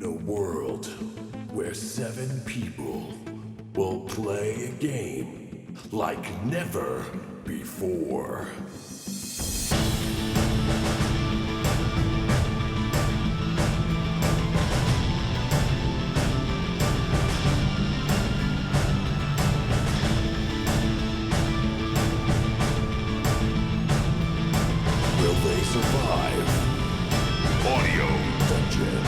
a world where 7 people will play a game like never before. Will they survive? Audio Dungeon.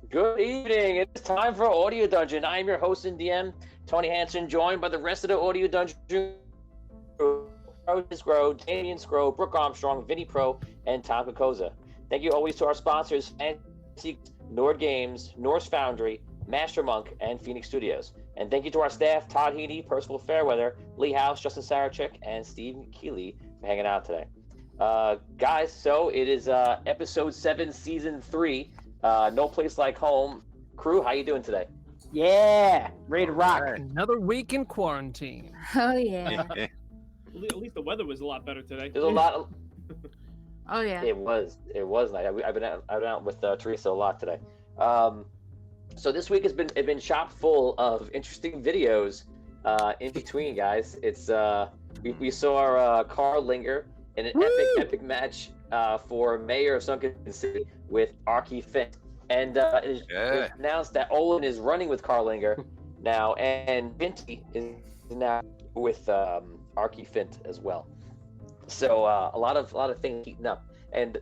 Good evening. It's time for Audio Dungeon. I am your host and DM, Tony Hansen, joined by the rest of the Audio Dungeon crew, Otis Grow, Damian Scrow, Brooke Armstrong, Vinny Pro, and Tom Kokoza. Thank you always to our sponsors, Fantasy, Nord Games, Norse Foundry, Master Monk, and Phoenix Studios. And thank you to our staff, Todd Heaney, Percival Fairweather, Lee House, Justin Sarachik, and Steve Keeley for hanging out today. Guys, so it is episode 7, season 3. No Place Like Home. Crew, how you doing today? Yeah, ready to rock. Another week in quarantine. Oh yeah. At least the weather was a lot better today. There's a lot of... Oh yeah. It was nice. I've been out with Teresa a lot today. So this week has been chock full of interesting videos in between, guys. It's we saw Carl Linger in an epic match for Mayor of Sunken City with Archie Fint. And it is announced that Olin is running with Carl Linger now, and Vinty is now with Archie Fint as well. So a lot of things heating up. And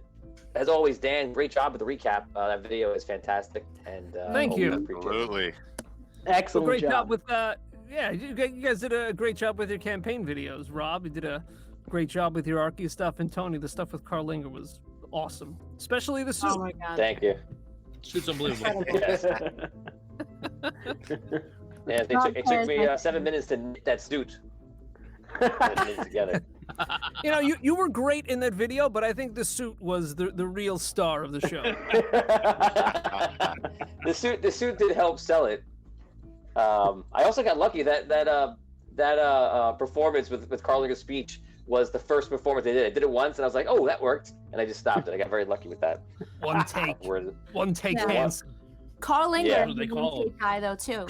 as always, Dan, great job with the recap. That video is fantastic. And Thank you. Absolutely. Excellent Great job. job with you guys did a great job with your campaign videos. Rob, you did a great job with your Archie stuff, and Tony, the stuff with Carl Linger was awesome, especially the suit. Oh my god. Thank you. It's unbelievable. Yes. Yeah, it took me 7 minutes to knit that suit. Put it together. You know, you were great in that video, but I think the suit was the real star of the show. The suit did help sell it. I also got lucky that performance with Carl Linger's speech was the first performance they did. I did it once, and I was like, "Oh, that worked," and I just stopped it. I got very lucky with that. One take, one take, Yeah. Hansen. Carl Linger Yeah. is They a call one take guy though too.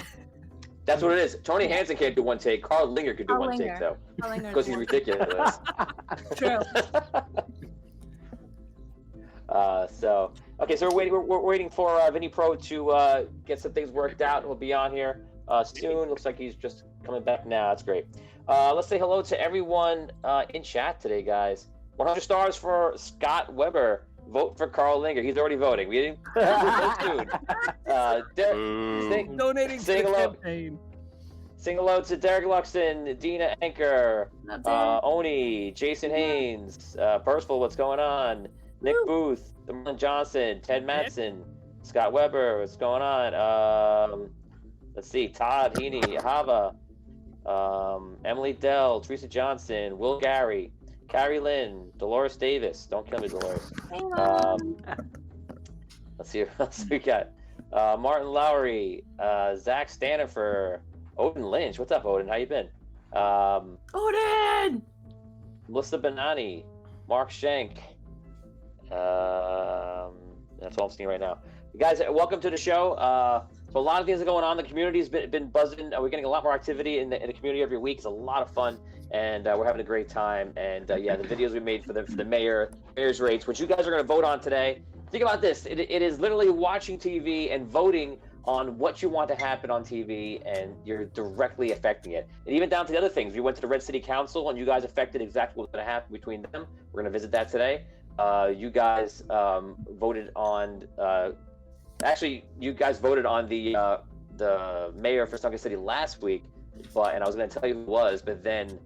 That's what it is. Tony Hansen can't do one take. Carl Linger could do Carl one take Linger. though, Carl Linger because he's ridiculous. True. So we're waiting for Vinny Pro to get some things worked out. He'll be on here soon. Looks like he's just coming back now. That's great. Let's say hello to everyone in chat today, guys. 100 stars for Scott Weber. Vote for Carl Linger. He's already voting. We didn't vote soon. Donating to Sing the hello. campaign. Sing hello to Derek Luxton, Dina Anchor, That's it. Oni, Jason Haynes, Percival, what's going on? Nick Booth, Marlon Johnson, Ted Matson, Scott Weber, what's going on? Let's see, Todd Heaney, Hava, Emily Dell, Teresa Johnson, Will Gary, Carrie Lynn, Dolores Davis. Don't kill me, Dolores. Let's see what else we got. Martin Lowry, Zach Stanifer, Odin Lynch. What's up, Odin? How you been? Odin! Melissa Benani, Mark Schenk. That's all I'm seeing right now. You guys, welcome to the show. So a lot of things are going on. The community's been buzzing. We're getting a lot more activity in the community every week. It's a lot of fun, and we're having a great time. And the videos we made for the mayor's rates, which you guys are going to vote on today. Think about this. It is literally watching TV and voting on what you want to happen on TV, and you're directly affecting it. And even down to the other things. We went to the Red City Council, and you guys affected exactly what's going to happen between them. We're going to visit that today. You guys voted on... Actually, you guys voted on the mayor for Sunken City last week, and I was going to tell you who it was, but then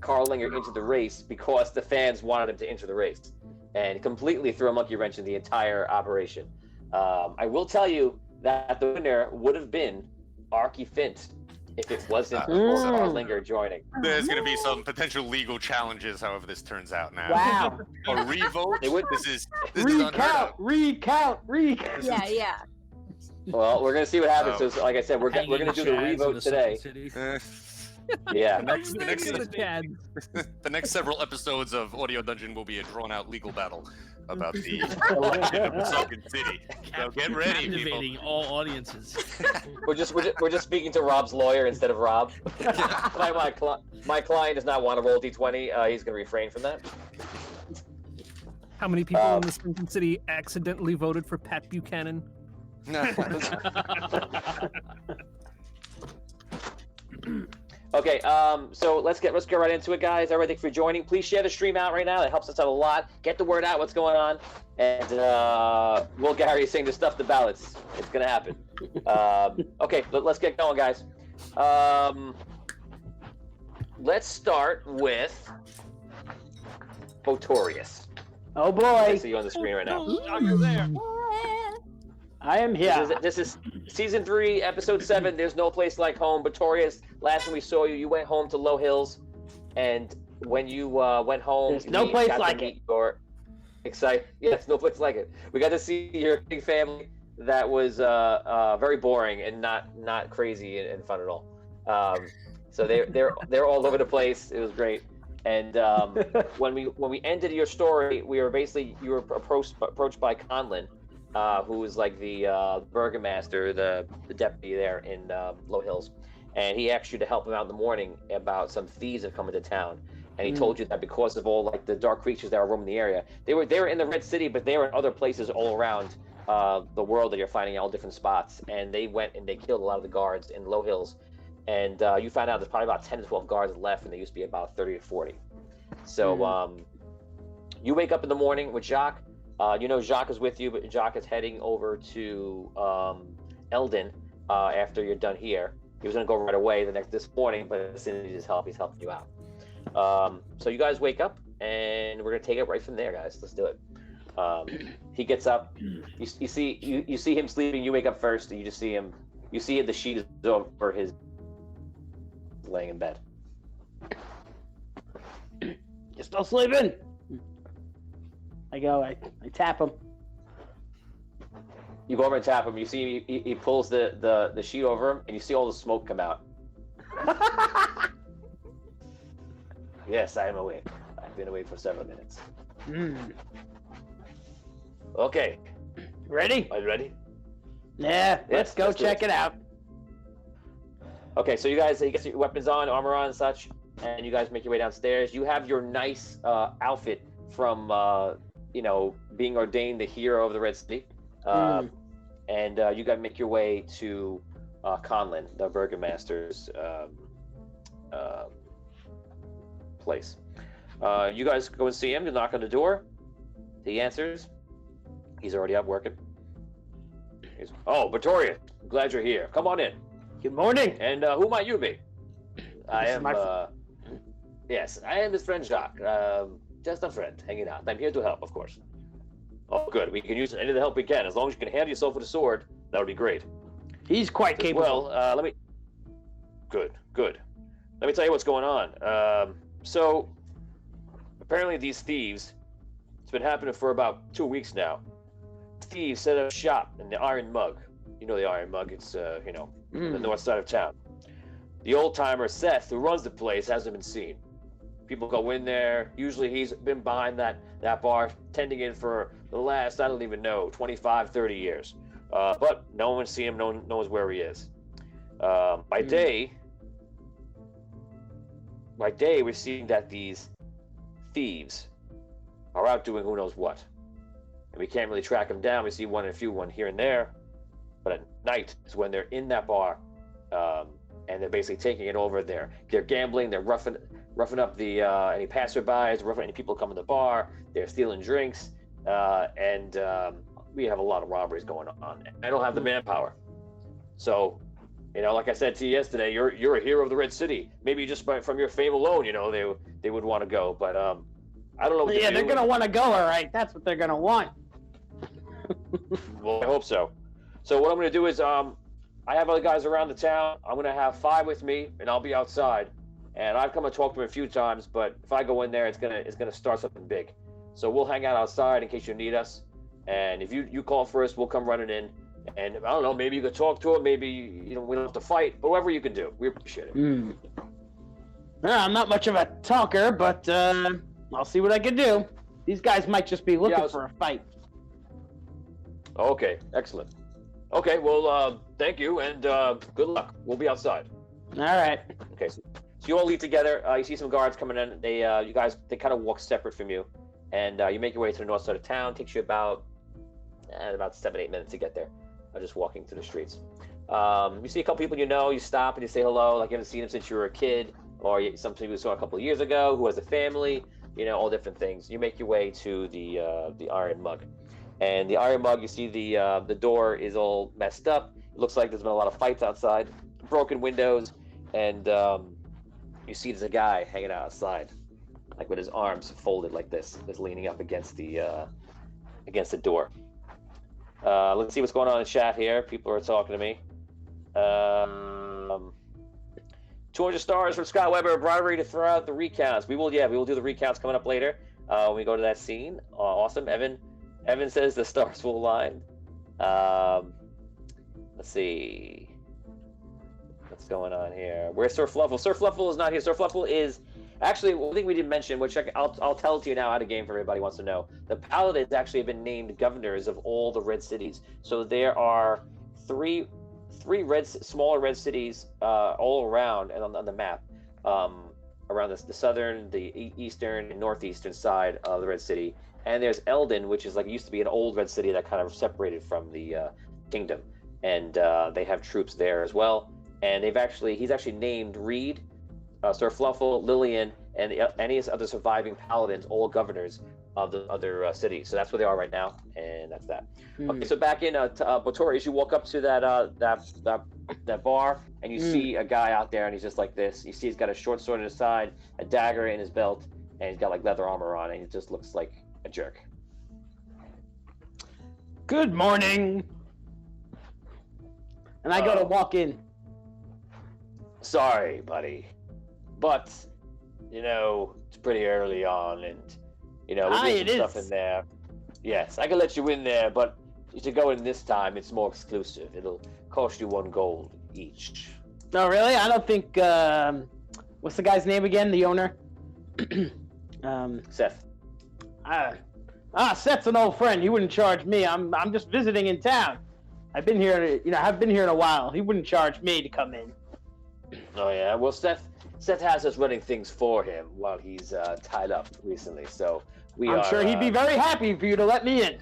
Carl Linger entered the race because the fans wanted him to enter the race, and completely threw a monkey wrench in the entire operation. I will tell you that the winner would have been Archie Fint if it wasn't for Carl Linger joining. There's going to be some potential legal challenges, however this turns out now. Wow. A revote? They would- This is unheard of. recount. Yeah. Well, we're going to see what happens. Oh. So, like I said, we're going to do the revote today. Yeah. next- the next- the Chad. The next several episodes of Audio Dungeon will be a drawn-out legal battle about the election of the Sunken City. So get ready, people. Captivating all audiences. We're just speaking to Rob's lawyer instead of Rob. My client does not want to roll D20. He's going to refrain from that. How many people in the Sunken City accidentally voted for Pat Buchanan? Okay, so let's get right into it, guys. Everybody, thank you for joining. Please share the stream out right now. That helps us out a lot. Get the word out. What's going on? And Will Gary is saying to stuff the ballots. It's gonna happen. Okay, let's get going, guys. Let's start with Botaurius. Oh I boy, see you on the screen right now. Jacque is there. I am here. This is season 3, episode 7. There's no place like home. Botaurius, last time we saw you, you went home to Low Hills, and when you went home, There's no we place got to like meet it. Your yes, no place like it. We got to see your big family. That was very boring and not crazy and fun at all. So they're all over the place. It was great. And when we ended your story, you were approached by Conlon. Who was like the burgomaster, the deputy there in Low Hills, and he asked you to help him out in the morning about some thieves that come into town, and he told you that because of all like the dark creatures that are roaming the area, they were in the Red City, but they were in other places all around the world that you're finding all different spots, and they went and they killed a lot of the guards in Low Hills, and you found out there's probably about 10 to 12 guards left, and there used to be about 30 to 40. So you wake up in the morning with Jacque. You know Jacque is with you, but Jacque is heading over to Eldon after you're done here. He was going to go right away this morning, but as soon as he needs help, he's helping you out. So you guys wake up, and we're going to take it right from there, guys. Let's do it. He gets up. You see him sleeping. You wake up first, and you just see him. You see the sheet is over his laying in bed. You still sleeping? I go. I tap him. You go over and tap him. You see he pulls the sheet over him, and you see all the smoke come out. Yes, I am awake. I've been awake for several minutes. Okay. Ready? Are you ready? Yeah. Let's go do check it out. Okay, so you guys get your weapons on, armor on, and such, and you guys make your way downstairs. You have your nice outfit from being ordained the hero of the Red City, and you guys make your way to Conlon, the burgomaster's place. You guys go and see him. You knock on the door. He answers. He's already up working. Botaurius, glad you're here. Come on in. Good morning. And who might you be? I This is am. my Yes, I am his friend Jacque. Just a friend, hanging out. I'm here to help, of course. Oh, good. We can use any of the help we can. As long as you can handle yourself with a sword, that would be great. He's quite capable. Well, let me. Good. Let me tell you what's going on. So, apparently these thieves. It's been happening for about 2 weeks now. Thieves set up shop in the Iron Mug. You know the Iron Mug. It's the north side of town. The old timer Seth, who runs the place, hasn't been seen. People go in there. Usually he's been behind that bar, tending in for the last, I don't even know, 25, 30 years. But no one's seen him. No one knows where he is. By day, we're seeing that these thieves are out doing who knows what. And we can't really track them down. We see one here and there. But at night is when they're in that bar, and they're basically taking it over. They're gambling. They're roughing up the any passerbys, roughing any people come in the bar. They're stealing drinks, and we have a lot of robberies going on. I don't have the manpower, so like I said to you yesterday, you're a hero of the Red City. Maybe just from your fame alone, they would want to go. But I don't know. Yeah, they're gonna want to go. All right, that's what they're gonna want. Well, I hope so. So what I'm going to do is, I have other guys around the town. I'm going to have 5 with me, and I'll be outside. And I've come and talked to him a few times, but if I go in there, it's gonna start something big. So we'll hang out outside in case you need us. And if you call for us, we'll come running in. And I don't know, maybe you could talk to him. Maybe we don't have to fight. But whatever you can do, we appreciate it. I'm not much of a talker, but I'll see what I can do. These guys might just be looking for a fight. Okay, excellent. Okay, well, thank you, and good luck. We'll be outside. All right. Okay, so you all leave together. You see some guards coming in. They kind of walk separate from you, and you make your way to the north side of town. Takes you about 7-8 minutes to get there. Just walking through the streets. You see a couple people you know. You stop and you say hello, like you haven't seen them since you were a kid, or some people you saw a couple of years ago who has a family. You know, all different things. You make your way to the Iron Mug, and the Iron Mug. You see the door is all messed up. It looks like there's been a lot of fights outside, broken windows, and you see there's a guy hanging out outside, like with his arms folded like this, just leaning up against the door. Let's see what's going on in chat here. People are talking to me. 200 stars from Scott Weber. Bribery to throw out the recounts. We will do the recounts coming up later when we go to that scene. Awesome. Evan says the stars will align. Let's see what's going on here. Where's Sir Fluffle? Sir Fluffle is not here. Sir Fluffle is actually one thing we didn't mention, which I'll tell it to you now out of game for everybody who wants to know. The Paladins actually have been named governors of all the red cities. So there are three smaller red cities all around and on the map, around the southern, the eastern, and northeastern side of the red city. And there's Eldon, which is like it used to be an old red city that kind of separated from the kingdom, and they have troops there as well. And he's actually named Reed, Sir Fluffle, Lillian, and any other surviving paladins, all governors of the other cities. So that's where they are right now, and that's that. Okay, so back in Botaurius, you walk up to that bar, and you see a guy out there, and he's just like this. You see he's got a short sword in his side, a dagger in his belt, and he's got like leather armor on, and he just looks like a jerk. Good morning. And I go to walk in. Sorry, buddy, but you know it's pretty early on, and you know we get some stuff in there. Yes, I can let you in there, but to go in this time, it's more exclusive. It'll cost you 1 gold each. No, really? I don't think. What's the guy's name again? The owner. Seth. Seth's an old friend. He wouldn't charge me. I'm just visiting in town. I've been here. I've been here in a while. He wouldn't charge me to come in. Oh yeah. Well, Seth has us running things for him while he's tied up recently. So I'm sure he'd be very happy for you to let me in.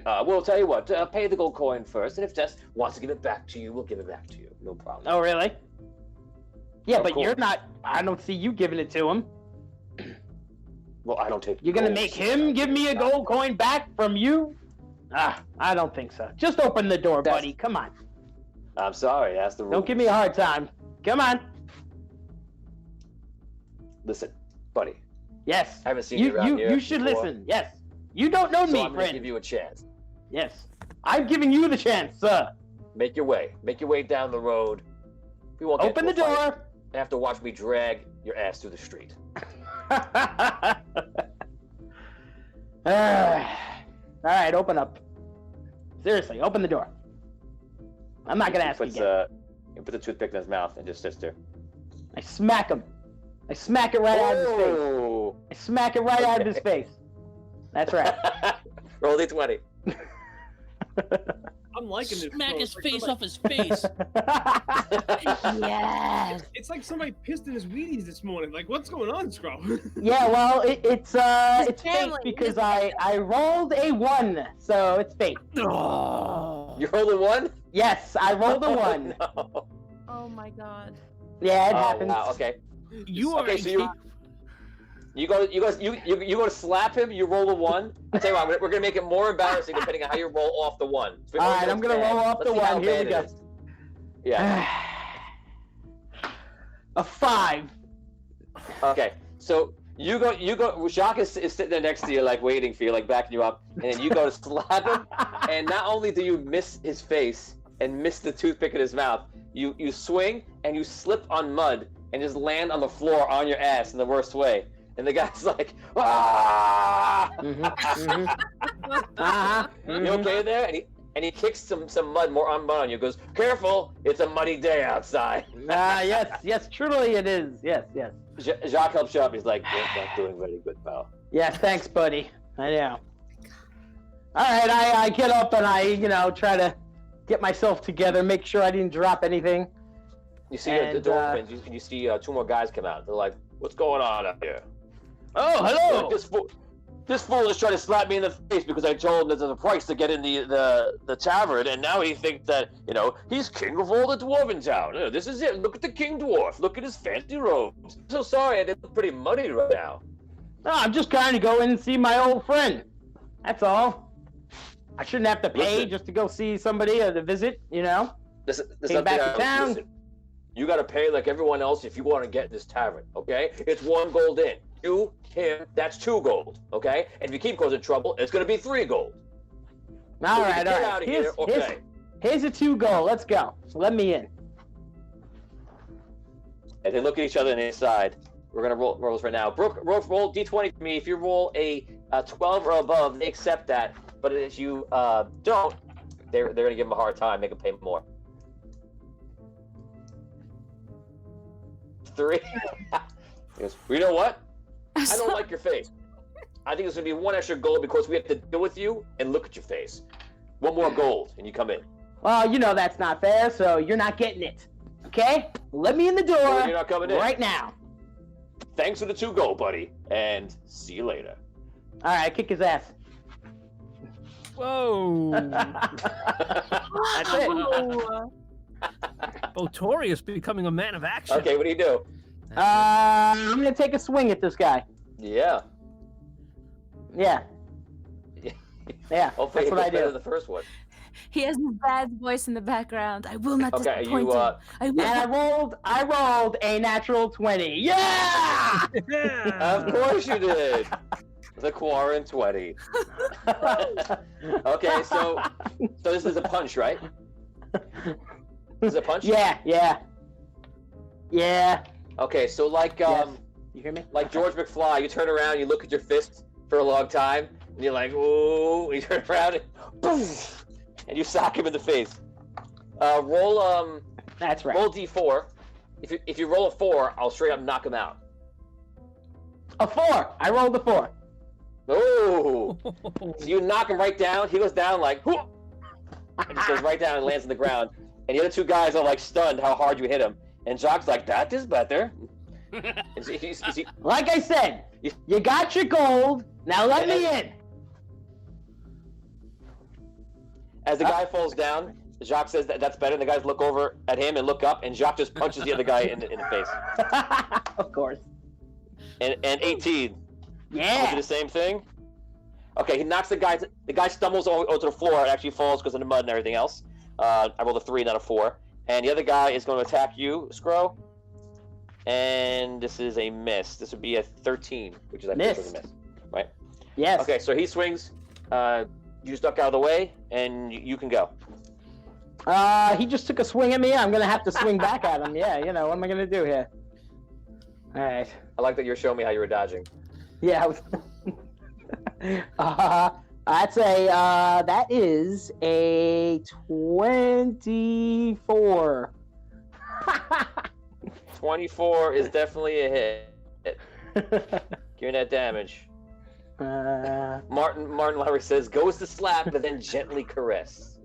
We'll tell you what. Pay the gold coin first, and if Seth wants to give it back to you, we'll give it back to you. No problem. Oh really? Yeah, but course. You're not. I don't see you giving it to him. Well, I don't take. You're gonna make him give me a gold coin back from you? I don't think so. Just open the door, buddy. Come on. I'm sorry. That's the rule. Don't give me a hard time. Come on. Listen, buddy. Yes. I haven't seen you around here You should before. Listen. Yes. You don't know me, I'm gonna friend. give you a chance. Yes. I'm giving you the chance, sir. Make your way. Make your way down the road. We won't Open the door. You have to watch me drag your ass through the street. All right, open up. Seriously, open the door. I'm not gonna ask you again. He puts a toothpick in his mouth and just sits there. I smack him. I smack it right out of his face. I smack it right out of his face. That's right. Roll D20. I'm liking this. Smack bro. his It's like face somebody- off his face. Yes. It's like somebody pissed in his Wheaties this morning. Like, what's going on, Scrub? Yeah, well, it's fake family. because I rolled a 1, so it's fake. Oh. You rolled a 1? Yes, I rolled a 1. No. Oh my god. Yeah, it Oh, happens. wow, okay. You are Okay, so you go to slap him. You roll a 1. I'll tell you what, we're gonna make it more embarrassing depending on how you roll off the 1. All right, I'm gonna roll off the 1. Here we go. Yeah. A 5. Okay. So you go. Jacque is sitting there next to you, like waiting for you, like backing you up, and then you go to slap him, and not only do you miss his face and miss the toothpick in his mouth, you swing and you slip on mud and just land on the floor on your ass in the worst way. And the guy's like, ah! You okay there? and he kicks some mud on you. Goes, careful, it's a muddy day outside. Yes, truly it is. Yes. Jacque helps you up. He's like, you're not doing very good, pal. Yes, thanks, buddy. I know. All right, I get up and I, try to get myself together, make sure I didn't drop anything. You see the door opens, you see 2 more guys come out. They're like, what's going on out here? Oh, hello! Like, this fool is trying to slap me in the face because I told him there's a price to get in the tavern, and now he thinks that, he's king of all the dwarven town. This is it. Look at the king dwarf. Look at his fancy robes. I'm so sorry, they look pretty muddy right now. No, I'm just trying to go in and see my old friend. That's all. I shouldn't have to pay just to go see somebody or to visit, This Came back to town. Listen, you got to pay like everyone else if you want to get in this tavern, okay? It's 1 gold in. You, him, that's 2 gold, okay? And if you keep causing trouble, it's going to be 3 gold. All So right. get out of here, okay? Here's a 2 gold. Let's go. Let me in. And they look at each other and they decide, we're going to roll this right now. Brooke, roll D20 for me. If you roll a 12 or above, they accept that. But if you don't, they're going to give him a hard time, make him pay more. 3. He goes, well, you know what? I don't like your face. I think it's going to be 1 extra gold because we have to deal with you and look at your face. 1 more gold and you come in. Well, that's not fair, so you're not getting it. Okay? Let me in the door You're not coming in. right now. Thanks for the 2 gold, buddy. And see you later. All right, kick his ass. Whoa. That's it. Oh. Botaurius becoming a man of action. Okay, what do you do? I'm going to take a swing at this guy. Yeah. Yeah. Hopefully that's what I better do. than the first one. He has his bad voice in the background. I will not Okay, disappoint you, him. I will And not. I rolled a natural 20. Yeah! Of course you did. The Quarren 20. Okay, so this is a punch, right? This is a punch? Yeah. Okay, so like Yes. You hear me? like George McFly, you turn around, you look at your fist for a long time, and you're like, ooh, you turn around and boom, and you sock him in the face. Roll That's right. roll D4. If you roll a 4, I'll straight up knock him out. A 4. I rolled a 4. Oh, so you knock him right down. He goes down like, whoo, and just goes right down and lands on the ground. And the other 2 guys are like stunned how hard you hit him. And Jacque's like, that is better. Is he, Like I said, you got your gold. Now let me in. as the guy falls down, Jacque says that's better. And the guys look over at him and look up, and Jacque just punches the other guy in the face. Of course. And 18. I'll do Yeah. the same thing. Okay, he knocks the guy stumbles onto the floor and actually falls because of the mud and everything else. I rolled a 3, not a 4. And the other guy is going to attack you, Scro. And this is a miss. This would be a 13, which is a miss, right? Yes. Okay, so he swings. You just duck out of the way, and you can go. He just took a swing at me. I'm gonna have to swing back at him. Yeah. What am I gonna do here? All right. I like that you're showing me how you were dodging. Yeah. That is a 24. 24 is definitely a hit. Give me that damage. Martin Lowry says, goes to slap, but then gently caress.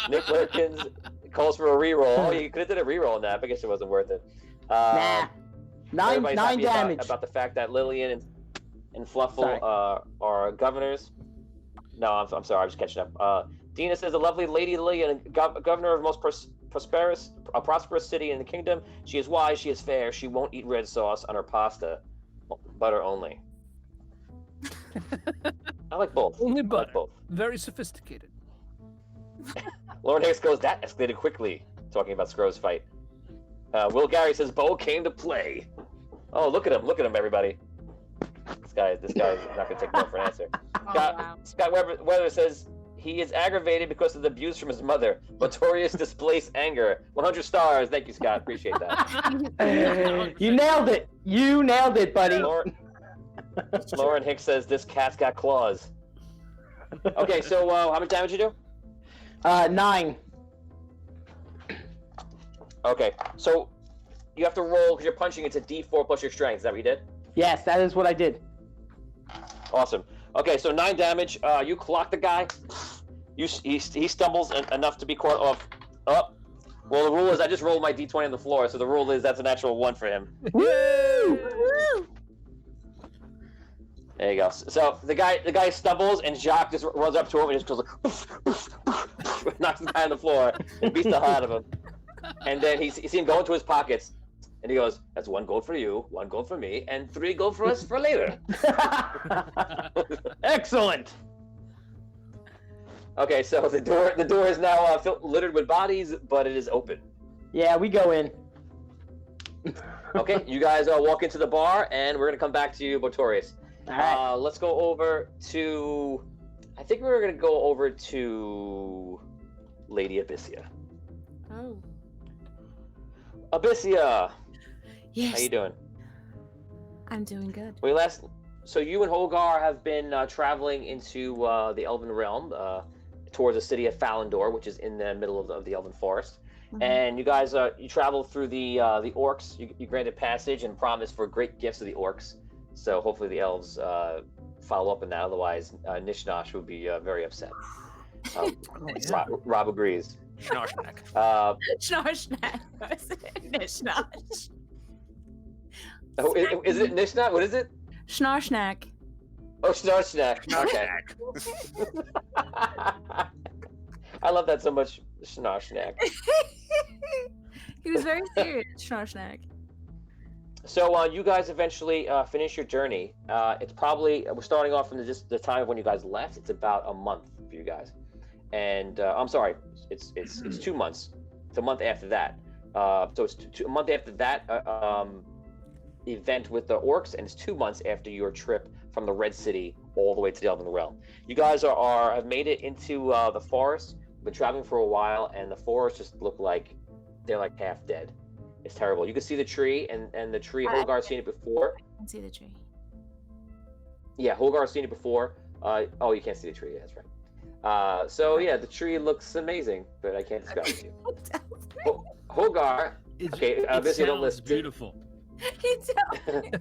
Nick Lurkins calls for a reroll. Oh, you could have did a reroll on that, but I guess it wasn't worth it. Nah. Nine happy damage. about the fact that Lillian and Fluffle are governors. No, I'm sorry, I'm just catching up. Dina says, a lovely Lady Lillian, governor of the most prosperous city in the kingdom. She is wise, she is fair, she won't eat red sauce on her pasta. Butter only. I like both. Only I like butter. both. Very sophisticated. Lauren Hicks goes, that escalated quickly, talking about Scro's fight. Will Gary says, Bo came to play. Oh, look at him, everybody. This guy is not going to take no for an answer. Scott Weather says, he is aggravated because of the abuse from his mother. Botaurius displays anger. 100 stars. Thank you, Scott. Appreciate that. You nailed it. You nailed it, buddy. Lauren Hicks says, this cat's got claws. Okay, so how much damage you do? 9. Okay, so you have to roll because you're punching. It's a D4 plus your strength. Is that what you did? Yes, that is what I did. Awesome. Okay, so 9 damage. You clock the guy. He stumbles enough to be caught off. Oh, well, the rule is I just rolled my D20 on the floor, so the rule is that's a natural 1 for him. Woo! There you go. So the guy stumbles, and Jacque just runs up to him and just goes like, knocks the guy on the floor and beats the hell out of him. And then you see him go into his pockets, and he goes, "That's 1 gold for you, 1 gold for me, and 3 gold for us for later." Excellent. Okay, so the door is now littered with bodies, but it is open. Yeah, we go in. Okay, you guys walk into the bar, and we're gonna come back to you, Botaurius. All right. Let's go over to. I think we're gonna go over to Lady Abyssia. Oh. Abyssia, Yes. how you doing? I'm doing good. So you and Holgar have been traveling into the Elven Realm towards the city of Falindor, which is in the middle of the Elven Forest. Mhm. And you guys, you traveled through the orcs. You granted passage and promised for great gifts to the orcs. So hopefully the elves follow up on that. Otherwise, Nishnosh would be very upset. Rob agrees. Schnoshnak. Schnorschnack. Nishnosh. Oh, is it Nishnot? What is it? Schnorschnack. Oh, Schnorsnack. Okay. I love that so much. Schnorsnack. He was very serious, Schnorschnack. So you guys eventually finish your journey. It's probably we're starting off from the time of when you guys left. It's about a month for you guys, and I'm sorry, it's 2 months. It's a month after that. So it's a month after that event with the orcs, and it's 2 months after your trip from the Red City all the way to the Elven Realm. You guys have made it into the forest. Been traveling for a while, and the forests just look like they're like half dead. It's terrible. You can see the tree, and the tree. Holgar's seen it before. I can see the tree. Yeah, Holgar's seen it before. Oh, you can't see the tree. That's right. So yeah, the tree looks amazing, but I can't describe it to you. Holgar. Okay, obviously don't listen. Beautiful. He told me.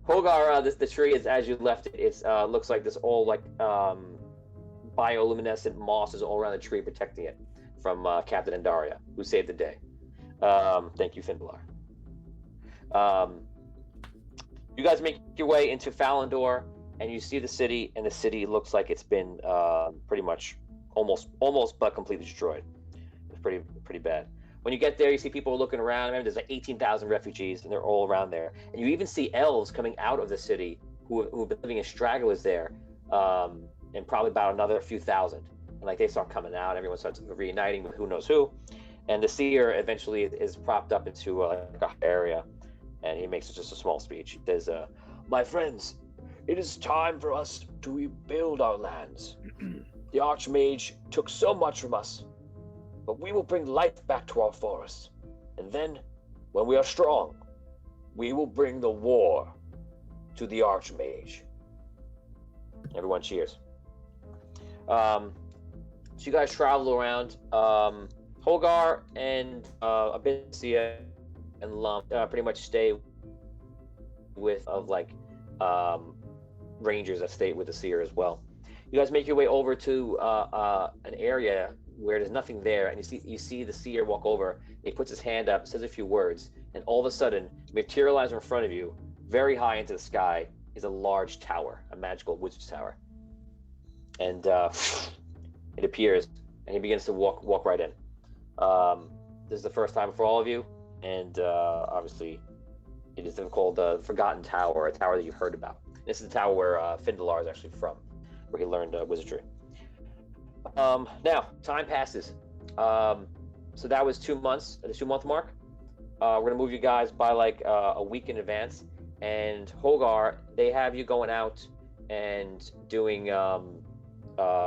Holgar, the tree is as you left it. It's looks like this all like bioluminescent moss is all around the tree protecting it from Captain Andaria, who saved the day. Thank you, Finbalar. You guys make your way into Falindor, and you see the city, and the city looks like it's been pretty much almost but completely destroyed. It's pretty bad. When you get there, you see people looking around. Remember, there's like 18,000 refugees, and they're all around there. And you even see elves coming out of the city who've been living as stragglers there, and probably about another few thousand. And like they start coming out, everyone starts reuniting with who knows who. And the seer eventually is propped up into like a area, and he makes just a small speech. He says, "My friends, it is time for us to rebuild our lands. The Archmage took so much from us, but we will bring life back to our forests. And then, when we are strong, we will bring the war to the Archmage." Everyone cheers. So you guys travel around. Holgar and Abyssia and Lump pretty much stay with rangers that stay with the seer as well. You guys make your way over to an area where there's nothing there, and you see the seer walk over. He puts his hand up, says a few words, and all of a sudden, materialize in front of you, very high into the sky, is a large tower, a magical wizard's tower. And it appears, and he begins to walk right in. This is the first time for all of you, and obviously it is then called the Forgotten Tower, a tower that you've heard about. This is the tower where Findalar is actually from, where he learned wizardry. Now, time passes. So that was 2 months, the 2 month mark. We're gonna move you guys by like a week in advance, and Holgar, they have you going out and doing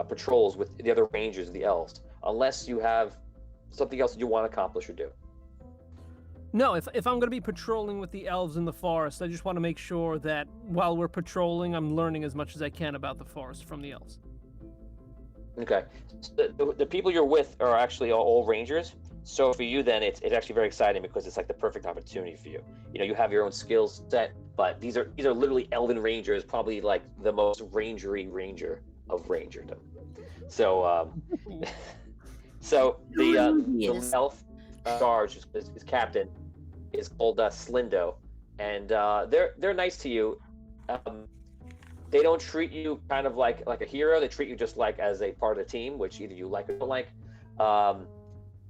patrols with the other rangers, the elves, unless you have something else that you want to accomplish or do. No, if I'm going to be patrolling with the elves in the forest, I just want to make sure that while we're patrolling, I'm learning as much as I can about the forest from the elves. Okay. So the people you're with are actually all rangers. So for you, then it's actually very exciting because it's like the perfect opportunity for you. You know, you have your own skill set, but these are literally elven rangers, probably like the most rangery ranger of rangerdom. So so the elf charge is captain is called Slindo, and they're nice to you. They don't treat you kind of like a hero. They treat you just like as a part of the team, which either you like or don't like.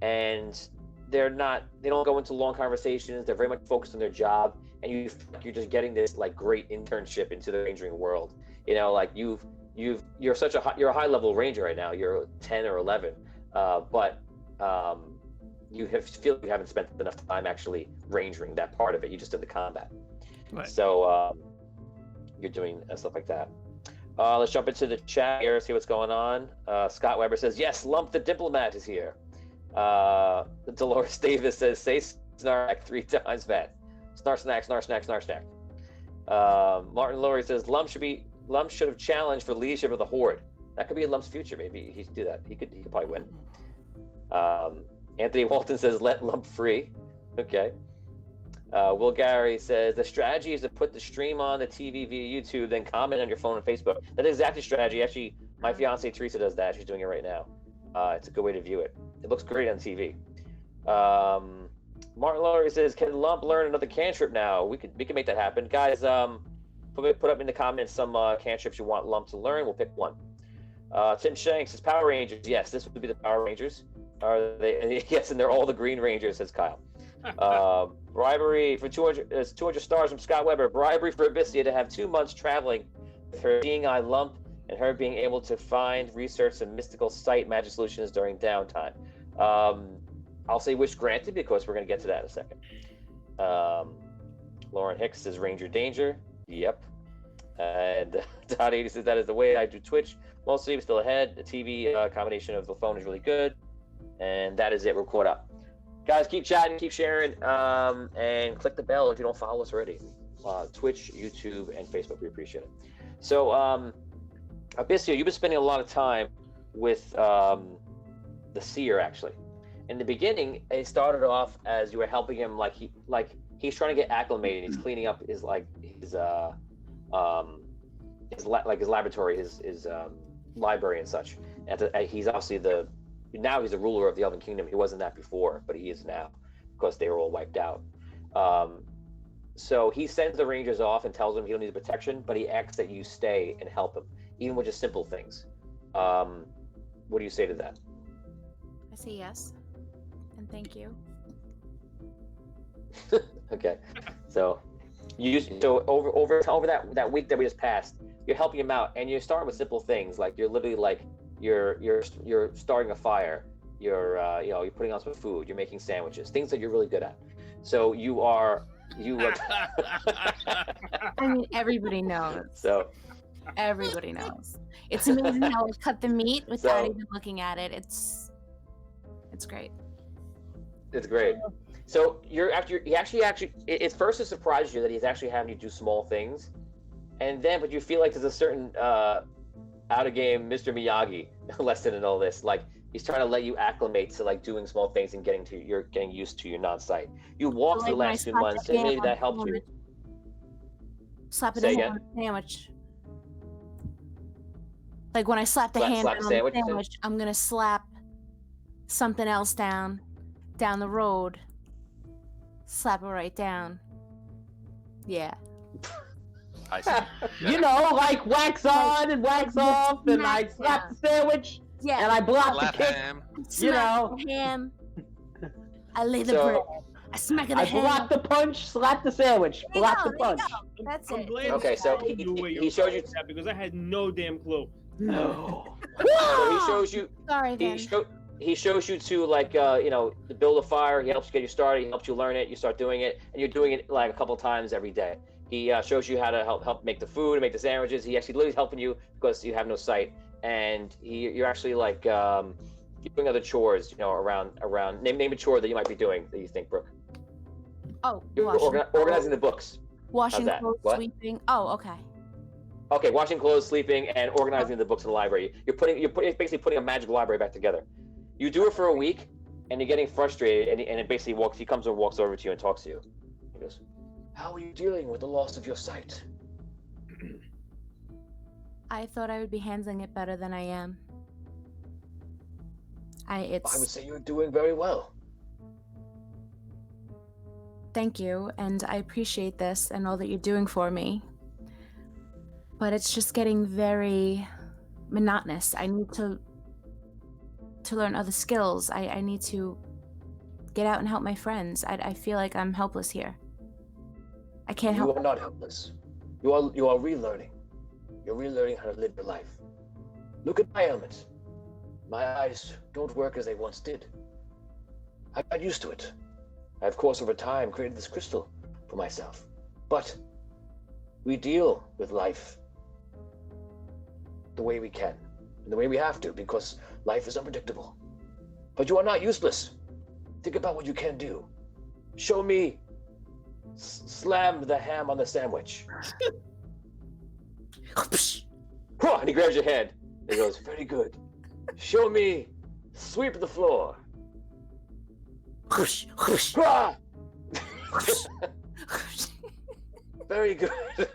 And they don't go into long conversations. They're very much focused on their job, and you're just getting this like great internship into the rangering world. You know, like you're a high level ranger right now. You're 10 or 11, but you feel like you haven't spent enough time actually rangering that part of it. You just did the combat. Right. So you're doing stuff like that. Let's jump into the chat here, see what's going on. Scott Weber says, yes, Lump the Diplomat is here. Dolores Davis says, say snark 3 times fast. Snark snack, snark snack, snark snack. Martin Laurie says, Lump should have challenged for leadership of the Horde. That could be Lump's future. Maybe he could do that. He could probably win. Anthony Walton says, let Lump free. Okay. Will Gary says, the strategy is to put the stream on the TV via YouTube, then comment on your phone and Facebook. That is exactly strategy. Actually, my fiance Teresa does that. She's doing it right now. It's a good way to view it. It looks great on TV. Martin Laurie says, can Lump learn another cantrip now? We can make that happen. Guys, put up in the comments some cantrips you want Lump to learn. We'll pick one. Tim Shanks says, Power Rangers. Yes, this would be the Power Rangers. Are they? Yes, and they're all the Green Rangers, says Kyle. Bribery for 200 stars from Scott Weber. Bribery for Abyssia to have 2 months traveling with her seeing eye Lump and her being able to find, research some mystical site magic solutions during downtime. I'll say wish granted because we're going to get to that in a second. Lauren Hicks says Ranger Danger. Yep. And Todd 80 says that is the way I do Twitch. Mostly I'm still ahead. The TV combination of the phone is really good. And that is it. We're caught up. Guys, keep chatting, keep sharing, and click the bell if you don't follow us already. Twitch, YouTube, and Facebook. We appreciate it. So, Abyssia, you've been spending a lot of time with the seer, actually. In the beginning, it started off as you were helping him, he's trying to get acclimated. He's cleaning up his laboratory, his library and such. And he's obviously now he's the ruler of the Elven Kingdom. He wasn't that before, but he is now because they were all wiped out. So he sends the Rangers off and tells them he don't need protection, but he asks that you stay and help him, even with just simple things. What do you say to that? I say yes, and thank you. Okay, so over that week that we just passed, you're helping him out, and you're starting with simple things like you're literally like you're starting a fire, you're putting on some food, you're making sandwiches, things that you're really good at. So you are. I mean, everybody knows. So everybody knows. It's amazing how I cut the meat without even looking at it. It's great. It's great. So it's first it surprises you that he's actually having you do small things, but you feel like there's a certain out of game Mr. Miyagi lesson in all this. Like he's trying to let you acclimate to like doing small things and getting used to your non-sight. You walked the last 2 months, and maybe that helped you. Slap it in on a sandwich. Like when I slap the hand on the sandwich, I'm gonna slap something else down the road. Slap it right down. Yeah. I see. You know, like wax on and wax off, and I slap the sandwich, and I block the kick. Ham. You know, the ham. I lay the bread. I smack it. I block the punch, slap the sandwich, block the punch. That's I'm it. glad Okay, so he showed you that because I had no damn clue. No. So he shows you. Sorry, then. He shows you to to build a fire. He helps you get you started. He helps you learn it. You start doing it, and you're doing it like a couple times every day. He shows you how to help make the food and make the sandwiches. He actually literally is helping you because you have no sight, and you're actually like you're doing other chores. Around name a chore that you might be doing that you think, Brooke. Oh, You're organizing the books. washing that? clothes, What? sweeping. Oh, okay. Okay, washing clothes, sleeping, and organizing the books in the library. You're basically putting a magical library back together. You do it for a week, and you're getting frustrated, and it basically he comes and walks over to you and talks to you. He goes, "How are you dealing with the loss of your sight?" I thought I would be handling it better than I am. I would say you're doing very well. Thank you, and I appreciate this and all that you're doing for me. But it's just getting very monotonous. I need to learn other skills. I need to get out and help my friends. I feel like I'm helpless here. I can't help. You are not helpless. You are relearning. You're relearning how to live your life. Look at my ailments. My eyes don't work as they once did. I got used to it. I, of course, over time, created this crystal for myself. But we deal with life the way we can, and the way we have to, because life is unpredictable. But you are not useless. Think about what you can do. Show me. Slam the ham on the sandwich. And he grabs your head. He goes, "Very good. Show me. Sweep the floor." Very good.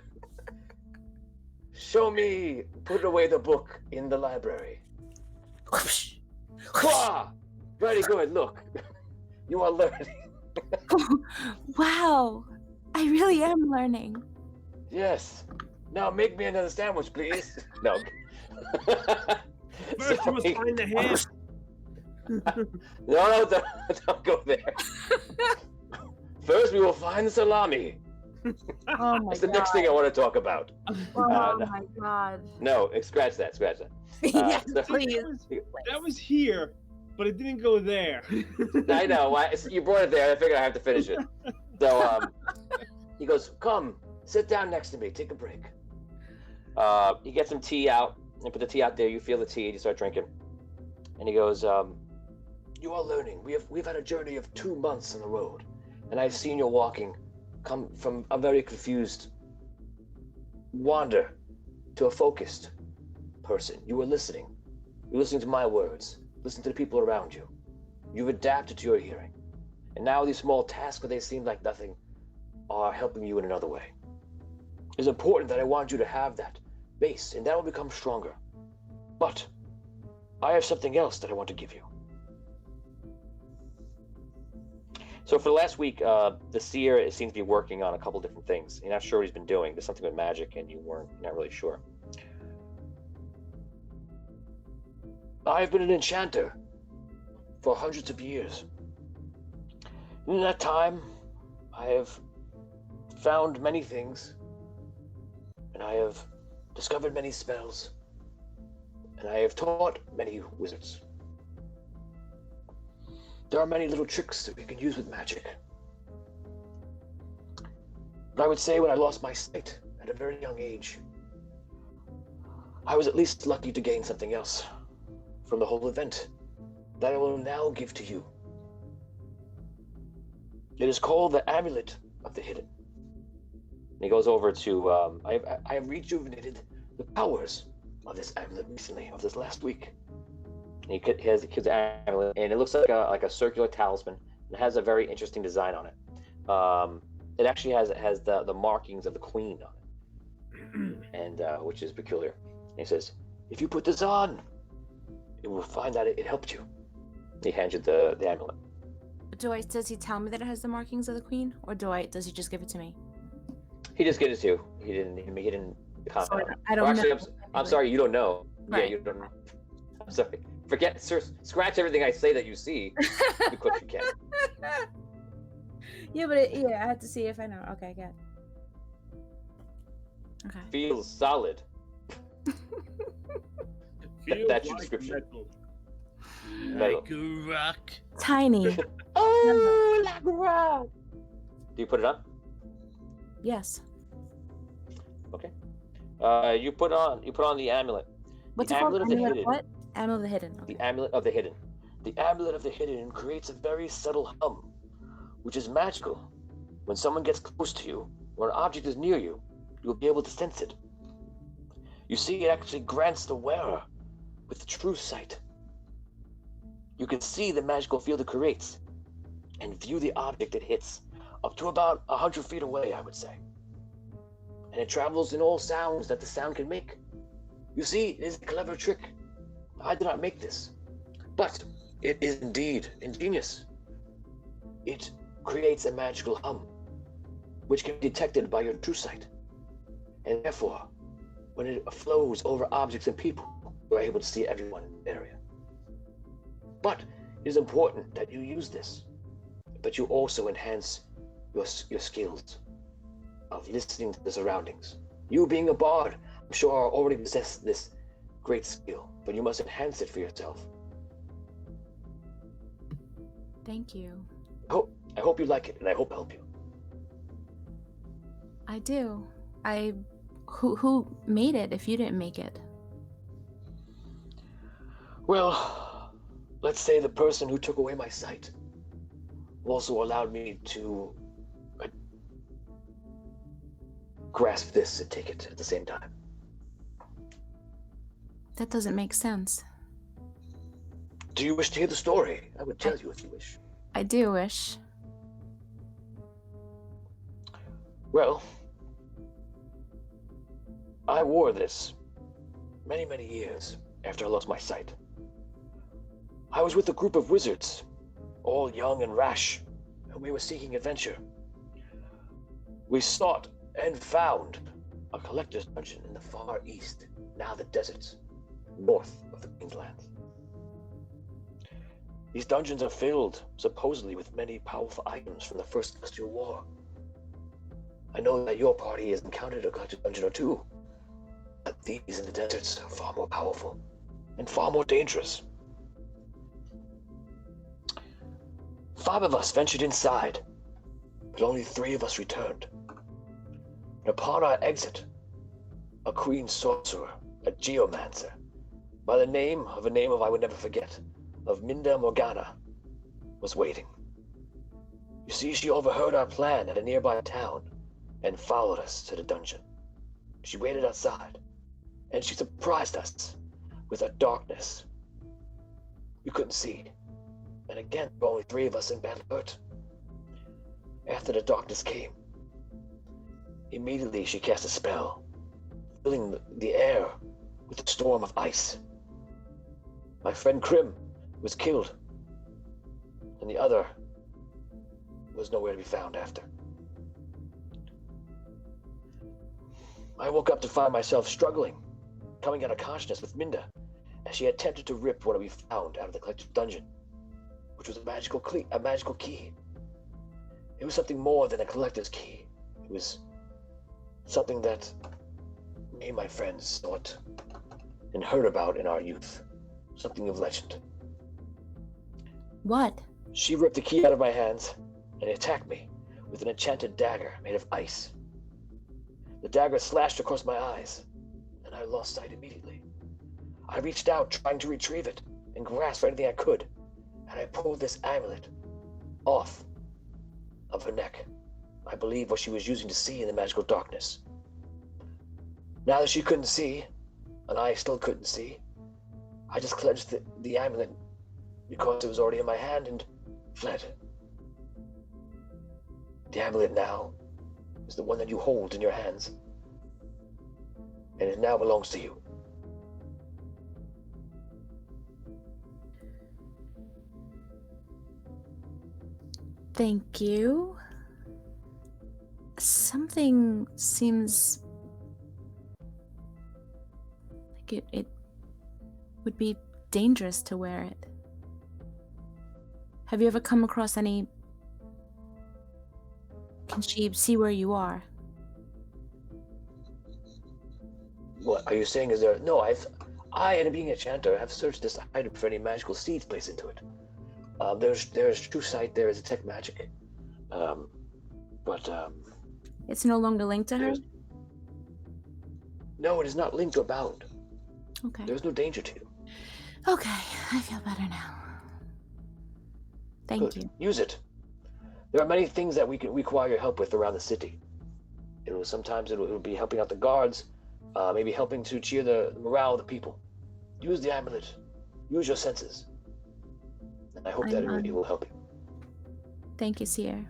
Show me. Put away the book in the library. Very good. Look, you are learning. Wow, I really am learning. Yes. Now make me another sandwich, please. No. First, you must find the ham. No, don't go there. First, we will find the salami. Oh my That's the god. next thing I want to talk about. Oh no. my god. No, scratch that. Yes, so- please. That was here, but it didn't go there. I know. You brought it there. I figured I have to finish it. So he goes, "Come, sit down next to me. Take a break." He gets some tea out and put the tea out there. You feel the tea. You start drinking, and he goes, "You are learning. We've had a journey of 2 months on the road, and I've seen you walking, come from a very confused wander to a focused person. You were listening. You're listening to my words. Listen to the people around you. You've adapted to your hearing, and now these small tasks where they seem like nothing are helping you in another way. It's important that I want you to have that base, and that will become stronger. But I have something else that I want to give you." So for the last week, the seer seems to be working on a couple different things. You're not sure what he's been doing. There's something with magic, and you're not really sure. I've been an enchanter for hundreds of years. In that time, I have found many things, and I have discovered many spells, and I have taught many wizards. There are many little tricks that we can use with magic. But I would say when I lost my sight at a very young age, I was at least lucky to gain something else from the whole event that I will now give to you. It is called the Amulet of the Hidden. And he goes over to, I have rejuvenated the powers of this amulet recently, of this last week. And he has the amulet, and it looks like a circular talisman. It has a very interesting design on it. It actually has the markings of the queen on it, and which is peculiar. And he says, "If you put this on, you will find that it helped you." He hands you the amulet. Does he tell me that it has the markings of the queen, or does he just give it to me? He just gave it to you. He didn't comment. I don't actually, know. I'm sorry, you don't know. Right. Yeah, you don't know. I'm sorry. Scratch everything I say that you see. You quick you can. Yeah, but I have to see if I know. Okay, I get it. Okay. Feels solid. Feels That's your like description. metal. Metal. Like a rock. Tiny. Oh, like a rock. Do you put it on? Yes. Okay. You put on the amulet. What's The it called? Amulet of the Amulet of Hidden. what? Amulet of the Hidden. Okay. The Amulet of the Hidden. The Amulet of the Hidden creates a very subtle hum, which is magical, When someone gets close to you, or an object is near you, you'll be able to sense it. You see, it actually grants the wearer with true sight. You can see the magical field it creates and view the object it hits up to about 100 feet away, I would say. And it travels in all sounds that the sound can make. You see, it is a clever trick. I did not make this, but it is indeed ingenious. It creates a magical hum, which can be detected by your true sight. And therefore, when it flows over objects and people, you're able to see everyone in the area. But it is important that you use this, but you also enhance your skills of listening to the surroundings. You being a bard, I'm sure already possess this great skill, but you must enhance it for yourself. Thank you. I hope you like it, and I hope I help you. I do. Who made it if you didn't make it? Well, let's say the person who took away my sight also allowed me to grasp this and take it at the same time. That doesn't make sense. Do you wish to hear the story? I would tell you if you wish. I do wish. Well, I wore this many, many years after I lost my sight. I was with a group of wizards, all young and rash, and we were seeking adventure. We sought and found a collector's dungeon in the far east, now the deserts, north of the Queenslands. These dungeons are filled, supposedly, with many powerful items from the First Celestial War. I know that your party has encountered a collector's dungeon or two, but these in the deserts are far more powerful and far more dangerous. 5 of us ventured inside, but only 3 of us returned. And upon our exit, a queen sorcerer, a geomancer, by the name of I would never forget, of Minda Morgana, was waiting. You see, she overheard our plan at a nearby town and followed us to the dungeon. She waited outside, and she surprised us with a darkness we couldn't see. And again, there were only 3 of us in bad hurt. After the darkness came, immediately she cast a spell, filling the air with a storm of ice. My friend Krim was killed, and the other was nowhere to be found after. I woke up to find myself struggling, coming out of consciousness with Minda, as she attempted to rip what we found out of the collector's dungeon, which was a magical key. It was something more than a collector's key. It was something that me and my friends sought and heard about in our youth. Something of legend. What? She ripped the key out of my hands and attacked me with an enchanted dagger made of ice. The dagger slashed across my eyes, and I lost sight immediately. I reached out, trying to retrieve it, and grasped for anything I could, and I pulled this amulet off of her neck. I believe what she was using to see in the magical darkness. Now that she couldn't see, and I still couldn't see, I just clenched the amulet because it was already in my hand and fled. The amulet now is the one that you hold in your hands, and it now belongs to you. Thank you. Something seems like it would be dangerous to wear it. Have you ever come across any... Can she see where you are? What are you saying? Is there... No, I, and being a chanter, have searched this item for any magical seeds placed into it. There's true sight, there is detect magic. It's no longer linked to her? No, it is not linked or bound. Okay. There's no danger to you. Okay, I feel better now. Thank Good. you. Use it. there are many things that we can require your help with around the city. Sometimes it will be helping out the guards, maybe helping to cheer the morale of the people. Use the amulet. Use your senses. And I hope that it will help you. Thank you, Seer.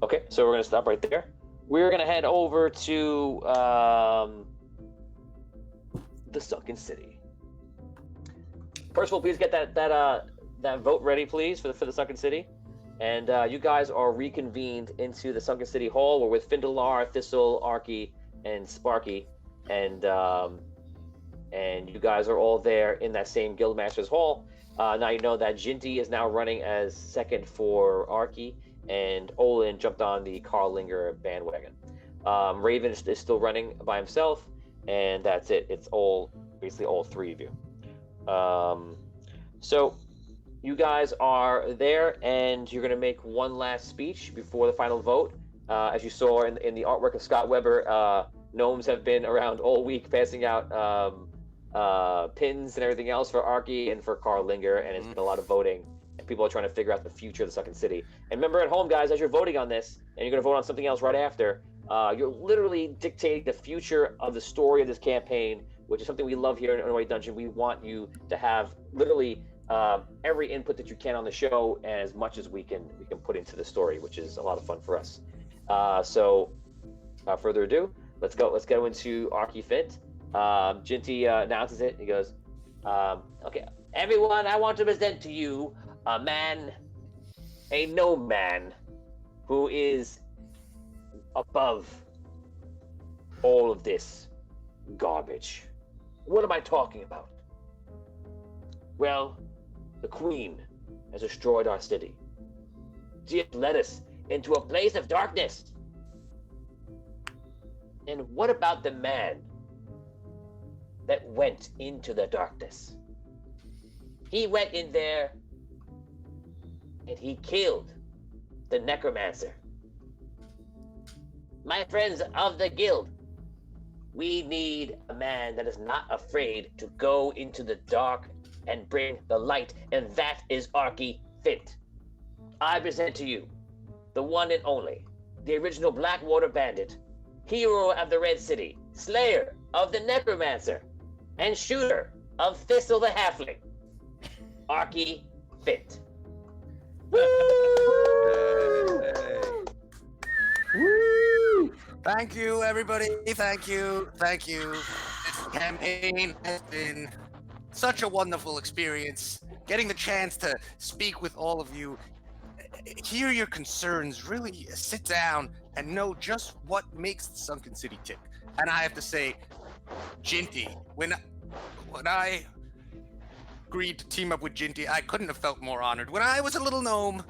Okay, so we're going to stop right there. We're going to head over to the Sunken City. First of all, please get that vote ready, please, for the Sunken City. And you guys are reconvened into the Sunken City Hall. We're with Findalar, Thistle, Arky, and Sparky. And you guys are all there in that same Guildmaster's Hall. Now you know that Jinty is now running as second for Arky, and Olin jumped on the Carlinger bandwagon. Raven is still running by himself, and that's it. It's basically all three of you. So you guys are there, and you're going to make one last speech before the final vote. As you saw in the artwork of Scott Weber, gnomes have been around all week passing out pins and everything else for Arky and for Carlinger, and it's been a lot of voting. And people are trying to figure out the future of the Sunken City. And remember at home, guys, as you're voting on this, and you're going to vote on something else right after, you're literally dictating the future of the story of this campaign, which is something we love here in Untitled Dungeon. We want you to have literally every input that you can on the show, and as much as we can put into the story, which is a lot of fun for us. So without further ado, let's go into Arky Fint. Jinty announces it. He goes, okay, everyone, I want to present to you a gnome man who is above all of this garbage. What am I talking about? Well, the Queen has destroyed our city. She has led us into a place of darkness. And what about the man that went into the darkness? He went in there and he killed the necromancer. My friends of the guild, we need a man that is not afraid to go into the dark and bring the light, and that is Arky Fint. I present to you the one and only, the original Blackwater Bandit, hero of the Red City, slayer of the necromancer, and shooter of Thistle the Halfling, Arky Fint. Woo! Thank you, everybody. Thank you. This campaign has been such a wonderful experience. Getting the chance to speak with all of you, hear your concerns, really sit down and know just what makes the Sunken City tick. And I have to say, Jinty, when I agreed to team up with Jinty, I couldn't have felt more honored. When I was a little gnome,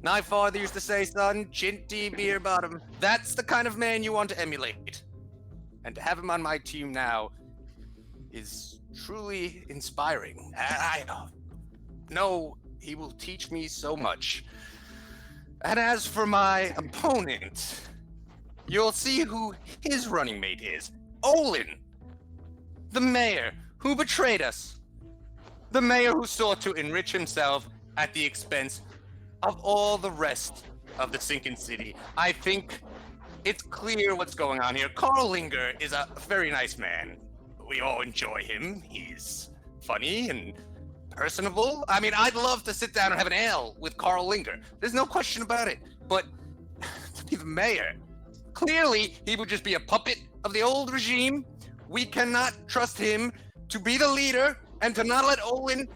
my father used to say, son, Jinty beer bottom, that's the kind of man you want to emulate. And to have him on my team now is truly inspiring. I know he will teach me so much. And as for my opponent, you'll see who his running mate is. Olin, the mayor who betrayed us. The mayor who sought to enrich himself at the expense of all the rest of the Sunken City. I think it's clear what's going on here. Carlinger is a very nice man. We all enjoy him. He's funny and personable. I mean, I'd love to sit down and have an ale with Carlinger. There's no question about it. But to be the mayor, clearly he would just be a puppet of the old regime. We cannot trust him to be the leader and to not let Olin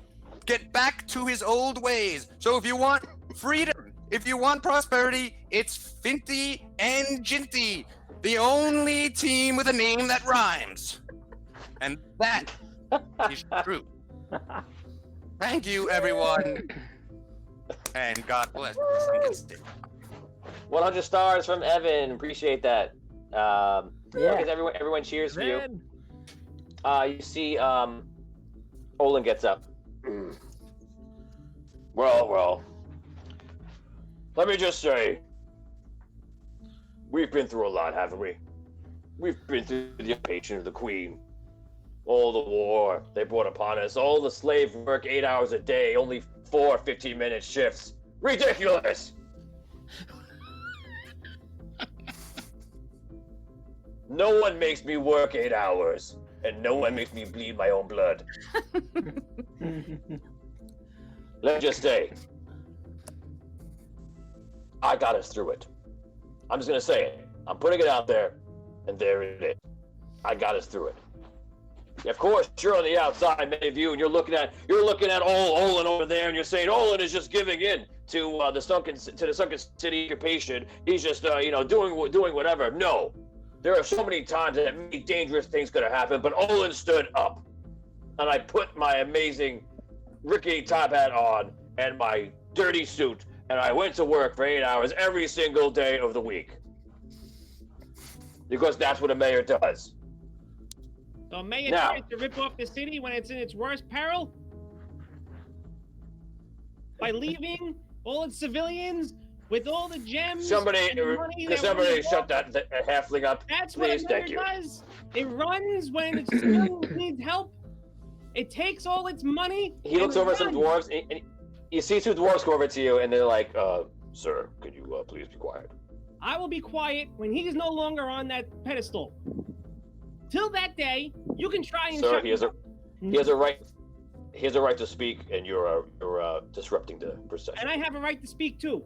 get back to his old ways. So if you want freedom, if you want prosperity, it's Finty and Jinty, the only team with a name that rhymes. And that is true. Thank you, everyone. And God bless. 100 stars from Evan. Appreciate that. Because everyone cheers for you. You see, Olin gets up. Well. Let me just say, we've been through a lot, haven't we? We've been through the occupation of the Queen, all the war they brought upon us, all the slave work 8 hours a day, only 4 15-minute shifts. Ridiculous! No one makes me work 8 hours, and no one makes me bleed my own blood. Let's just say, I got us through it. I'm just gonna say it. I'm putting it out there, and there it is. I got us through it. Of course, you're on the outside, many of you, and you're looking at Olin over there, and you're saying Olin is just giving in to the Sunken City occupation. He's just doing whatever. No, there are so many times that many dangerous things could have happened, but Olin stood up, and I put my amazing rickety top hat on and my dirty suit, and I went to work for 8 hours every single day of the week, because that's what a mayor does. So mayor Now- tries to rip off the city when it's in its worst peril? By leaving all its civilians with all the gems? Somebody and the money that somebody runs shut off? that halfling up. That's Please, what a thank mayor you. does. It runs when its civilians need help. It takes all its money. He looks and over at some runs. dwarves, and you see two dwarves go over to you, and they're like, sir, could you please be quiet? I will be quiet when he's no longer on that pedestal. Till that day, you can try and Sir, shut he has a right to speak, and you're disrupting the procession. And I have a right to speak too.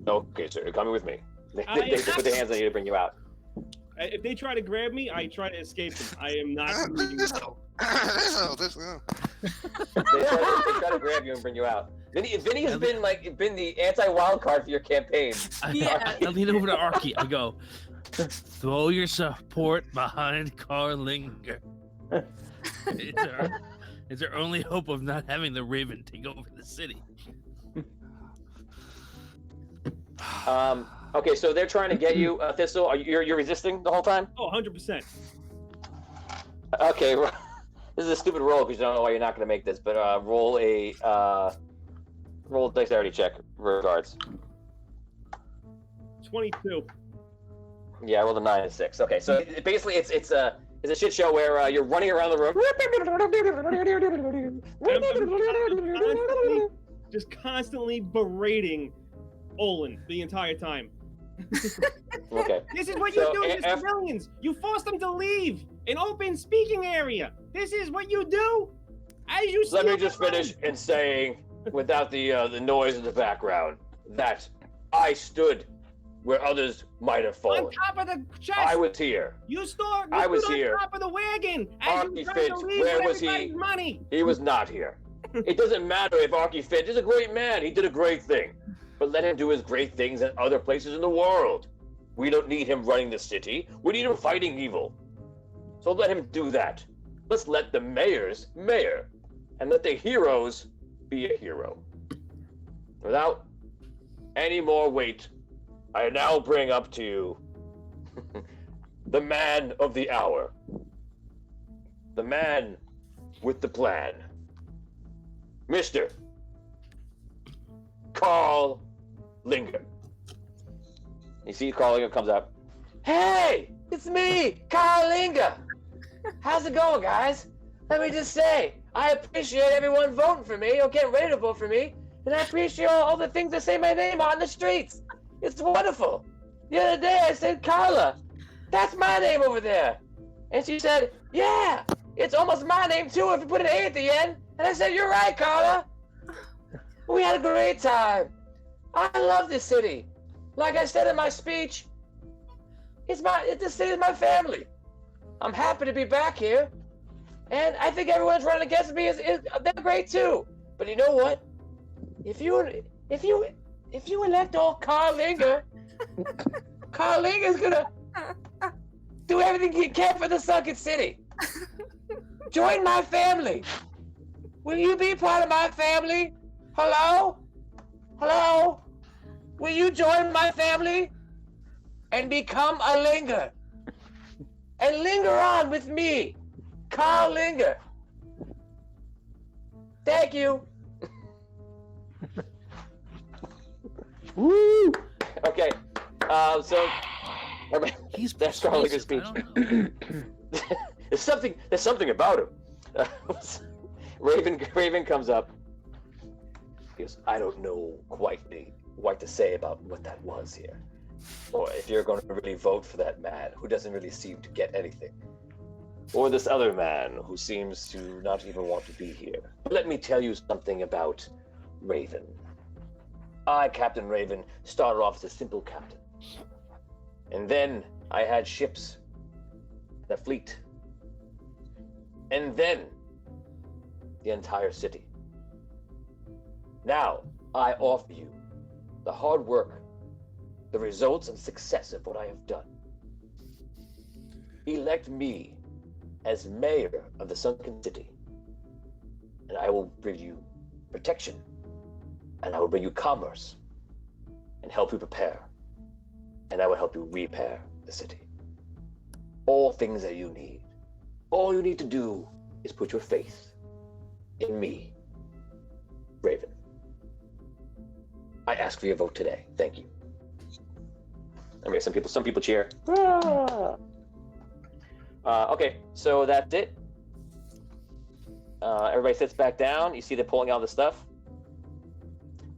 Okay, sir, you're coming with me. They I put their hands on you to bring you out. If they try to grab me, I try to escape them. I am not moving. They try to grab you and bring you out. Vinny has been the anti-wild card for your campaign. I lean over to Arky. I go, throw your support behind Carlinger. It's our only hope of not having the Raven take over the city. Okay, so they're trying to get you, Thistle. You're resisting the whole time? Oh, 100%. Okay, this is a stupid roll because you don't know why you're not going to make this. But roll a dexterity check, regards. 22. Yeah, I rolled a 9 and 6. Okay, so basically it's a shit show where you're running around the room. Just constantly berating Olin the entire time. Okay. This is what you So, do to af- civilians. You force them to leave an open speaking area. This is what you do. As you Let me steal just the room. finish in saying, without the noise in the background, that I stood where others might have on fallen. top of the chest. I was here. You stood I was on here. top of the wagon as Arky you tried Fitz, to leave where with was he? everybody's money. He was not here. It doesn't matter if Arky Fitz is a great man. He did a great thing. But let him do his great things in other places in the world. We don't need him running the city. We need him fighting evil. So let him do that. Let's let the mayors mayor. And let the heroes be a hero. Without any more wait, I now bring up to you the man of the hour. The man with the plan. Mr. Carl Linger. You see Carl Linger comes up. Hey, it's me, Carl Linger. How's it going, guys? Let me just say, I appreciate everyone voting for me or getting ready to vote for me, and I appreciate all the things that say my name on the streets. It's wonderful. The other day I said, Carla, that's my name over there. And she said, yeah, it's almost my name too if you put an A at the end. And I said, you're right, Carla. We had a great time. I love this city. Like I said in my speech, this city is my family. I'm happy to be back here. And I think everyone's running against me they're great too. But you know what? If you elect old Carl Linger, Carl Linger's gonna do everything he can for the Sunken City. Join my family. Will you be part of my family? Hello? Hello? Will you join my family and become a Linger? And linger on with me, Carl Linger. Thank you. Woo! Okay, so He's that's Carl Linger's speech. persuasive, I don't know. There's something about him. Raven comes up. Because I don't know quite what to say about what that was here. Or if you're going to really vote for that man who doesn't really seem to get anything. Or this other man who seems to not even want to be here. But let me tell you something about Raven. I, Captain Raven, started off as a simple captain. And then I had ships, the fleet, and then the entire city. Now, I offer you the hard work, the results and success of what I have done. Elect me as mayor of the Sunken City, and I will bring you protection, and I will bring you commerce, and help you prepare, and I will help you repair the city. All things that you need. All you need to do is put your faith in me, Raven. I ask for your vote today. Thank you. I mean, some people cheer. Okay, so that's it. Everybody sits back down. You see they're pulling out the stuff.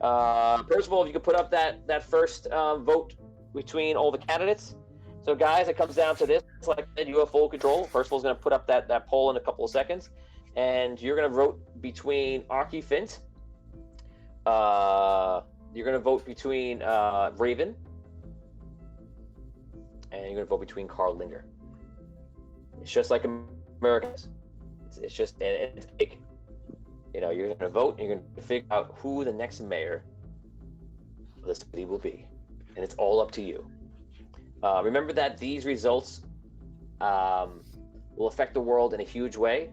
First of all, if you could put up that first vote between all the candidates. So guys, it comes down to this. Like I said, you have full control. Percival's going to put up that poll in a couple of seconds. And you're going to vote between Arky Fint. You're going to vote between Raven. And you're going to vote between Carl Linger. It's just like Americans. It's just, and it's big. You know, you're going to vote and you're going to figure out who the next mayor of the city will be. And it's all up to you. Remember that these results will affect the world in a huge way.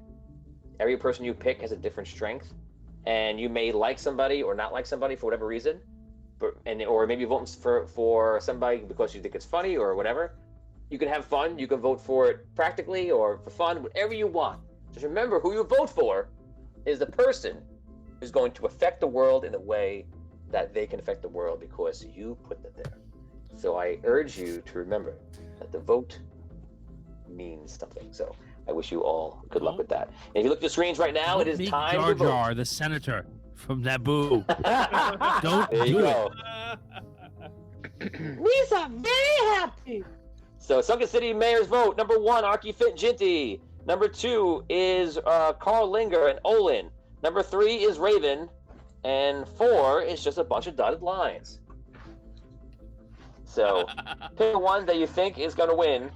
Every person you pick has a different strength. And you may like somebody or not like somebody for whatever reason. Or maybe vote for somebody because you think it's funny or whatever. You can have fun. You can vote for it practically or for fun, whatever you want. Just remember, who you vote for is the person who's going to affect the world in a way that they can affect the world because you put them there. So I urge you to remember that the vote means something. So I wish you all good luck with that. And if you look at the screens right now, it is time Jar to vote. Jar, the senator from Naboo. Don't There you do go. We are very happy. So Sunken City Mayor's vote. Number 1, Arky Fit Jinty. Number 2 is Carl Linger and Olin. Number 3 is Raven. And 4 is just a bunch of dotted lines. So pick one that you think is going to win.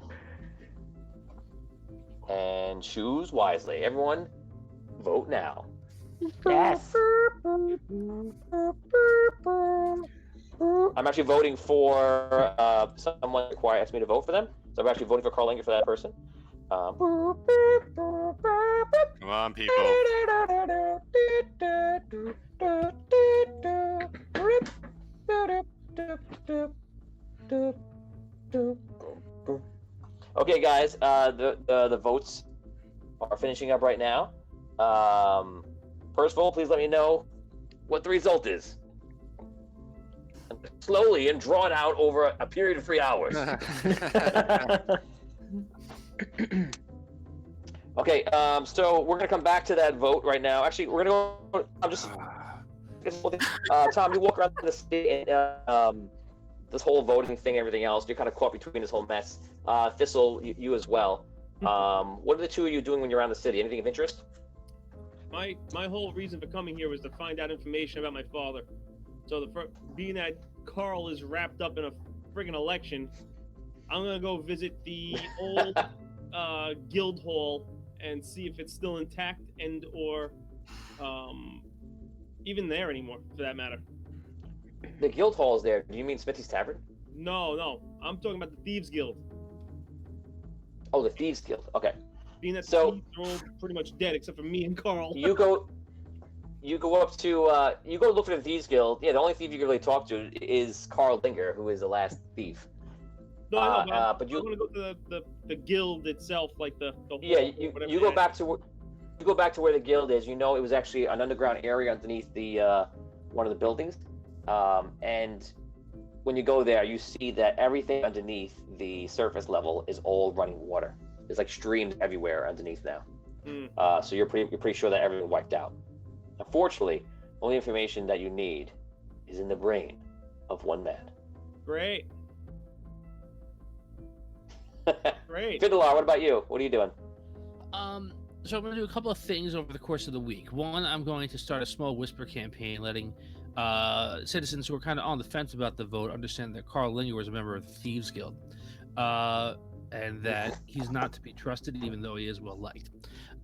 And choose wisely. Everyone, vote now. Yes. I'm actually voting for someone who asked me to vote for them. So I'm actually voting for Carl Linger for that person. Come on, people. Okay, guys, the votes are finishing up right now. First of all, please let me know what the result is. Slowly and drawn out over a period of 3 hours. Okay, so we're gonna come back to that vote right now. Actually, we're gonna go. Tom, you walk around the city and this whole voting thing, everything else. You're kind of caught between this whole mess. Thistle, you as well. What are the two of you doing when you're around the city? Anything of interest? My whole reason for coming here was to find out information about my father. So being that Carl is wrapped up in a friggin' election, I'm gonna go visit the old guild hall and see if it's still intact and or even there anymore, for that matter. The guild hall is there. Do you mean Smithy's Tavern? No, I'm talking about the Thieves Guild. Oh, the Thieves Guild. Okay. Being that So- the thieves are all pretty much dead except for me and Carl. You go up to you go look for the Thieves Guild. Yeah, the only thief you can really talk to is Carl Linger, who is the last thief. No, I know, but I want to go to the guild itself, like the hall, Yeah, whatever you they go had. back to where the guild is. You know, it was actually an underground area underneath the one of the buildings. And when you go there, you see that everything underneath the surface level is all running water. There's like streams everywhere underneath now. So you're pretty sure that everything wiped out. Unfortunately, only information that you need is in the brain of one man. Great. Great. Fiddler, what about you? What are you doing? So I'm going to do a couple of things over the course of the week. One, I'm going to start a small whisper campaign, letting citizens who are kind of on the fence about the vote understand that Carl Linger was a member of the Thieves Guild, and that he's not to be trusted, even though he is well liked.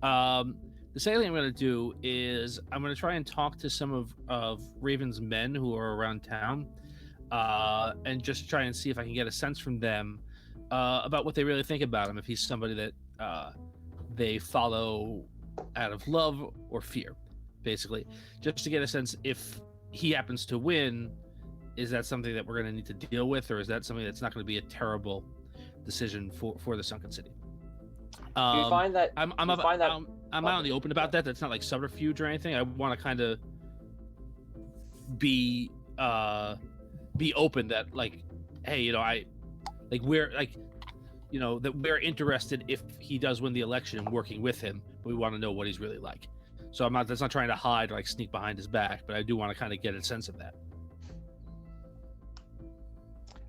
The second thing I'm going to do is I'm going to try and talk to some of Raven's men who are around town, and just try and see if I can get a sense from them about what they really think about him, if he's somebody that they follow out of love or fear, basically, just to get a sense if he happens to win, is that something that we're going to need to deal with, or is that something that's not going to be a terrible decision for the Sunken City? Do you find that I'm out in the open about that. That's not like subterfuge or anything. I want to kind of be open that, like, hey, you know, that we're interested if he does win the election and working with him, but we want to know what he's really like. So that's not trying to hide or like sneak behind his back, but I do want to kind of get a sense of that.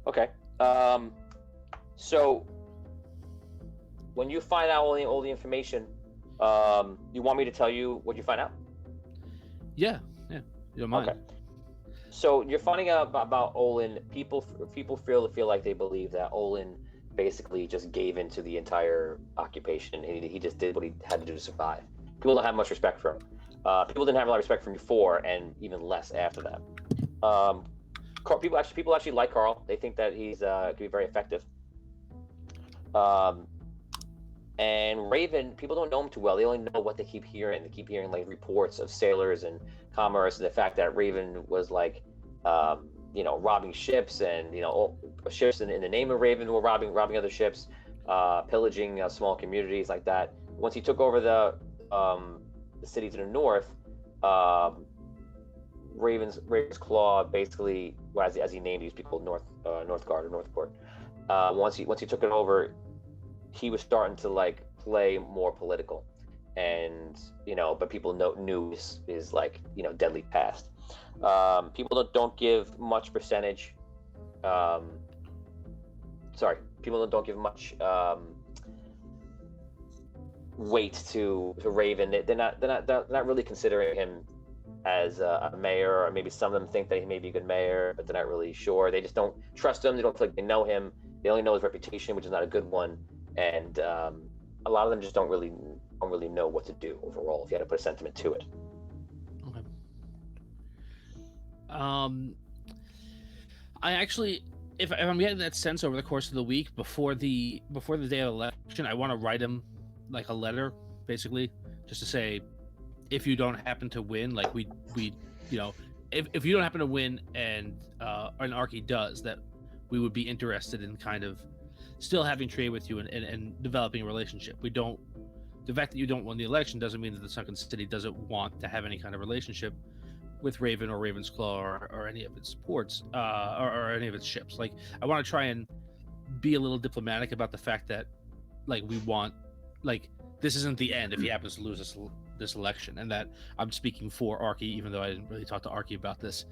Okay. So when you find out all the information, you want me to tell you what you find out? Yeah. You don't mind. Okay. So you're finding out about Olin. People feel like they believe that Olin basically just gave into the entire occupation, and he just did what he had to do to survive. People don't have much respect for him. People didn't have a lot of respect for him before, and even less after that. People actually like Carl. They think that he's could be very effective. And Raven, people don't know him too well. They only know what they keep hearing. They keep hearing like reports of sailors and commerce, and the fact that Raven was like, robbing ships, and ships in the name of Raven were robbing other ships, pillaging small communities like that. Once he took over the city to the north, Raven's Claw basically, as he named these people, Northgard or Northport. Once he took it over, he was starting to like play more political, and but people knew his like deadly past. People don't give much percentage. People don't give much weight to Raven. They're not really considering him as a mayor, or maybe some of them think that he may be a good mayor, but they're not really sure. They just don't trust him. They don't feel like they know him. They only know his reputation, which is not a good one, and a lot of them just don't really know what to do overall, if you had to put a sentiment to it. Okay. I actually, if I'm getting that sense over the course of the week before the day of election, I want to write him like a letter, basically, just to say, if you don't happen to win, like we if you don't happen to win and an Archie does, that we would be interested in kind of still having trade with you and developing a relationship. The fact that you don't win the election doesn't mean that the Sunken City doesn't want to have any kind of relationship with Raven or Raven's Claw or any of its ports, or any of its ships. Like, I want to try and be a little diplomatic about the fact that, like, we want, like, this isn't the end if he happens to lose this election, and that I'm speaking for Archie, even though I didn't really talk to Archie about this.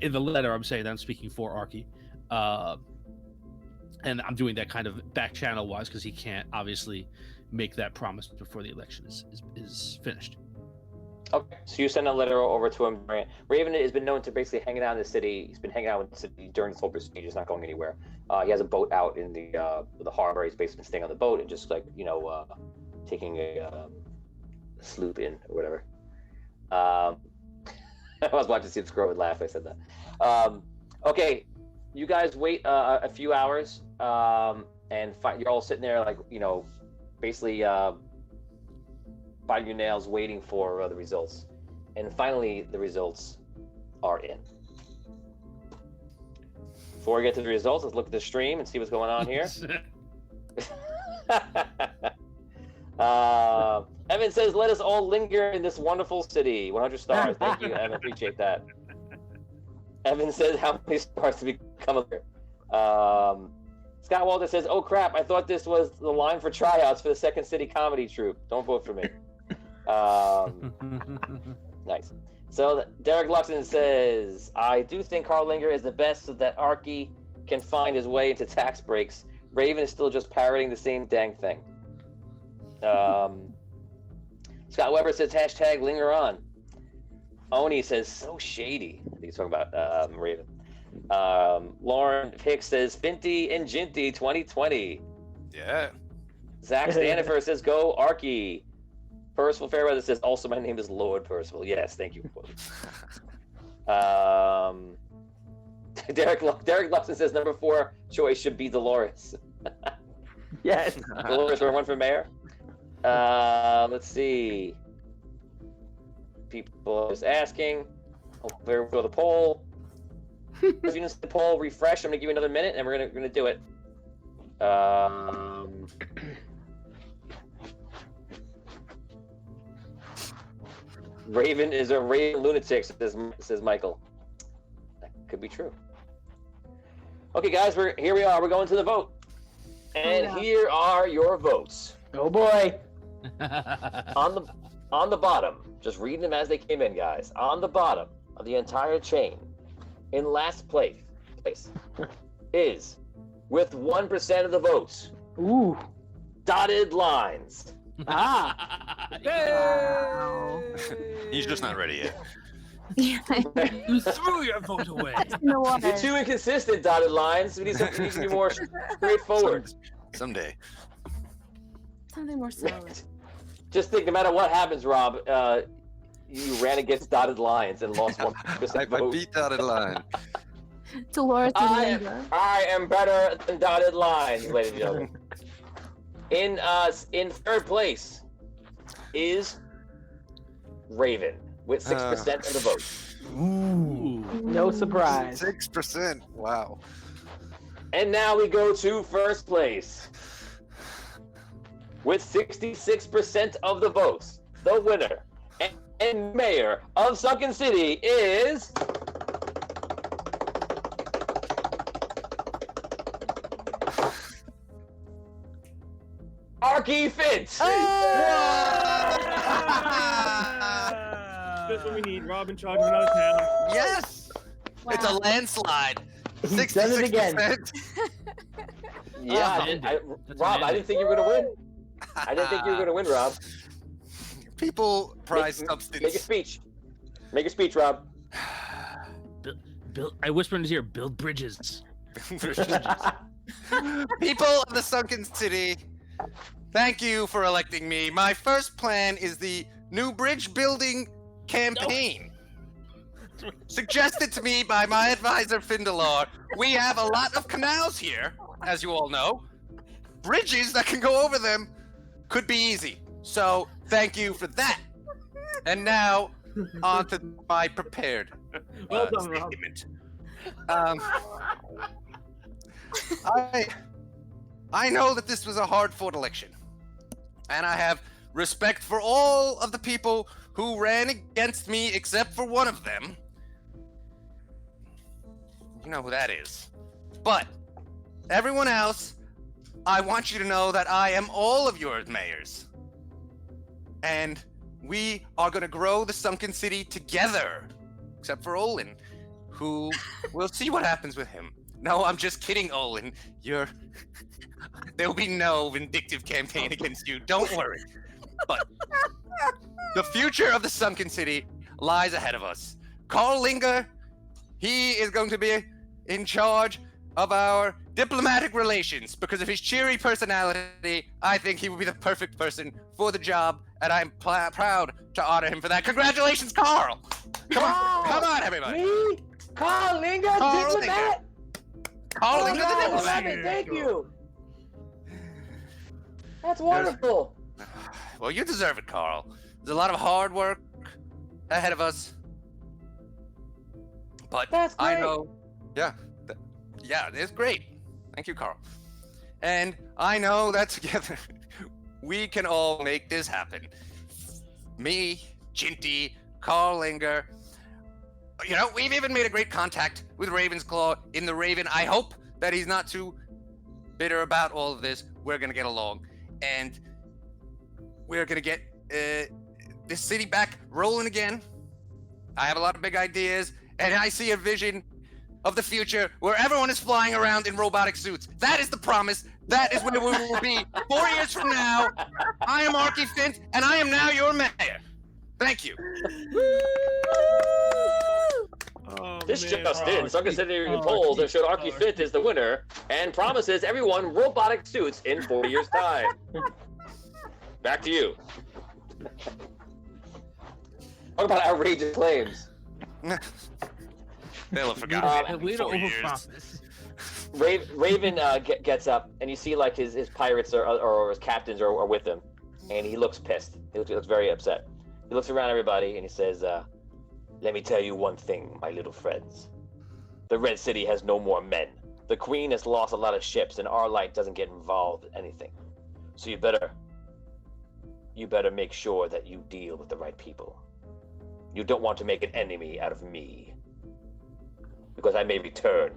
In the letter, I'm saying that I'm speaking for Archie, and I'm doing that kind of back channel wise because he can't obviously make that promise before the election is finished. Okay, so you send a letter over to him. Raven has been known to basically hang out in the city. He's been hanging out in the city during this whole procedure. He's not going anywhere. He has a boat out in the harbor. He's basically staying on the boat and just like taking a sloop in or whatever. I was watching to see if Scroll would laugh. I said that. Okay, you guys wait a few hours, and you're all sitting there like basically biting your nails, waiting for the results, and finally the results are in. Before we get to the results, let's look at the stream and see what's going on here. Evan says, "Let us all linger in this wonderful city." 100 stars. Thank you, Evan. Appreciate that. Evan says, "How many stars to become here?" Scott Walter says, "Oh crap! I thought this was the line for tryouts for the Second City comedy troupe. Don't vote for me." Nice. So Derek Luxon says, I do think Carl Linger is the best so that Arky can find his way into tax breaks. Raven is still just parroting the same dang thing. Scott Weber says, hashtag Linger on. Oni says, so shady. I think he's talking about Raven. Lauren Hicks says, Finty and Jinty 2020. Yeah. Zach Stanifer says, go Arky. Percival Fairweather says, also my name is Lord Percival. Yes, thank you. Derek Luxon says, number 4 choice should be Dolores. Yes. Dolores, we're one for mayor. Let's see. People are just asking. Oh, there we go. The poll. If you didn't see the poll, refresh. I'm gonna give you another minute, and we're gonna do it. Raven is a Raven lunatic, says Michael. That could be true. Okay, guys, here we are. We're going to the vote, and here are your votes. Oh boy. On the bottom, just reading them as they came in, guys. On the bottom of the entire chain, in last place is, with 1% of the votes, Ooh. Dotted Lines. Wow. He's just not ready yet. Yeah. You threw your vote away. No water. You're too inconsistent, Dotted Lines. We need to be more straightforward. Someday. Something more solid. Just think, no matter what happens, Rob, you ran against Dotted Lines and lost 1% I vote. beat Dotted Line. Dolores and Linda. I am better than Dotted Lines, ladies and gentlemen. In third place is Raven with 6% of the vote. Ooh. No surprise. 6%. Wow. And now we go to first place with 66% of the votes. The winner and mayor of Sunken City is Arky Fitz. That's what we need. Rob in charge of another town. Yes! Wow. It's a landslide. He's done it again. 66%. Yeah, Rob, I didn't think you were gonna win. I didn't think you were gonna win, Rob. People prize Make a substance. speech. Make a speech, Rob. Build, I whispered in his ear, build bridges. People of the Sunken City, thank you for electing me. My first plan is the new bridge building campaign. Suggested to me by my advisor Falindor. We have a lot of canals here, as you all know. Bridges that can go over them could be easy. So thank you for that. And now on to my prepared Well done, Rob. statement. I know that this was a hard-fought election, and I have respect for all of the people who ran against me except for one of them. You know who that is. But everyone else, I want you to know that I am all of your mayors. And we are going to grow the Sunken City together, except for Olin, who we'll see what happens with him. No, I'm just kidding, Olin. There'll be no vindictive campaign against you. Don't worry. But the future of the Sunken City lies ahead of us. Carl Linger, he is going to be in charge of our diplomatic relations because of his cheery personality. I think he will be the perfect person for the job, and I'm proud to honor him for that. Congratulations, Carl! Come on, everybody! Me? Carl Linger, Carl diplomat? Carl Linger, the I love diplomat. it. Thank you. That's wonderful. Well, you deserve it, Carl. There's a lot of hard work ahead of us. But That's I great. know, yeah, it's great. Thank you, Carl. And I know that together we can all make this happen. Me, Jinty, Carl Linger. You know, we've even made a great contact with Raven's Claw in the Raven. I hope that he's not too bitter about all of this. We're gonna get along, and we're gonna get this city back rolling again. I have a lot of big ideas, and I see a vision of the future where everyone is flying around in robotic suits. That is the promise. That is where we will be 4 years from now. I am Archie Fint, and I am now your mayor. Thank you. Oh, This man. just in, Sunken City polls that showed Archie Fint is the winner and promises everyone robotic suits in 4 years' time. Back to you. Talk about outrageous claims. They'll have forgotten we in don't 4 years. overpromise. Raven gets up, and you see like his pirates or his captains are with him, and he looks pissed. He looks very upset. He looks around everybody, and he says, let me tell you one thing, my little friends. The Red City has no more men. The Queen has lost a lot of ships, and our light doesn't get involved in anything. So you better make sure that you deal with the right people. You don't want to make an enemy out of me, because I may return,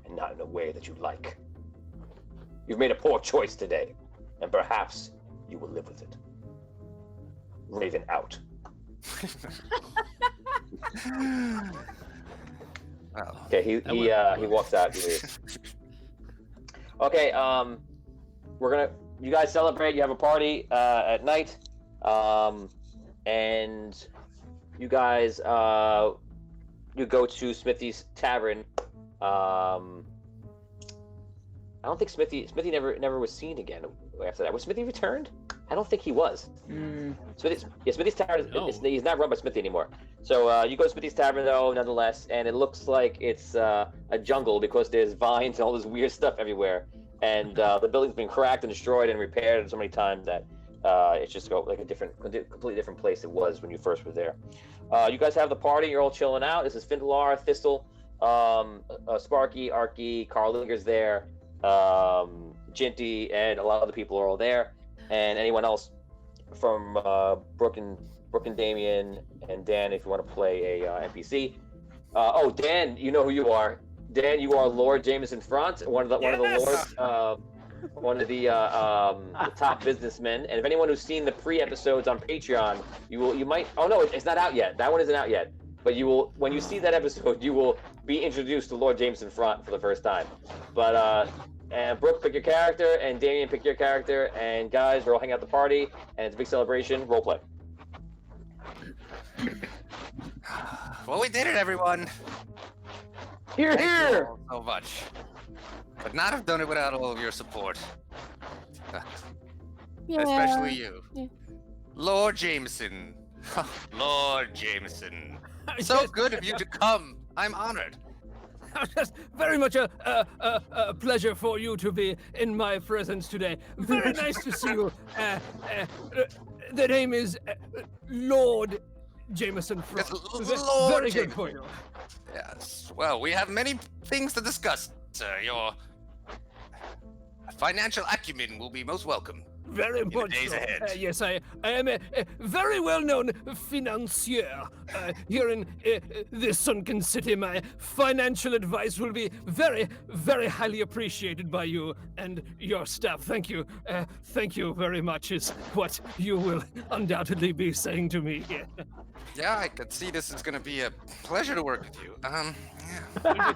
and not in a way that you like. You've made a poor choice today, and perhaps you will live with it. Raven out. Well, Okay, he walks out. He leaves. Okay, you guys celebrate. You have a party at night, and you guys you go to Smithy's Tavern. I don't think Smithy never was seen again after that. Was Smithy returned? I don't think he was. Smithy's Tavern. He's not run by Smithy anymore. So you go to Smithy's Tavern though, nonetheless, and it looks like it's a jungle because there's vines and all this weird stuff everywhere, and the building's been cracked and destroyed and repaired so many times that it's just like a completely different place it was when you first were there. You guys have the party. You're all chilling out. This is Findelar, Thistle, Sparky, Arky, Carl Linger's there, Jinty, and a lot of other people are all there. And anyone else from Brooke and Damien and Dan, if you want to play a NPC. Dan, you know who you are. Dan, you are Lord Jameson Front, one of the lords, one of the top businessmen. And if anyone who's seen the pre-episodes on Patreon, you might. Oh no, it's not out yet. That one isn't out yet. But you will, when you see that episode, you will be introduced to Lord Jameson Front for the first time. But and Brooke, pick your character, and Damien, pick your character, and guys, we're all hanging out at the party, and it's a big celebration. Roleplay. well, we did it, everyone. Here, Thank you here. all so much. Could not have done it without all of your support. Yeah. Especially you. Yeah. Lord Jameson. Lord Jameson. So good of you to come. I'm honored. Just very much a pleasure for you to be in my presence today. Very nice to see you. The name is Lord Jameson Frost. Yes, Lord Very good Jameson. for you. Yes. Well, we have many things to discuss, sir. Your financial acumen will be most welcome. Very the much days so. ahead. Yes, I am a very well-known financier here in this Sunken City. My financial advice will be very, very highly appreciated by you and your staff. Thank you. Thank you very much is what you will undoubtedly be saying to me here. Yeah, I could see this is going to be a pleasure to work with you. Yeah.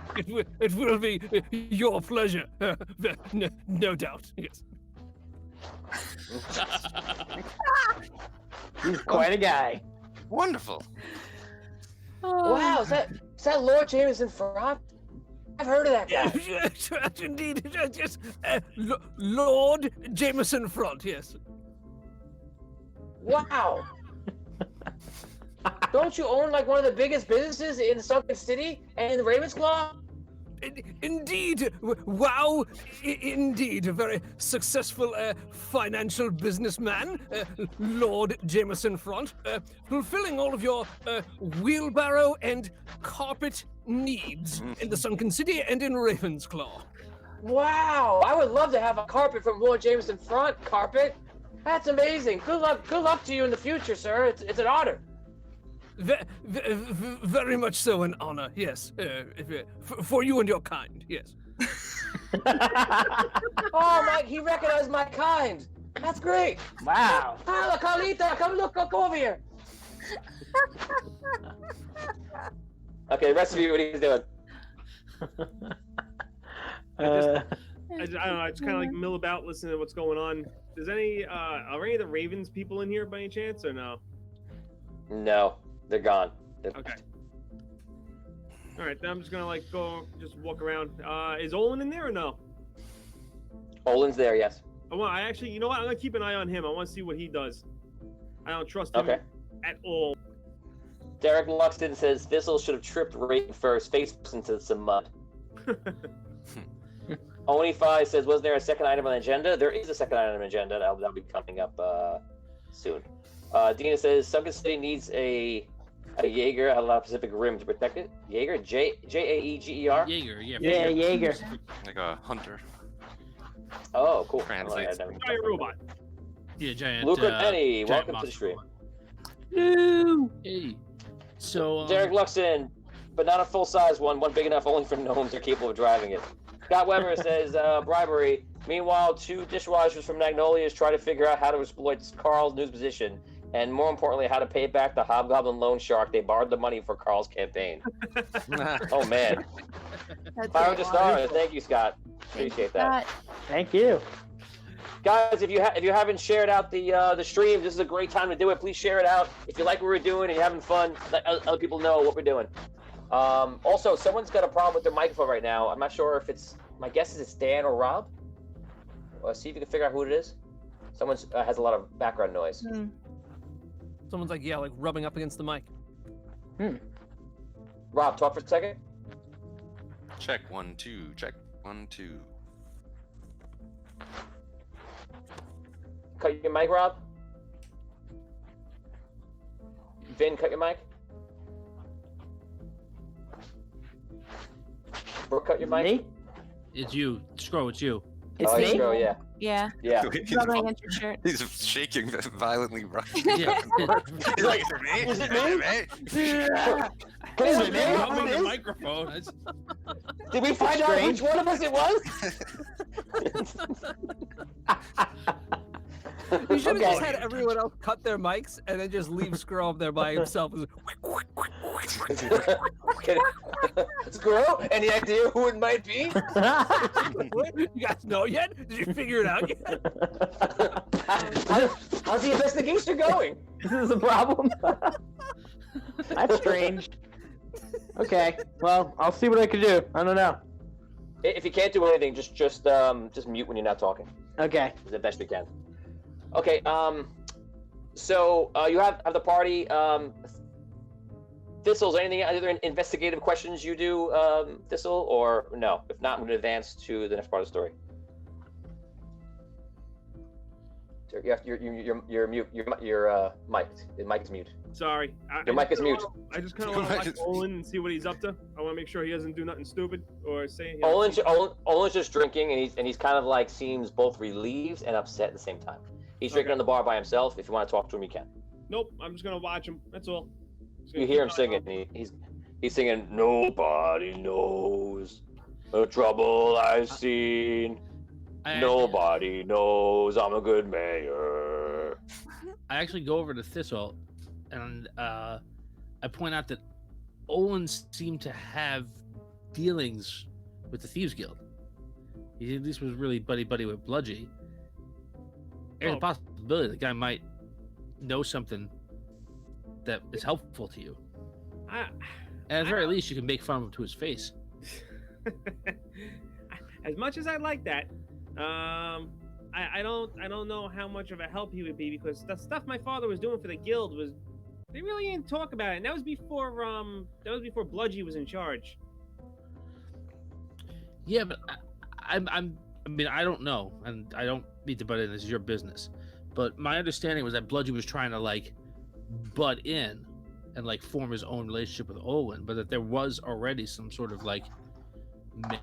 It will be your pleasure. No doubt, yes. He's quite a guy. Wonderful. Wow, is that Lord Jameson Front? I've heard of that guy. Yes, indeed. Yes. Lord Jameson Front, yes. Wow. Don't you own like one of the biggest businesses in Sunken City and in the Ravensclaw? Indeed. Wow. Indeed. A very successful financial businessman, Lord Jameson Front, fulfilling all of your wheelbarrow and carpet needs in the Sunken City and in Ravensclaw. Wow, I would love to have a carpet from Lord Jameson Front carpet. That's amazing. Good luck to you in the future, sir. It's an honor. Very much so an honor, yes. For you and your kind, yes. Oh, Mike, he recognized my kind. That's great. Wow. Carla, Carlita, come look over here. Okay, the rest of you, what are you doing? I don't know. I just kind of like mill about, listening to what's going on. Does are any of the Ravens people in here by any chance, or no? No, they're gone. Okay. All right, then I'm just gonna like go, just walk around. Is Olin in there or no? Olin's there, yes. I actually, you know what? I'm gonna keep an eye on him. I want to see what he does. I don't trust him at all. Derek Luxton says Thistle should have tripped Raven first, face into some mud. Oni5 says, was there a second item on the agenda? There is a second item on the agenda. That'll be coming up soon. Dina says, Sunken City needs a Jaeger at a Pacific Rim to protect it. Jaeger? Jaeger? Jaeger, yeah. Yeah, Jaeger. Like a hunter. Oh, cool. Translates. Giant robot. Yeah, giant. Luca Penny, giant welcome to the stream. No. Hey. So. Derek Luxton, but not a full-size one big enough only for gnomes are capable of driving it. Scott Weber says, bribery. Meanwhile, 2 dishwashers from Magnolia's try to figure out how to exploit Carl's news position, and more importantly, how to pay back the Hobgoblin loan shark they borrowed the money for Carl's campaign. Oh, man. Fire to stars. Thank you, Scott. Appreciate that. Thank you. Guys, if you haven't shared out the stream, this is a great time to do it. Please share it out. If you like what we're doing and you're having fun, let other people know what we're doing. Also, someone's got a problem with their microphone right now. I'm not sure if it's, my guess is it's Dan or Rob. See if you can figure out who it is. Someone has a lot of background noise. Someone's like rubbing up against the mic. Rob, talk for a second. Check 1 2. Check 1 2. Cut your mic, Rob. Vin, cut your mic. Brooke, cut your mic. Me? It's you. Scroll, it's you. It's me? me? Yeah. Yeah. Yeah. Rubbing against your shirt. He's shaking violently. Yeah. He's like, is it me? Is it me? Is it me? Rubbing the microphone. It's- Did we find out which one of us it was? You should have Okay. just had everyone else cut their mics and then just leave Skrull up there by himself. Squirrel, any idea who it might be? You guys know yet? Did you figure it out yet? How's the investigation going? This is a problem. That's strange. Okay, well, I'll see what I can do. I don't know. If you can't do anything, just mute when you're not talking. Okay. The best you can. Okay. So you have the party. Thistles, anything other investigative questions you do, Thistle, or no? If not, I'm going to advance to the next part of the story. You're mute. Your mic. The mic is mute. Sorry. Your mic is mute. I just kind of want to watch Olin and see what he's up to. I want to make sure he doesn't do nothing stupid or say. Olin's just drinking, and he's kind of like seems both relieved and upset at the same time. He's drinking on the bar by himself. If you want to talk to him, you can. Nope. I'm just gonna watch him. That's all. You hear him singing. He's singing. Nobody knows the trouble I've seen. Nobody knows I'm a good mayor. I actually go over to Thistle, and I point out that Olin seemed to have dealings with the Thieves Guild. He at least was really buddy with Bludgy. There's a possibility the guy might know something that is helpful to you. At the very least, you can make fun of him to his face. As much as I'd like that, I don't know how much of a help he would be, because the stuff my father was doing for the guild was, they really didn't talk about it. And that was before Bludgy was in charge. Yeah, but I mean, I don't know, and I don't need to butt in. This is your business. But my understanding was that Bludgy was trying to like butt in and like form his own relationship with Olin, but that there was already some sort of like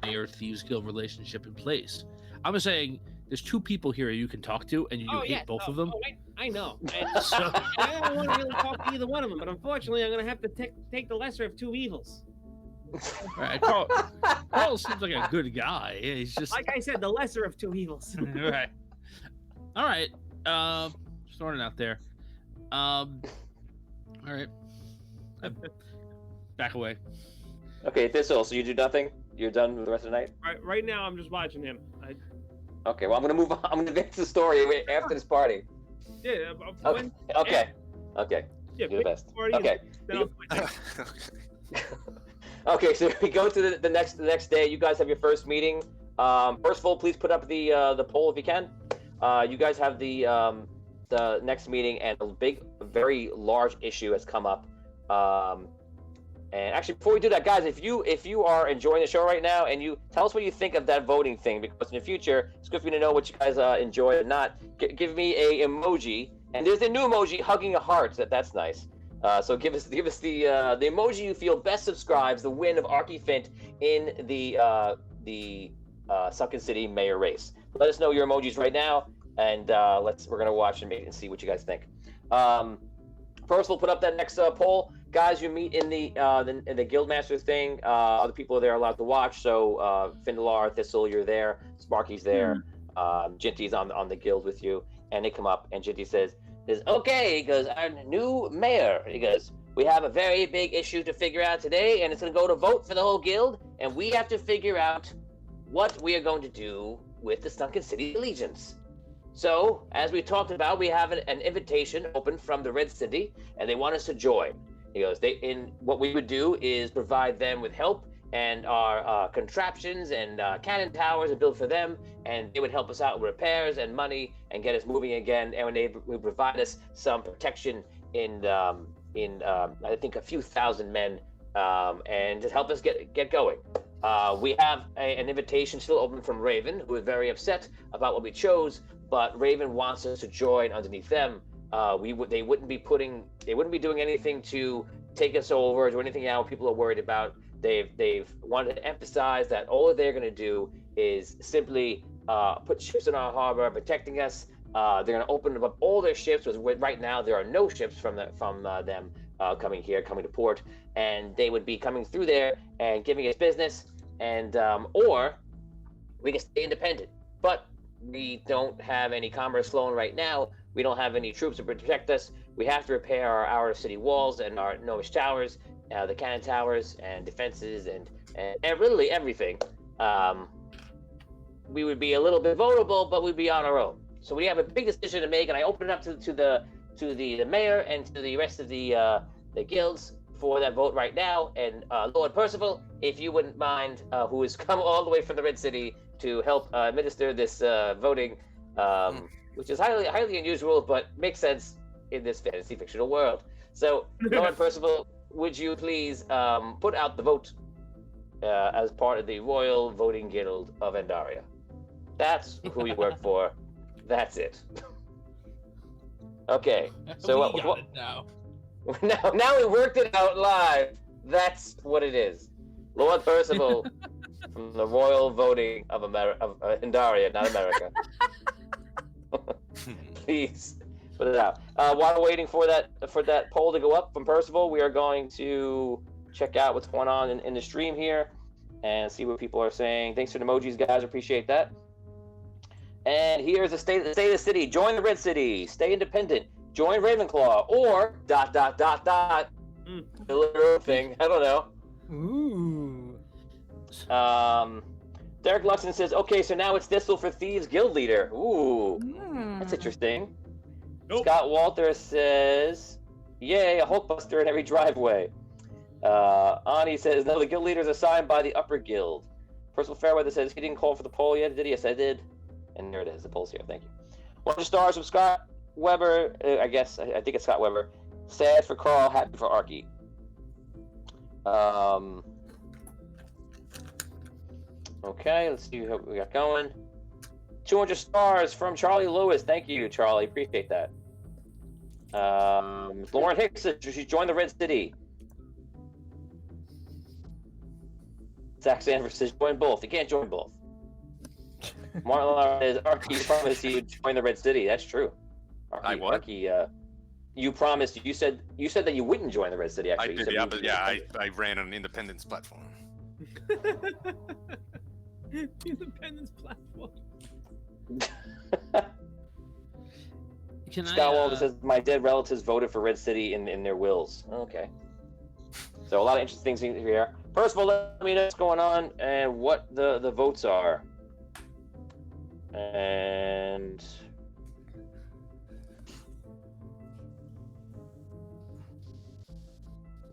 Mayor Thieves Guild relationship in place. I'm just saying there's 2 people here you can talk to, and you hate both of them. I know. And so, I don't want to really talk to either one of them, but unfortunately, I'm going to have to take the lesser of 2 evils. All right, Carl seems like a good guy. He's just like I said, the lesser of 2 evils. All right. Just throwing it out there. All right. back away. Okay, Thistle. So you do nothing. You're done with the rest of the night. Right now, I'm just watching him. Okay. Well, I'm gonna move on. I'm gonna advance the story after this party. Yeah. Okay. Okay. Yeah, You're the best. party Okay. then I'll do my thing. Okay, so we go to the next day. You guys have your first meeting. First of all, please put up the poll if you can. You guys have the next meeting, and a very large issue has come up. And actually, before we do that, guys, if you are enjoying the show right now, and you tell us what you think of that voting thing, because in the future it's good for you to know what you guys enjoy and not. Give me a emoji, and there's a new emoji hugging a heart. That's nice. So give us the emoji you feel best subscribes the win of Archie Fint in the Sunken City mayor race. Let us know your emojis right now, and we're gonna watch and see what you guys think. First, we'll put up that next poll, guys. You meet in the Guildmaster thing. Other people are there allowed to watch. So Falindor, Thistle, you're there. Sparky's there. Jinty's on the guild with you, and they come up, and Jinty says, okay, he goes, our new mayor. He goes, we have a very big issue to figure out today, and it's going to go to vote for the whole guild, and we have to figure out what we are going to do with the Sunken City Allegiance. So, as we talked about, we have an invitation open from the Red City, and they want us to join. He goes, what we would do is provide them with help and our contraptions and cannon towers are built for them, and they would help us out with repairs and money and get us moving again, and they would provide us some protection in I think a few thousand men, and just help us get going. We have an invitation still open from Raven, who is very upset about what we chose, but Raven wants us to join underneath them. They wouldn't be doing anything to take us over or do anything now people are worried about. They've wanted to emphasize that all they're going to do is simply put ships in our harbor, protecting us. They're going to open up all their ships. Right now, there are no ships from them coming to port, and they would be coming through there and giving us business, and or we can stay independent. But we don't have any commerce flowing right now. We don't have any troops to protect us. We have to repair our outer city walls and our gnomish towers, the cannon towers and defenses and really everything. We would be a little bit vulnerable, but we'd be on our own. So we have a big decision to make, and I open it up to the mayor and to the rest of the guilds for that vote right now. And Lord Percival, if you wouldn't mind, who has come all the way from the Red City to help administer this voting, which is highly unusual, but makes sense in this fantasy fictional world. So, Lord Percival, would you please put out the vote as part of the Royal Voting Guild of Andaria? That's who you work for. That's it. Okay. So we got it now. Now we worked it out live. That's what it is. Lord Percival from the Royal Voting of Andaria, not America. Please put it out. While we're waiting for that poll to go up from Percival, we are going to check out what's going on in the stream here and see what people are saying. Thanks for the emojis, guys. Appreciate that. And here's the state of the city. Join the Red City. Stay independent. Join Ravenclaw. Or ... The literal thing. I don't know. Ooh. Derek Luxon says, okay, so now it's Thistle for Thieves Guild leader. Ooh. That's interesting. Nope. Scott Walter says, yay, a Hulkbuster in every driveway. Ani says, no, the guild leader is assigned by the upper guild. Percival Fairweather says, he didn't call for the poll yet, did he? Yes, I did. And there it is, the poll's here, thank you. 1 star from Scott Weber, I think it's Scott Weber. Sad for Carl, happy for Archie. Okay, let's see what we got going. 200 stars from Charlie Lewis. Thank you, Charlie. Appreciate that. Lauren Hicks, she joined the Red City. Zach Sanford says, join both. You can't join both. Marlon says, Archie promised you join the Red City. That's true. Archie, you promised. You said that you wouldn't join theRed City. Actually, I did, but I ran an independence platform. Independence platform. Scott Walter says, my dead relatives voted for Red City in their wills. Okay. So a lot of interesting things here. First of all, let me know what's going on and what the votes are. And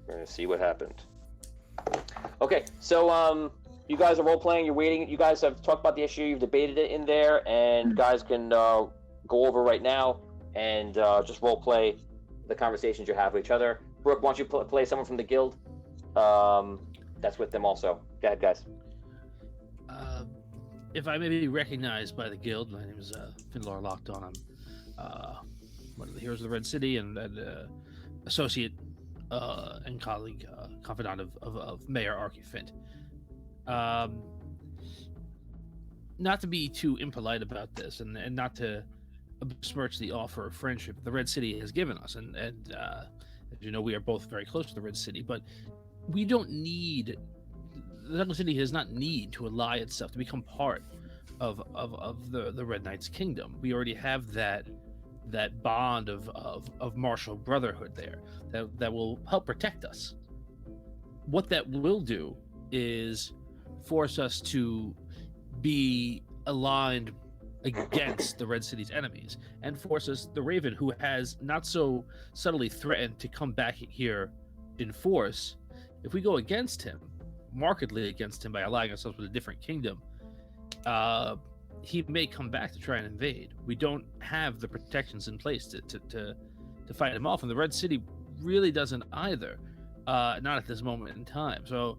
we're gonna see what happened. Okay, so you guys are role playing. You're waiting. You guys have talked about the issue. You've debated it in there, and guys can go over right now and just role play the conversations you have with each other. Brooke, why don't you play someone from the guild? That's with them also. Go ahead, guys. If I may be recognized by the guild, my name is Falindor Locked On. I'm one of the heroes of the Red City and associate and colleague, confidant of Mayor Archie Fint. Not to be too impolite about this, and not to besmirch the offer of friendship the Red City has given us, and as you know, we are both very close to the Red City, but we don't need. The Sunken City does not need to ally itself to become part of the Red Knight's kingdom. We already have that bond of martial brotherhood there that will help protect us. What that will do is force us to be aligned against the Red City's enemies, and force us, the Raven, who has not so subtly threatened to come back here in force, if we go against him, markedly against him, by allying ourselves with a different kingdom, he may come back to try and invade. We don't have the protections in place to fight him off, and the Red City really doesn't either, not at this moment in time. So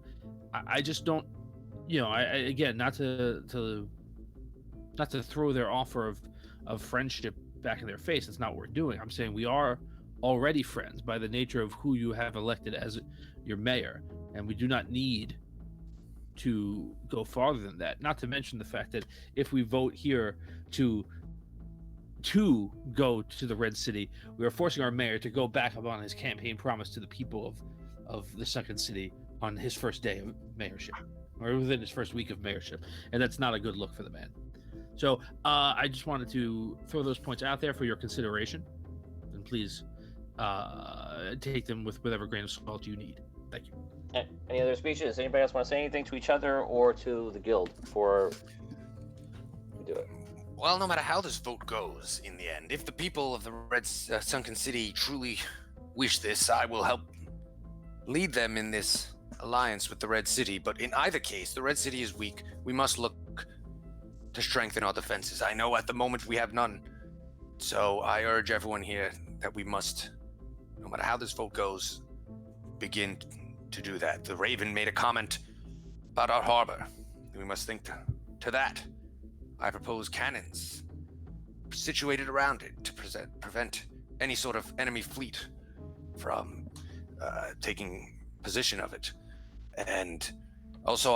I just don't, again, not to throw their offer of friendship back in their face. It's not what we're doing. I'm saying we are already friends by the nature of who you have elected as your mayor, and we do not need to go farther than that. Not to mention the fact that if we vote here to go to the Red City, we are forcing our mayor to go back upon his campaign promise to the people of the Sunken City on his first day of mayorship, or within his first week of mayorship, and that's not a good look for the man. So I just wanted to throw those points out there for your consideration, and please take them with whatever grain of salt you need. Thank you. Any other speeches? Anybody else want to say anything to each other or to the guild before we do it? Well, no matter how this vote goes in the end, if the people of the Sunken City truly wish this, I will help lead them in this alliance with the Red City. But in either case, the Red City is weak. We must look to strengthen our defenses. I know at the moment we have none. So I urge everyone here that we must, no matter how this vote goes, begin to do that. The Raven made a comment about our harbor. We must think to that. I propose cannons situated around it to prevent any sort of enemy fleet from taking position of it. And also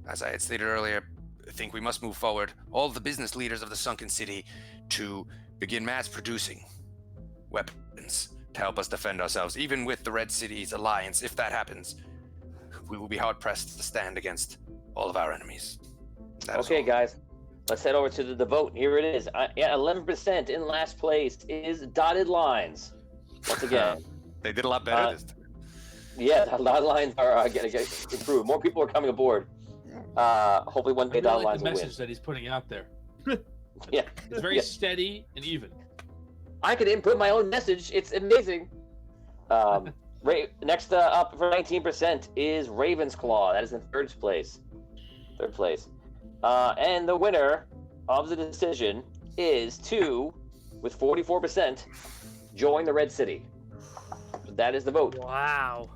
as I had stated earlier, I think we must move forward, all the business leaders of the Sunken City, to begin mass producing weapons to help us defend ourselves. Even with the Red City's alliance, if that happens, we will be hard-pressed to stand against all of our enemies. Okay, guys, let's head over to the vote. Here it is. 11% in last place is Dotted Lines. Once again. They did a lot better this time. Yeah, Dotted Lines are going to get improved. More people are coming aboard. Hopefully one day Dotted Lines will win. The message that he's putting out there. Yeah. It's very steady and even. I could input my own message. It's amazing. Next up for 19% is Raven's Claw. That is in third place. And the winner of the decision is with 44%, join the Red City. That is the vote. Wow.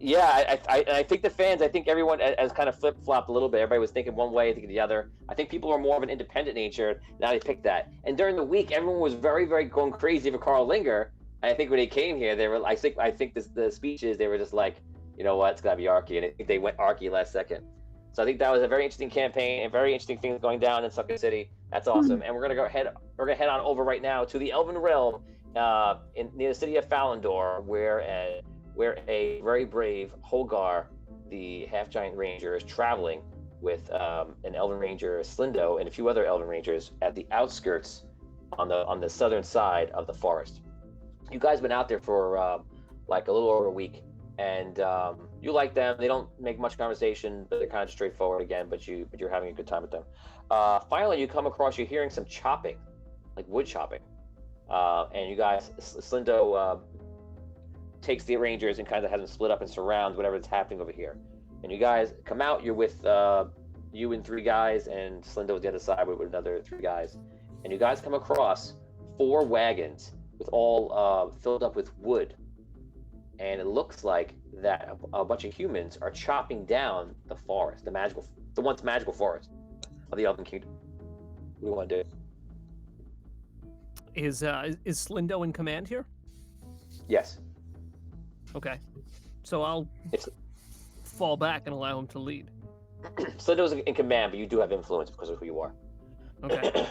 Yeah, I think the fans, I think everyone has kind of flip-flopped a little bit. Everybody was thinking one way, I think the other. I think people are more of an independent nature. Now they picked that. And during the week, everyone was very, very going crazy for Carl Linger. And I think when they came here, they were, I think the speeches, they were just like, you know what, it's got to be Archie. And I think they went Archie last second. So I think that was a very interesting campaign and very interesting things going down in Sunken City. That's awesome. And we're gonna head on over right now to the Elven Rail near the city of Falindor, where a very brave Holgar, the half-giant ranger, is traveling with an Elven Ranger, Slindo, and a few other Elven Rangers at the outskirts on the southern side of the forest. You guys have been out there for like a little over a week. and you like them. They don't make much conversation, but they're kind of straightforward again. But you're having a good time with them. Finally, you're hearing some chopping, like wood chopping, and you guys, Slindo takes the Rangers and kind of has them split up and surround whatever's happening over here. And you guys come out. You're with you and 3 guys, and Slindo is the other side with another 3 guys. And you guys come across 4 wagons with all filled up with wood. And it looks like that a bunch of humans are chopping down the forest, the once magical forest of the Elven Kingdom. What do you want to do? Is Slindo in command here? Yes. Okay. So I'll fall back and allow him to lead. Slindo's in command, but you do have influence because of who you are. Okay.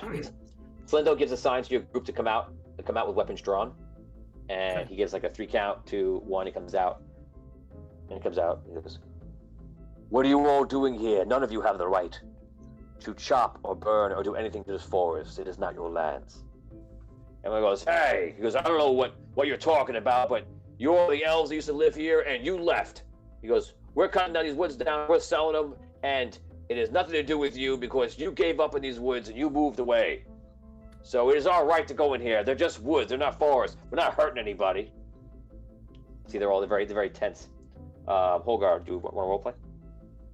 Slindo gives a sign to your group to come out with weapons drawn. And he gives like a 3 count, 2, 1, he comes out. And he comes out, he goes, "What are you all doing here? None of you have the right to chop or burn or do anything to this forest. It is not your lands." And he goes, "Hey," he goes, "I don't know what you're talking about, but you're the elves that used to live here and you left." He goes, "We're cutting down these woods down, we're selling them, and it has nothing to do with you because you gave up in these woods and you moved away. So it is our right to go in here. They're just woods. They're not forests. We're not hurting anybody." See, they're very tense. Holgar, do you want to roleplay?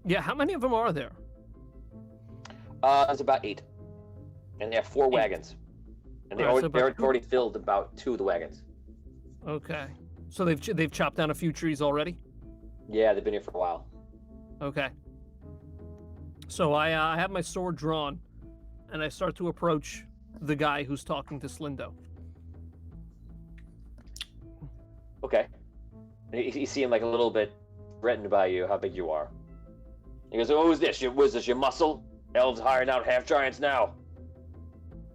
Yeah, how many of them are there? There's about 8. And they have 4 wagons. And they're already filled about 2 of the wagons. Okay. So they've chopped down a few trees already? Yeah, they've been here for a while. Okay. So I have my sword drawn, and I start to approach the guy who's talking to Slindo. Okay. You see him like a little bit threatened by you, how big you are. He goes, "Oh, who's this? Your muscle? Elves hiring out half-giants now."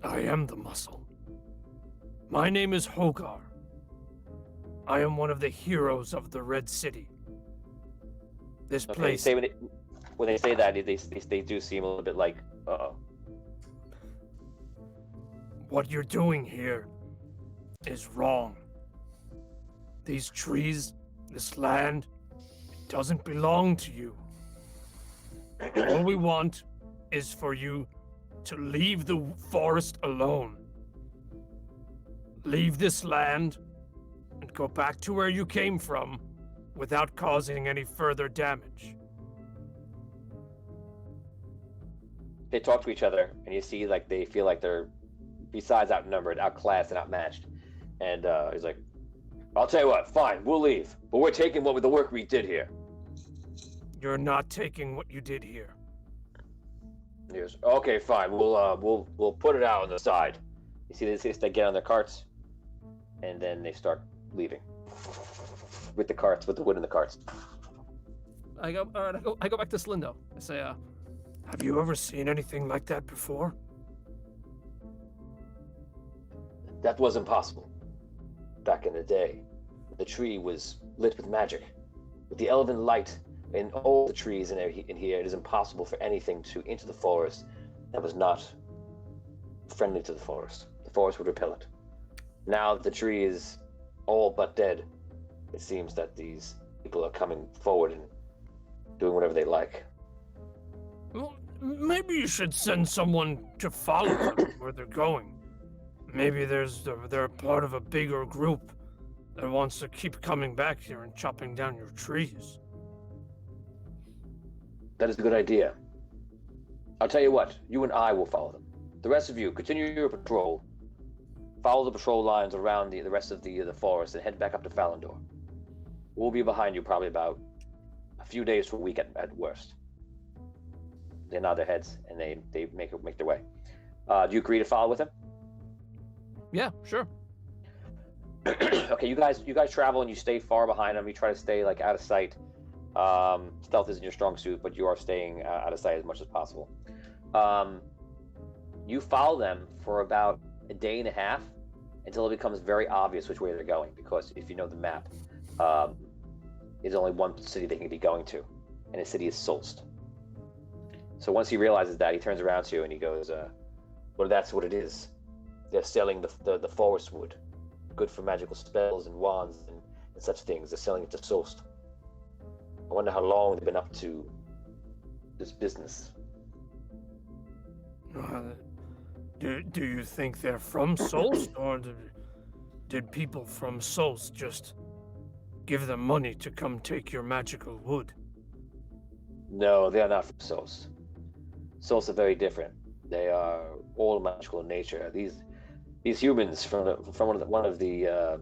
I am the muscle. My name is Hogar. I am one of the heroes of the Red City. This place... When they say that, they do seem a little bit like, uh-oh. What you're doing here is wrong. These trees, this land, it doesn't belong to you. All we want is for you to leave the forest alone. Leave this land and go back to where you came from without causing any further damage. They talk to each other, and you see like they feel like they're, besides outnumbered, outclassed, and outmatched. And he's like, "I'll tell you what, fine, we'll leave, but we're taking the work we did here." You're not taking what you did here. He goes, "Okay, fine, we'll put it out on the side." You see they get on their carts, and then they start leaving with the carts, with the wood in the carts. I go back to Slindo. I say, have you ever seen anything like that before? That was impossible. Back in the day, the tree was lit with magic. With the elven light in all the trees in here, it is impossible for anything to enter the forest that was not friendly to the forest. The forest would repel it. Now that the tree is all but dead, it seems that these people are coming forward and doing whatever they like. Well, maybe you should send someone to follow them where they're going. Maybe they're part of a bigger group that wants to keep coming back here and chopping down your trees. That is a good idea. I'll tell you what, you and I will follow them. The rest of you, continue your patrol. Follow the patrol lines around the rest of the forest and head back up to Falindor. We'll be behind you probably about a few days to a week at worst. They nod their heads and they make their way. Do you agree to follow with them? Yeah, sure. Okay, you guys travel and you stay far behind them. You try to stay like out of sight. Stealth isn't your strong suit, but you are staying out of sight as much as possible. You follow them for about a day and a half until it becomes very obvious which way they're going, because if you know the map, there's only one city they can be going to, and the city is Solst. So once he realizes that, he turns around to you and he goes, well, that's what it is. They're selling the forest wood, good for magical spells and wands and such things. They're selling it to Solst. I wonder how long they've been up to this business. Do you think they're from Solst, or did people from Solst just give them money to come take your magical wood? No, they are not from Sos. Sos are very different. They are all magical in nature. These humans from one of the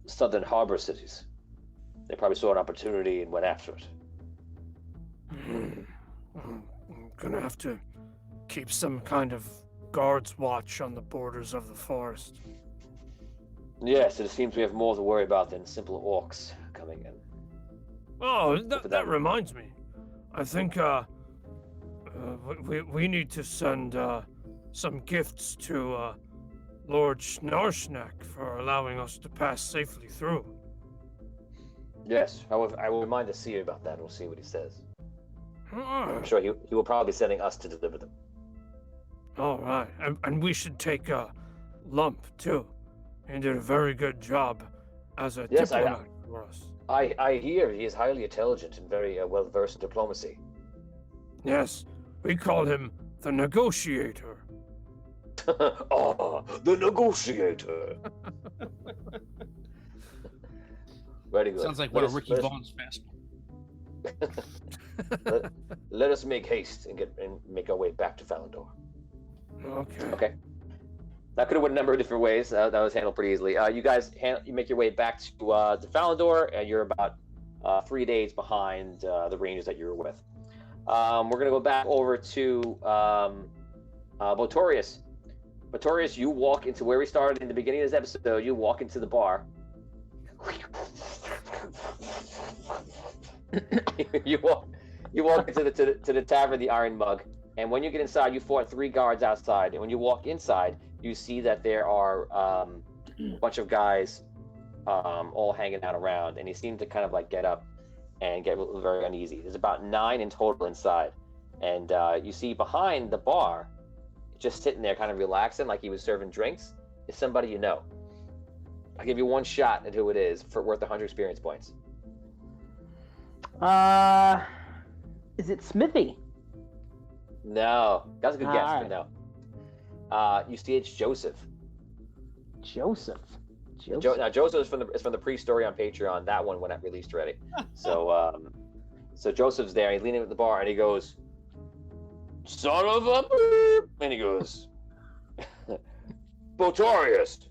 southern harbor cities. They probably saw an opportunity and went after it. I'm gonna have to keep some kind of guard's watch on the borders of the forest. Yes, it seems we have more to worry about than simple orcs coming in. Oh, that reminds me. I think we need to send some gifts to Lord Schnarsnack for allowing us to pass safely through. Yes, I will remind the seer about that. We'll see what he says. Ah, I'm sure he will probably be sending us to deliver them. all right, and we should take a lump too. He did a very good job as a Yes, diplomat for us. I hear he is highly intelligent and very well versed in diplomacy. Yes, we call him the negotiator. Ah, the negotiator. Very good. Sounds like one of Ricky Vaughn's fast. Let us make haste and make our way back to Falindor. Okay. Okay. That could have went a number of different ways. That was handled pretty easily. You guys, you make your way back to Falindor, and you're about 3 days behind the rangers that you were with. We're gonna go back over to Botaurius. Botaurius, you walk into where we started in the beginning of this episode. You walk into the bar. you walk into the tavern, the Iron Mug, and when you get inside, you fought 3 guards outside. And when you walk inside, you see that there are a bunch of guys all hanging out around, and he seemed to kind of like get up and get very uneasy. There's about 9 in total inside, and you see behind the bar, just sitting there kind of relaxing like he was serving drinks, is somebody you know. I'll give you 1 shot at who it is for worth 100 experience points. Is it Smithy? No, that's a good guess, All right. but no. You see it's Joseph. Joseph. Now Joseph is from the pre-story on Patreon. That one went out released already. So so Joseph's there. He's leaning at the bar and he goes, "Son of a beep," and he goes, "Botaurius,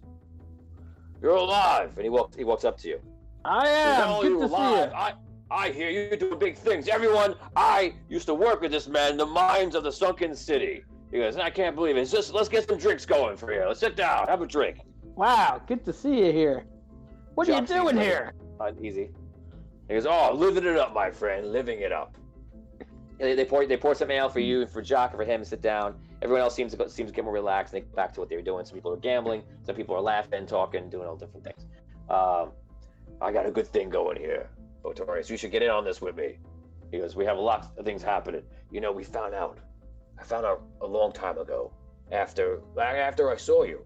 you're alive." And he walks up to you. I am. Good to see you. I hear you doing big things. Everyone, I used to work with this man in the mines of the Sunken City. He goes, "I can't believe it. It's just, let's get some drinks going for you. Let's sit down, have a drink." Wow, good to see you here. What are you Jacque doing seems here? Uneasy. He goes, "Oh, living it up, my friend, living it up." They pour some ale for you and for Jacque and for him to sit down. Everyone else seems to get more relaxed and they get back to what they were doing. Some people are gambling, some people are laughing, talking, doing all different things. I got a good thing going here, Botaurius. You should get in on this with me. He goes, "We have lots of things happening. You know, I found out a long time ago, after I saw you,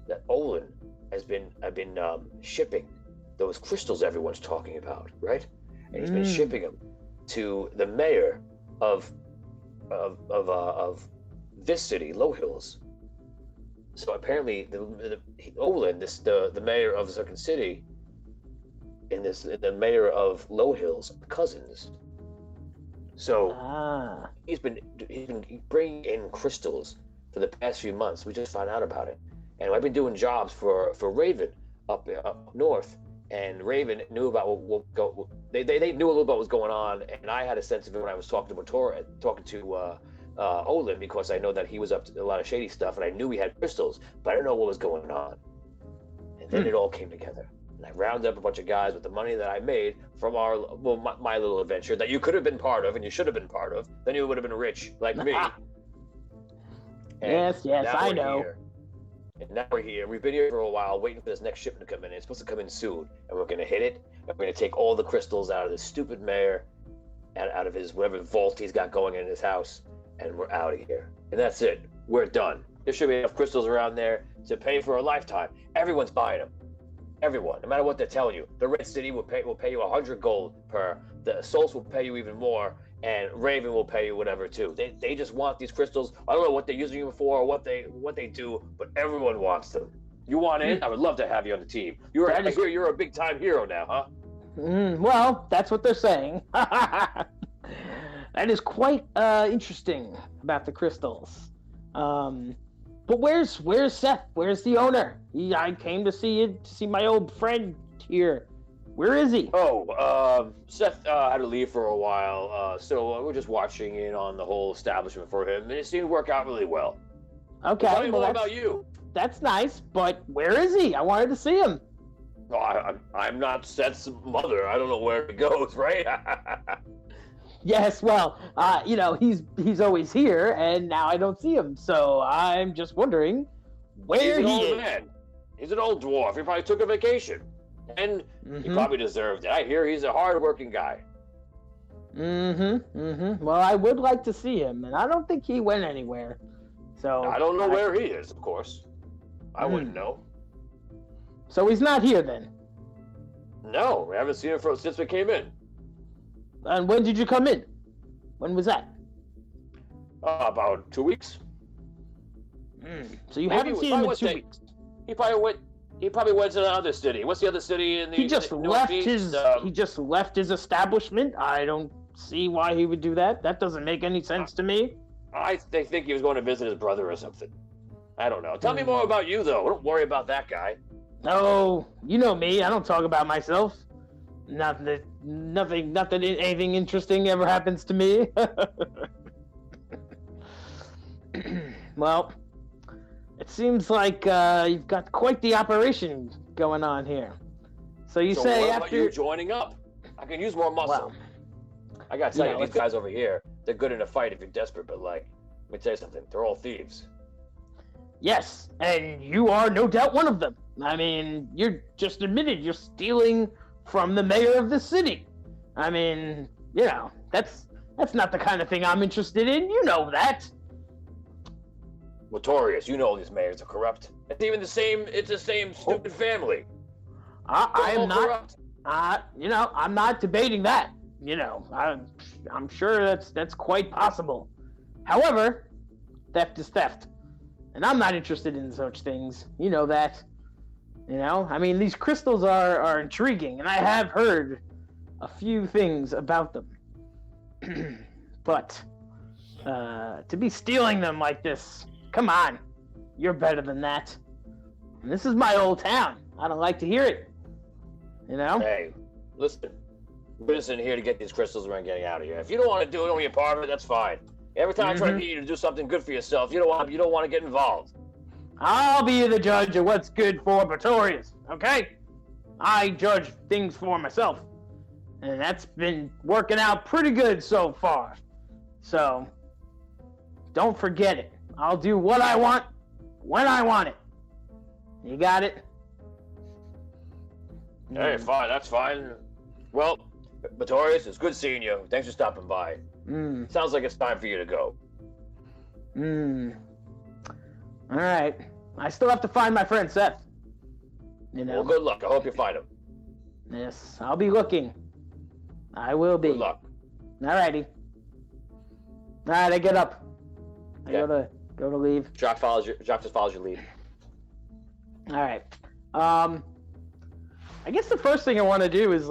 that Olin has been shipping those crystals everyone's talking about, right? And he's been shipping them to the mayor of this city, Low Hills. So apparently, Olin, the mayor of Sunken City, and the mayor of Low Hills are cousins. So he's been bringing in crystals for the past few months. We just found out about it, and I've been doing jobs for Raven up north, and Raven knew about they knew a little about what was going on, and I had a sense of it when I was talking to Olin, because I know that he was up to a lot of shady stuff, and I knew he had crystals, but I didn't know what was going on. And then it all came together. And I rounded up a bunch of guys with the money that I made from my little adventure that you could have been part of and you should have been part of. Then you would have been rich like me. Yes, I know. Here. And now we're here. We've been here for a while waiting for this next shipment to come in. It's supposed to come in soon. And we're going to hit it. And we're going to take all the crystals out of this stupid mayor and out of his whatever vault he's got going in his house. And we're out of here. And that's it. We're done. There should be enough crystals around there to pay for a lifetime. Everyone's buying them. Everyone, no matter what they're telling you. The Red City will pay you 100 gold per the Souls will pay you even more, and Raven will pay you whatever too. They just want these crystals. I don't know what they're using them for or what they do, but everyone wants them. You want in? I would love to have you on the team. I hear you're a big time hero now, huh? Well, that's what they're saying. That is quite interesting about the crystals. But where's Seth? Where's the owner? I came to see my old friend here. Where is he? Seth had to leave for a while, so we're just watching in on the whole establishment for him, and it seemed to work out really well. Okay, Tell me more about you. That's nice, but where is he? I wanted to see him. Oh, I'm not Seth's mother. I don't know where he goes, right? Yes, well, he's always here, and now I don't see him, so I'm just wondering where he is. He's an old man. He's an old dwarf. He probably took a vacation, and he probably deserved it. I hear he's a hard-working guy. Well, I would like to see him, and I don't think he went anywhere. So I don't know where he is, of course. I wouldn't know. So he's not here then? No, we haven't seen him since we came in. And when did you come in? When was that? About 2 weeks. So you haven't seen him in 2 weeks. He probably went to another city. What's the other city in the He just left his establishment. I don't see why he would do that. That doesn't make any sense to me. I think he was going to visit his brother or something. I don't know. Tell me more about you, though. Don't worry about that guy. Oh, you know me. I don't talk about myself. Nothing, anything interesting ever happens to me. Well, it seems like you've got quite the operation going on here. So what say about after you joining up? I can use more muscle. Well, I gotta tell you, these guys over here, they're good in a fight if you're desperate, but let me tell you something, they're all thieves. Yes, and you are no doubt one of them. I mean, you're just admitted you're stealing from the mayor of the city. I mean, that's not the kind of thing I'm interested in. You know that. Botaurius, you know these mayors are corrupt. It's the same stupid family. I'm not debating that. I'm sure that's quite possible. However, theft is theft. And I'm not interested in such things. You know that. I mean, these crystals are intriguing, and I have heard a few things about them. But to be stealing them like this, come on. You're better than that. And this is my old town. I don't like to hear it. Hey, listen. We're just in here to get these crystals and we're getting out of here. If you don't want to do it, don't be a part of it, that's fine. Every time I try to get you to do something good for yourself, you don't want to get involved. I'll be the judge of what's good for Botaurius, okay? I judge things for myself. And that's been working out pretty good so far. So, don't forget it. I'll do what I want, when I want it. You got it? Hey, fine, that's fine. Well, Botaurius, it's good seeing you. Thanks for stopping by. Sounds like it's time for you to go. All right. I still have to find my friend Seth. Well, good luck. I hope you find him. Yes, I'll be looking. I will be. Good luck. All righty. All right, I get up. I go to leave. Jacque just follows your lead. All right. I guess the first thing I want to do is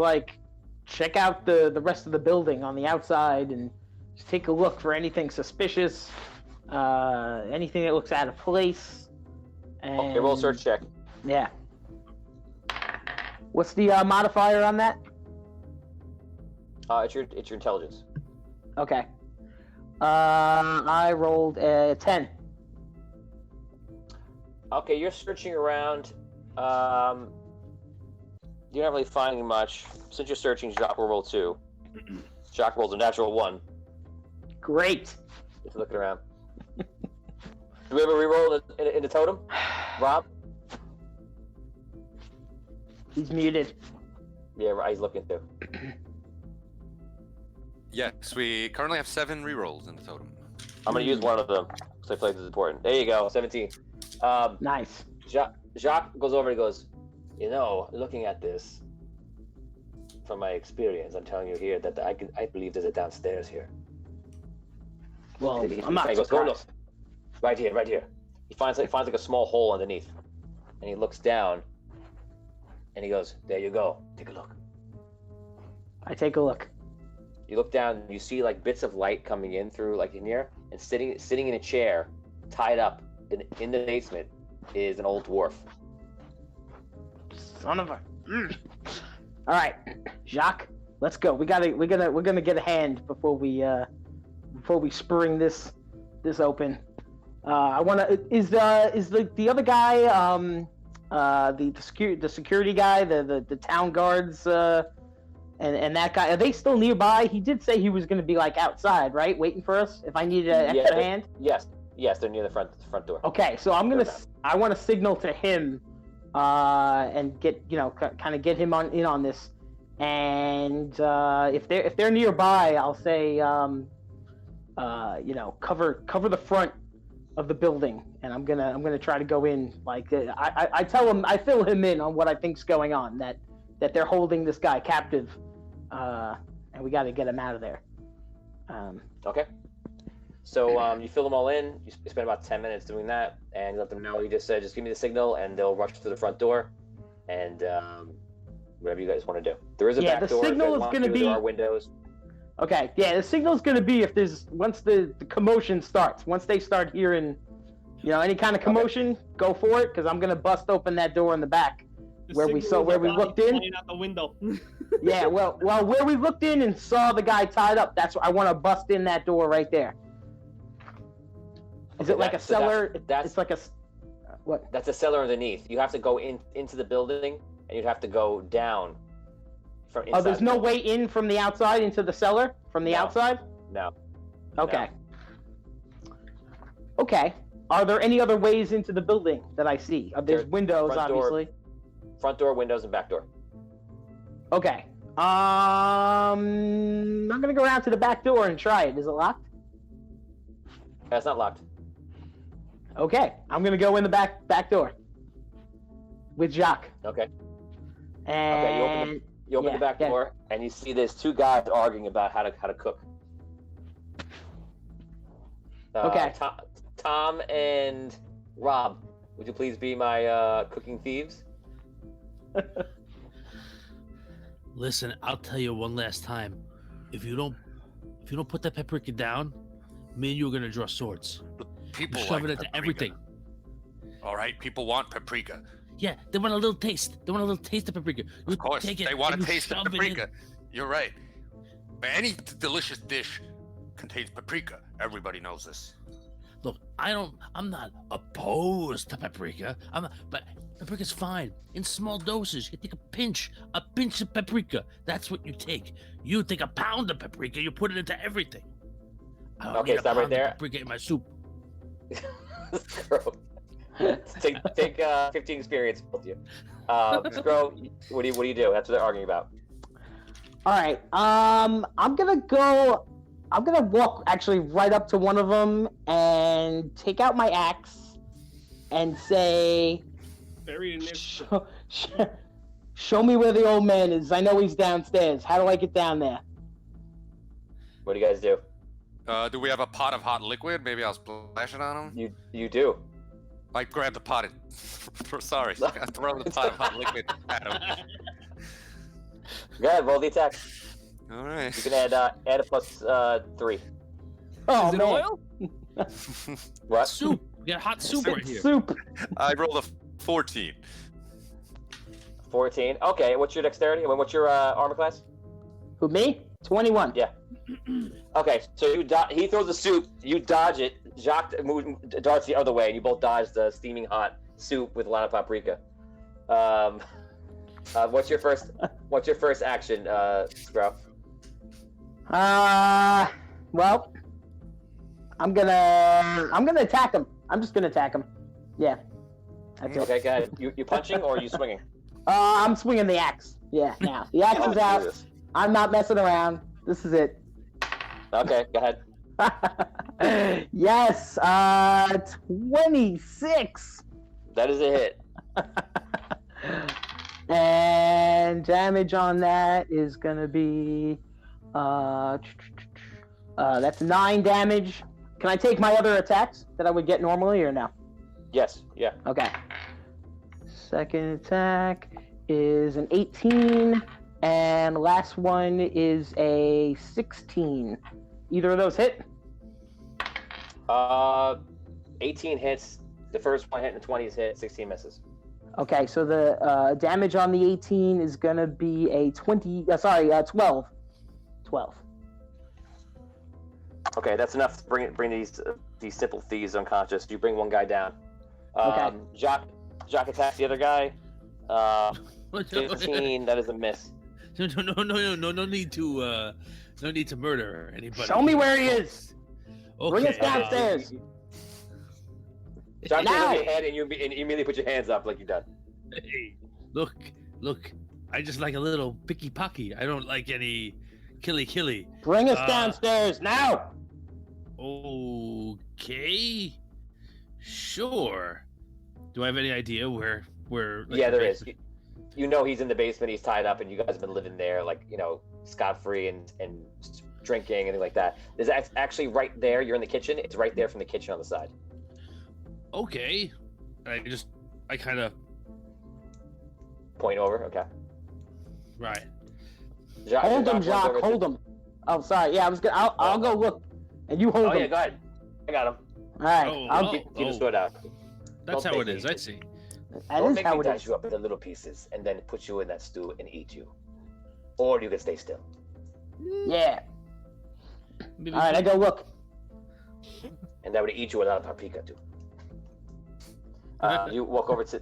check out the rest of the building on the outside and just take a look for anything suspicious, anything that looks out of place. And, okay, roll search check. Yeah. What's the modifier on that? It's your intelligence. Okay. I rolled a 10. Okay, you're searching around. You're not really finding much. Since you're searching, Jacque will roll 2. Jacque rolls a natural 1. Great. Just looking around. Do we ever reroll in the totem? Rob? He's muted. Yeah, he's looking too. Yes, we currently have 7 rerolls in the totem. I'm going to use one of them because I feel like this is important. There you go, 17. Nice. Jacque goes over and goes, looking at this, from my experience, I'm telling you here that I believe there's a downstairs here. Well, He I'm not goes, "Go surprised. look. Right here. He finds like a small hole underneath, and he looks down, and he goes, "There you go. Take a look." I take a look. You look down, and you see like bits of light coming in through like in here, and sitting in a chair, tied up in the basement, is an old dwarf. Son of a. All right, Jacque, let's go. We're gonna get a hand before we spring this open. I wanna is the other guy the security guy, the town guards and that guy, are they still nearby? He did say he was gonna be like outside, right, waiting for us if I needed an extra hand. Yes, they're near the front door. Okay, so I want to signal to him and get kind of get him in on this, and if they're nearby, I'll say cover the front of the building, and I'm gonna try to go in. Like I tell him, I fill him in on what I think's going on, that they're holding this guy captive, and we got to get him out of there. Okay. So you fill them all in. You spend about 10 minutes doing that, and you let them know. You just said, "Just give me the signal," and they'll rush to the front door, and whatever you guys want to do. There is a back door. The signal is going to be. There are windows. Okay. Yeah, the signal is going to be once the commotion starts. Once they start hearing, any kind of commotion, go for it, because I'm going to bust open that door in the back where we looked in. Out the window. Yeah. Well, where we looked in and saw the guy tied up. That's what I want to bust in that door right there. Is it like a cellar? It's like a what? That's a cellar underneath. You have to go into the building, and you'd have to go down from inside. Oh, there's no way in from the outside into the cellar from the outside? No. Okay. No. Okay. Are there any other ways into the building that I see? There's windows, obviously. Front door, windows, and back door. Okay. I'm gonna go around to the back door and try it. Is it locked? It's not locked. Okay, I'm gonna go in the back door with Jacque. Okay. And you open the back door, and you see there's two guys arguing about how to cook. Okay. Tom and Rob, would you please be my cooking thieves? Listen, I'll tell you one last time. If you don't put that paprika down, me and you are gonna draw swords. People shove like it into paprika. everything. All right, people want paprika. Yeah, they want a little taste. They want a little taste of paprika. You Of course, take it they want and a you taste of shove it in. paprika. You're right. Any delicious dish contains paprika. Everybody knows this. Look, I'm not opposed to paprika. But paprika's fine. In small doses, you take a pinch of paprika. That's what you take. You take a pound of paprika, you put it into everything. I don't Okay, need a stop right pound of there. paprika in my soup. take 15 experience, both of you. Scro, what do you do? That's what they're arguing about. All right. I'm gonna walk actually right up to one of them and take out my axe and say, Buried in there. show me where the old man is. I know he's downstairs. How do I get down there? What do you guys do? Do we have a pot of hot liquid? Maybe I'll splash it on him. You do. I grab the pot and sorry, I throw the pot of hot liquid at him. Go ahead, roll the attack. All right. You can add a plus 3. Oh, Is it man. oil? What? Soup. We got hot soup right here. Soup. I rolled a 14. 14. Okay, what's your dexterity? What's your armor class? Who, me? 21. Yeah. Okay, so he throws the soup, you dodge it, Jacque darts the other way, and you both dodge the steaming hot soup with a lot of paprika. What's your first action, Scruff? Well, I'm gonna attack him. I'm just gonna attack him. Yeah. That's it. Okay, go ahead. You punching or are you swinging? I'm swinging the axe. Yeah, now. The axe is out. Jesus. I'm not messing around. This is it. Okay, go ahead. Yes, 26. That is a hit. And And damage on that is gonna be that's 9 damage. Can I take my other attacks that I would get normally or no? Yes. Yeah. Okay. Second attack is an 18, and last one is a 16. Either of those hit? 18 hits. The first one hit and the 20s hit. 16 misses. Okay, so the damage on the 18 is gonna be a 12. 12. Okay, that's enough to bring these simple thieves unconscious. You bring one guy down. Okay. Jacque attacks the other guy. 15. That is a miss. No need to murder anybody. Show me where he is. Okay. Bring us downstairs. Jacque Now. over your head, and you immediately put your hands up like you've done. Hey, look. I just like a little picky pocky. I don't like any killy. Bring us downstairs now. Okay. Sure. Do I have any idea where? Like, Yeah, the there is. basement- You know he's in the basement. He's tied up, and you guys have been living there, like scot-free and drinking and things like that. There's actually right there. You're in the kitchen. It's right there from the kitchen on the side. Okay. I kind of Point over. Okay. right. Hold him, Jacque. Hold him. Oh, sorry. Yeah, I'll go look, and you hold him. Oh yeah, go ahead. I got him. All right. Oh, Keep the sword out. That's Don't how make it is. me- I see. That Don't is make how me it dice is. you up into little pieces and then put you in that stew and eat you, or you can stay still. Yeah. All right, I go look. And that would eat you without a paprika too. You walk over to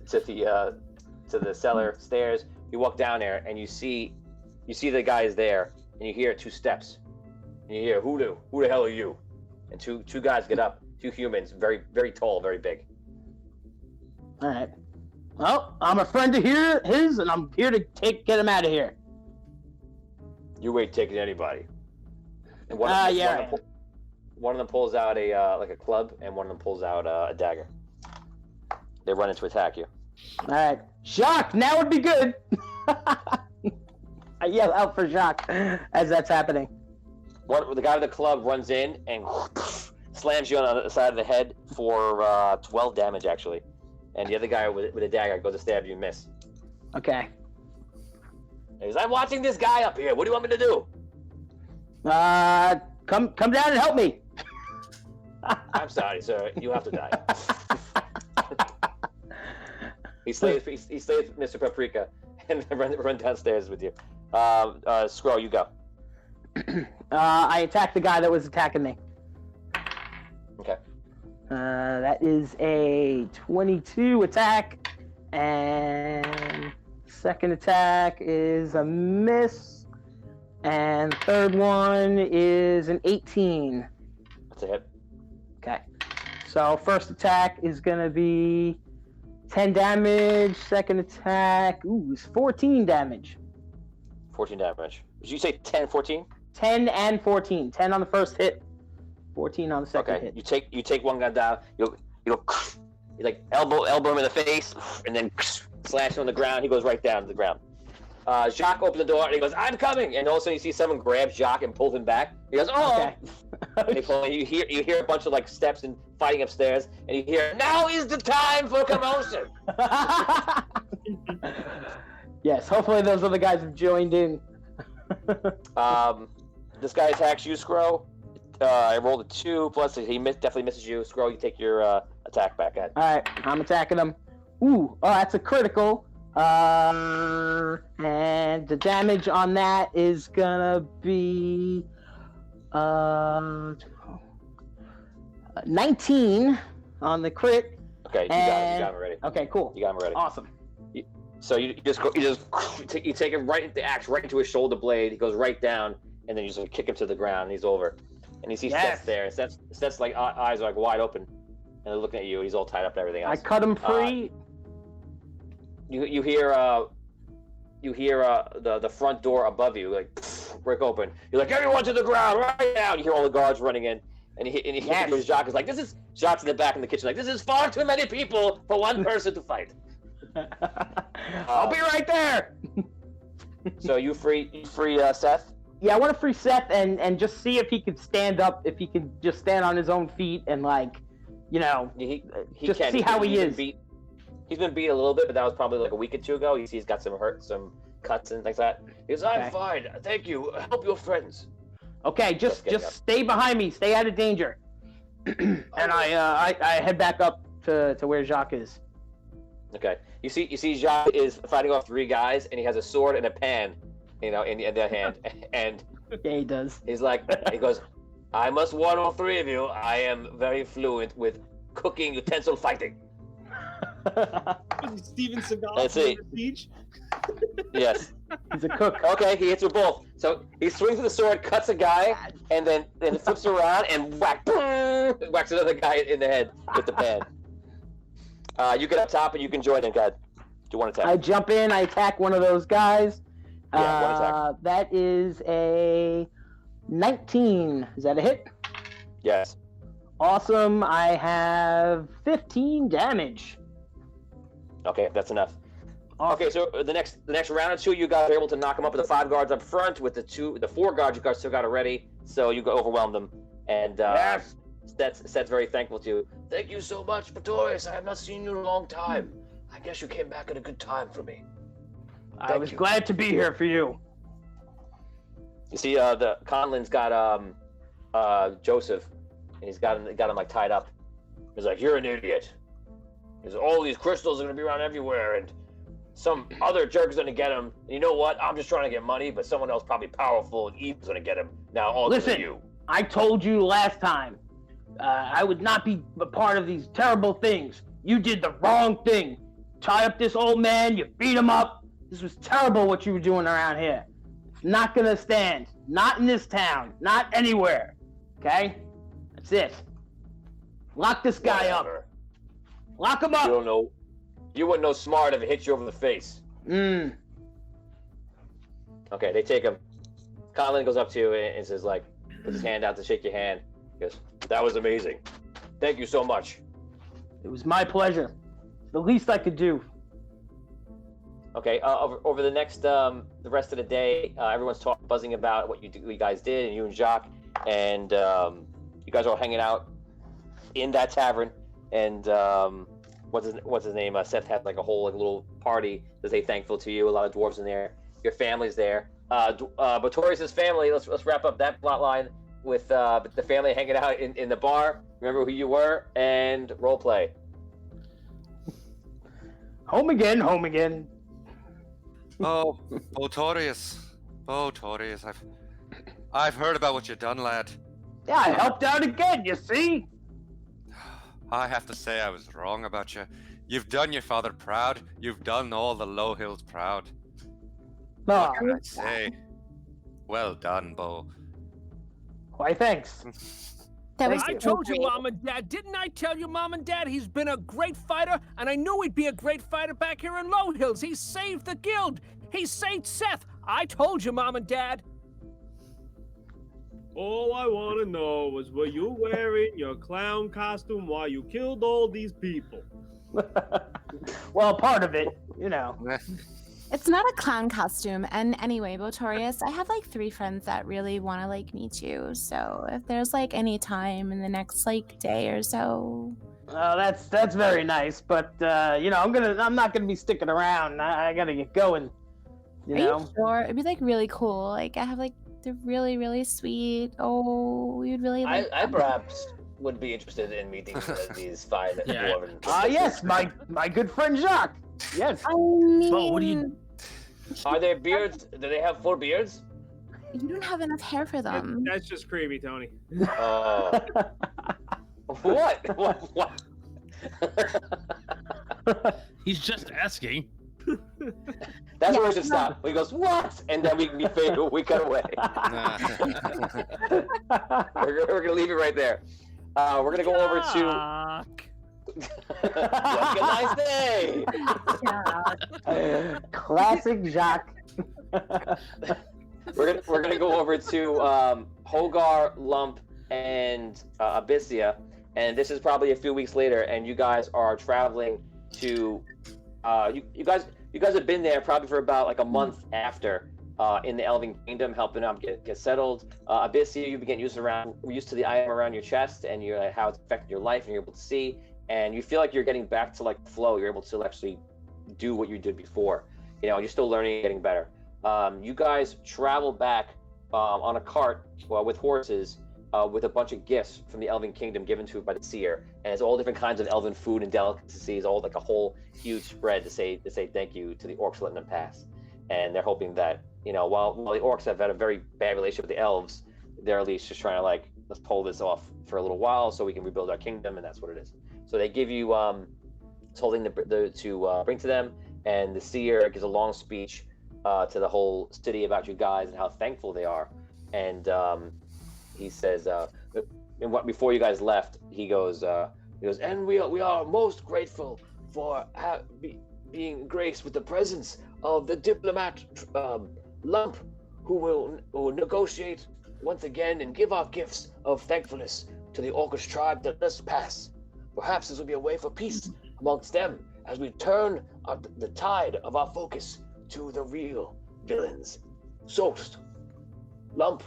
the cellar stairs. You walk down there and you see the guy is there, and you hear 2 steps, and you hear who the hell are you? And two guys get up, 2 humans, very very tall, very big. All right. Well, I'm a friend of his, and I'm here to get him out of here. You ain't taking anybody. And yeah. One of them pulls out a club, and one of them pulls out a dagger. They run in to attack you. All right, Jacque. Now would be good. I yell out for Jacque as that's happening. The guy with the club runs in and slams you on the side of the head for 12 damage, actually. And the other guy with a dagger goes to stab you and miss. Okay. He goes, I'm watching this guy up here. What do you want me to do? Come down and help me. I'm sorry, sir. You have to die. He slays Mr. Paprika and run downstairs with you. Scroll, you go. I attacked the guy that was attacking me. Okay. That is a 22 attack, and second attack is a miss, and third one is an 18. That's a hit. Okay. So first attack is gonna be 10 damage. Second attack, is 14 damage. 14 damage. Did you say 10, 14? 10 and 14. 10 on the first hit. 14 on the second Okay. hit. You take one guy down. You like elbow him in the face, and then slash him on the ground. He goes right down to the ground. Jacque opens the door and he goes, "I'm coming!" And all of a sudden you see someone grab Jacque and pull him back. He goes, "Oh!" Okay. And they pull him. You hear a bunch of like steps and fighting upstairs, and you hear, "Now is the time for commotion." Yes, hopefully those other guys have joined in. This guy attacks you, Scro. I rolled a 2 plus he definitely misses you. Scro, you take your attack back at. All right, I'm attacking him. That's a critical. And the damage on that is gonna be 19 on the crit. Okay, you got him already. Okay, cool. You got him already. Awesome. So you take him the axe right into his shoulder blade. He goes right down, and then you just kick him to the ground. And he's over, and you see Seth there. And Seth's like eyes are like wide open, and they're looking at you. He's all tied up and everything else. I cut him free. You hear the front door above you like break open. You're like, "Everyone to the ground right now!" And you hear all the guards running in, and Jacque is like, Jacque's in the back in the kitchen like, "This is far too many people for one person to fight." I'll be right there. So you free Seth? Yeah, I want to free Seth and just see if he could stand up, if he could just stand on his own feet and He just can. see how he is. He's been beat a little bit, but that was probably like a week or two ago. He's got some cuts and things like that. He goes, I'm fine, thank you. Help your friends. Okay, just stay behind me, stay out of danger. And I head back up to where Jacque is. Okay. You see Jacque is fighting off 3 guys, and he has a sword and a pan, in their hand, and yeah, he does. He goes, I must warn all 3 of you. I am very fluent with cooking utensil fighting. Steven Seagal That's from it. The Siege. Yes. He's a cook. Okay, he hits with both. So he swings with the sword, cuts a guy, and then flips around and whacks another guy in the head with the pan. You get up top and you can join in, God. Do one attack. I jump in, I attack one of those guys. Yeah, one attack. That is a 19. Is that a hit? Yes. Awesome. I have 15 damage. Okay, that's enough. Awesome. Okay, so the next round or two, you guys are able to knock them up with the 5 guards up front. With the 4 guards, you guys still got it ready. So you go overwhelm them, and Yes. Seth's very thankful to you. Thank you so much, Botaurius. I have not seen you in a long time. I guess you came back at a good time for me. I was glad to be here for you. You see, the Conlin's got Joseph, and he's got him like tied up. He's like, "You're an idiot. There's all these crystals are gonna be around everywhere, and some other jerk's gonna get him. And you know what? I'm just trying to get money, but someone else probably powerful and evil's gonna get him. Now all Listen, to you." I told you last time, I would not be a part of these terrible things. You did the wrong thing. Tie up this old man, you beat him up. This was terrible what you were doing around here. It's not gonna stand. Not in this town. Not anywhere. Okay? That's it. Lock this guy up. Whatever. Lock him up. You don't know. You wouldn't know smart if it hit you over the face. Mm. Okay, they take him. Conlin goes up to you and says, like, puts his hand out to shake your hand. He goes, "That was amazing. Thank you so much." It was my pleasure. The least I could do. Okay, over the next the rest of the day, everyone's buzzing about what you guys did, and you and Jacque, and you guys are all hanging out in that tavern. And what's his name? Seth had like a whole little party to say thankful to you. A lot of dwarves in there. Your family's there. Botaurius' family. Let's wrap up that plot line with the family hanging out in the bar. Remember who you were and role play. Home again, home again. Oh, Botaurius. I've heard about what you've done, lad. Yeah, I helped out again, you see? I have to say I was wrong about you. You've done your father proud. You've done all the Low Hills proud. No, What can I say? Well done, Bo. why thanks. That was I told you, Mom and Dad. Didn't I tell you, Mom and Dad, he's been a great fighter, and I knew he'd be a great fighter back here in Low Hills. He saved the guild. He saved Seth. I told you, Mom and Dad. All I want to know was, were you wearing your clown costume while you killed all these people? Well, part of it, you know. It's not a clown costume. And anyway, Botaurius, I have like 3 friends that really want to like meet you. So if there's like any time in the next like day or so. That's very nice, but you know, I'm not gonna be sticking around. I gotta get going. You Are know. you sure? It'd be like really cool. Like I have like they're really, really sweet. Oh, you'd really like I perhaps would be interested in meeting these 5 Yeah. dwarven. Yes, my good friend Jacque. Yes. I mean, Bo, what do you- Are there beards? Do they have full beards? You don't have enough hair for them. That's just creepy, Tony. Oh. What? He's just asking. That's where we Yeah, should no. stop. He goes, "What?" And then we cut away. We're gonna leave it right there. We're gonna go over to. Jacque. Have a nice day. Classic Jacque. We're gonna go over to Hogar, Lump, and Abyssia, and this is probably a few weeks later, and you guys are traveling to. You guys have been there probably for about like a month after, in the Elven Kingdom, helping them get settled. Abyssia, you begin used to the item around your chest, and you're how it's affecting your life, and you're able to see, and you feel like you're getting back to like flow. You're able to actually do what you did before. You know, you're still learning and getting better. You guys travel back on a cart with horses with a bunch of gifts from the Elven Kingdom given to you by the seer, and it's all different kinds of elven food and delicacies, all like a whole huge spread to say thank you to the orcs for letting them pass. And they're hoping that, you know, while the orcs have had a very bad relationship with the elves, they're at least just trying to like, let's pull this off for a little while so we can rebuild our kingdom, and that's what it is. So they give you something to bring to them, and the seer gives a long speech to the whole city about you guys and how thankful they are. And he says, before you guys left, he goes, and we are most grateful for being graced with the presence of the diplomat Lump, who will negotiate once again and give our gifts of thankfulness to the Orcish tribe that let us pass. Perhaps this will be a way for peace amongst them as we turn the tide of our focus to the real villains. Sost, Lump,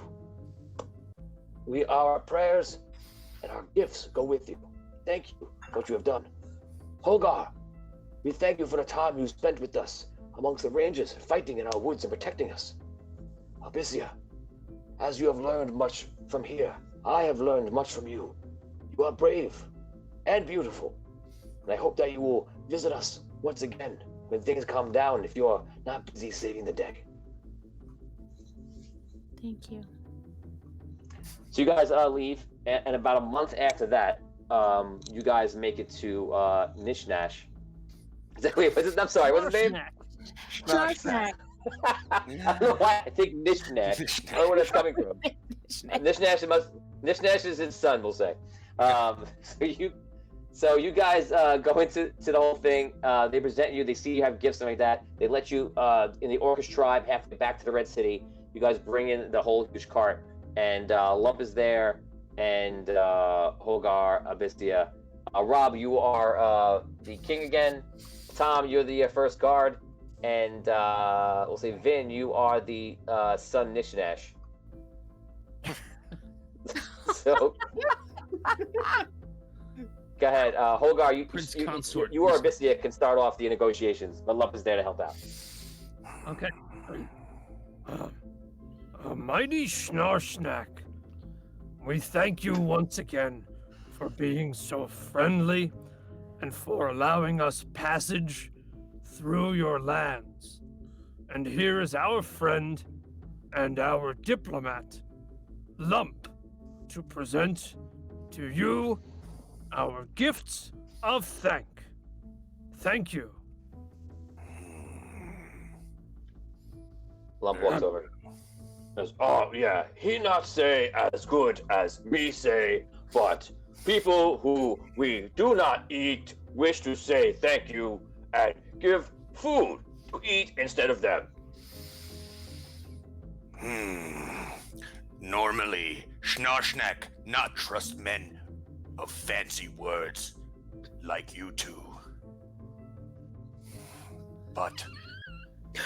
our prayers and our gifts go with you. Thank you for what you have done. Holgar, we thank you for the time you spent with us amongst the ranges, fighting in our woods and protecting us. Abyssia, as you have learned much from here, I have learned much from you. You are brave and beautiful, and I hope that you will visit us once again when things calm down if you are not busy saving the day. Thank you. So you guys leave, and about a month after that, you guys make it to Nishnash. Wait, I'm sorry, what's his name? Schnack. I don't know why I think Nishnash. I don't know where that's coming from. Nishnash is his son, we'll say. So you guys go into the whole thing. They present you. They see you have gifts and like that. They let you in the Orcish tribe halfway back to the Red City. You guys bring in the whole huge cart, and Lump is there, and Holgar, Abyssia. Rob, you are the king again. Tom, you're the first guard, and we'll say Vin, you are the son Nishnash. So go ahead, Holgar. You or Abyssia can start off the negotiations, but Lump is there to help out. Okay. Mighty Schnarsnack, we thank you once again for being so friendly and for allowing us passage through your lands. And here is our friend and our diplomat, Lump, to present to you our gifts of thank you. Lump walks over. Says, oh yeah, he not say as good as me say, but people who we do not eat wish to say thank you and give food to eat instead of them. Normally, Schnarsnack not trust men of fancy words like you two. But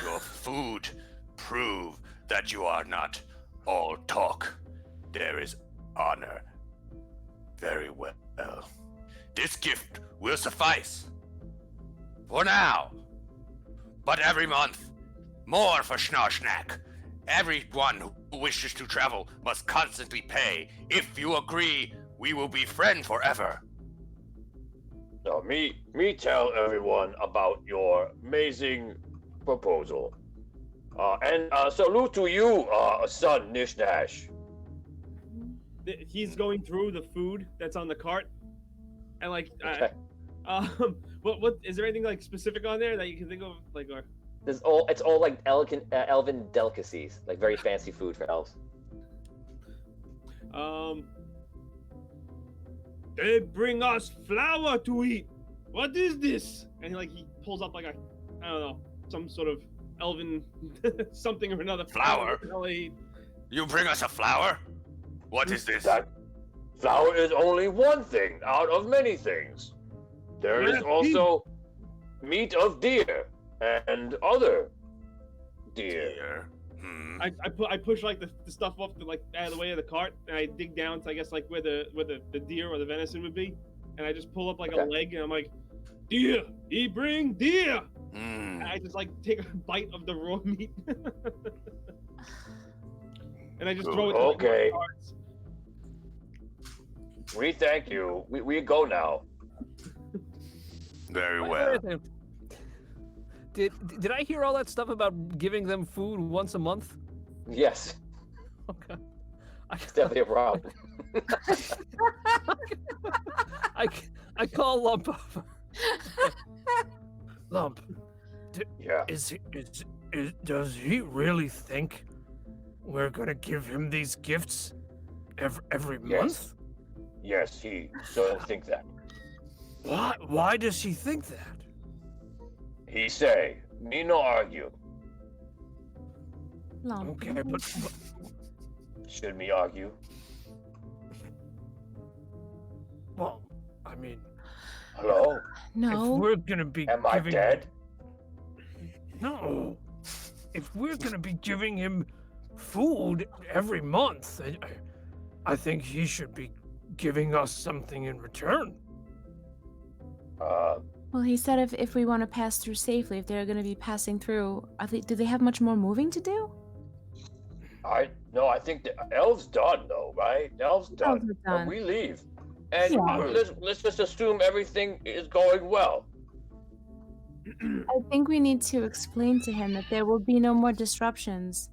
your food prove that you are not all talk. There is honor. Very well. This gift will suffice. For now. But every month, more for Schnarsnack. Everyone who wishes to travel must constantly pay. If you agree, we will be friends forever. Now, me tell everyone about your amazing proposal. And salute to you, son Nishnash. He's going through the food that's on the cart, and like, Okay. what is there anything like specific on there that you can think of, like, or? It's all like elven delicacies, like very fancy food for elves. They bring us flour to eat. What is this? And he pulls up like I don't know, some sort of elven something or another. Flour? You bring us a flour? What is this? That flour is only one thing out of many things. There is also meat of deer and other deer. I push like the stuff off the out of the way of the cart, and I dig down to I guess like where the deer or the venison would be, and I just pull up like a leg, and I'm like, deer, he bring deer. And I just like take a bite of the raw meat, and I just throw it. Okay. We thank you. We go now. Very well. Did I hear all that stuff about giving them food once a month? Yes. Okay. It's definitely a problem. I call Lump up. Lump. Yeah. Does he really think we're gonna give him these gifts every month? Yes, he so think that. Why does he think that? He say, me no argue. Lump. Okay, but Should me argue? well, I mean, Hello? No. if we're gonna be Am I giving dead? No. If we're gonna be giving him food every month, I think he should be giving us something in return. Well, he said if we want to pass through safely, if they're going to be passing through, do they have much more moving to do? I think the elves done though, right? Elves done. Elves are done. When we leave, and Yeah. let's just assume everything is going well. I think we need to explain to him that there will be no more disruptions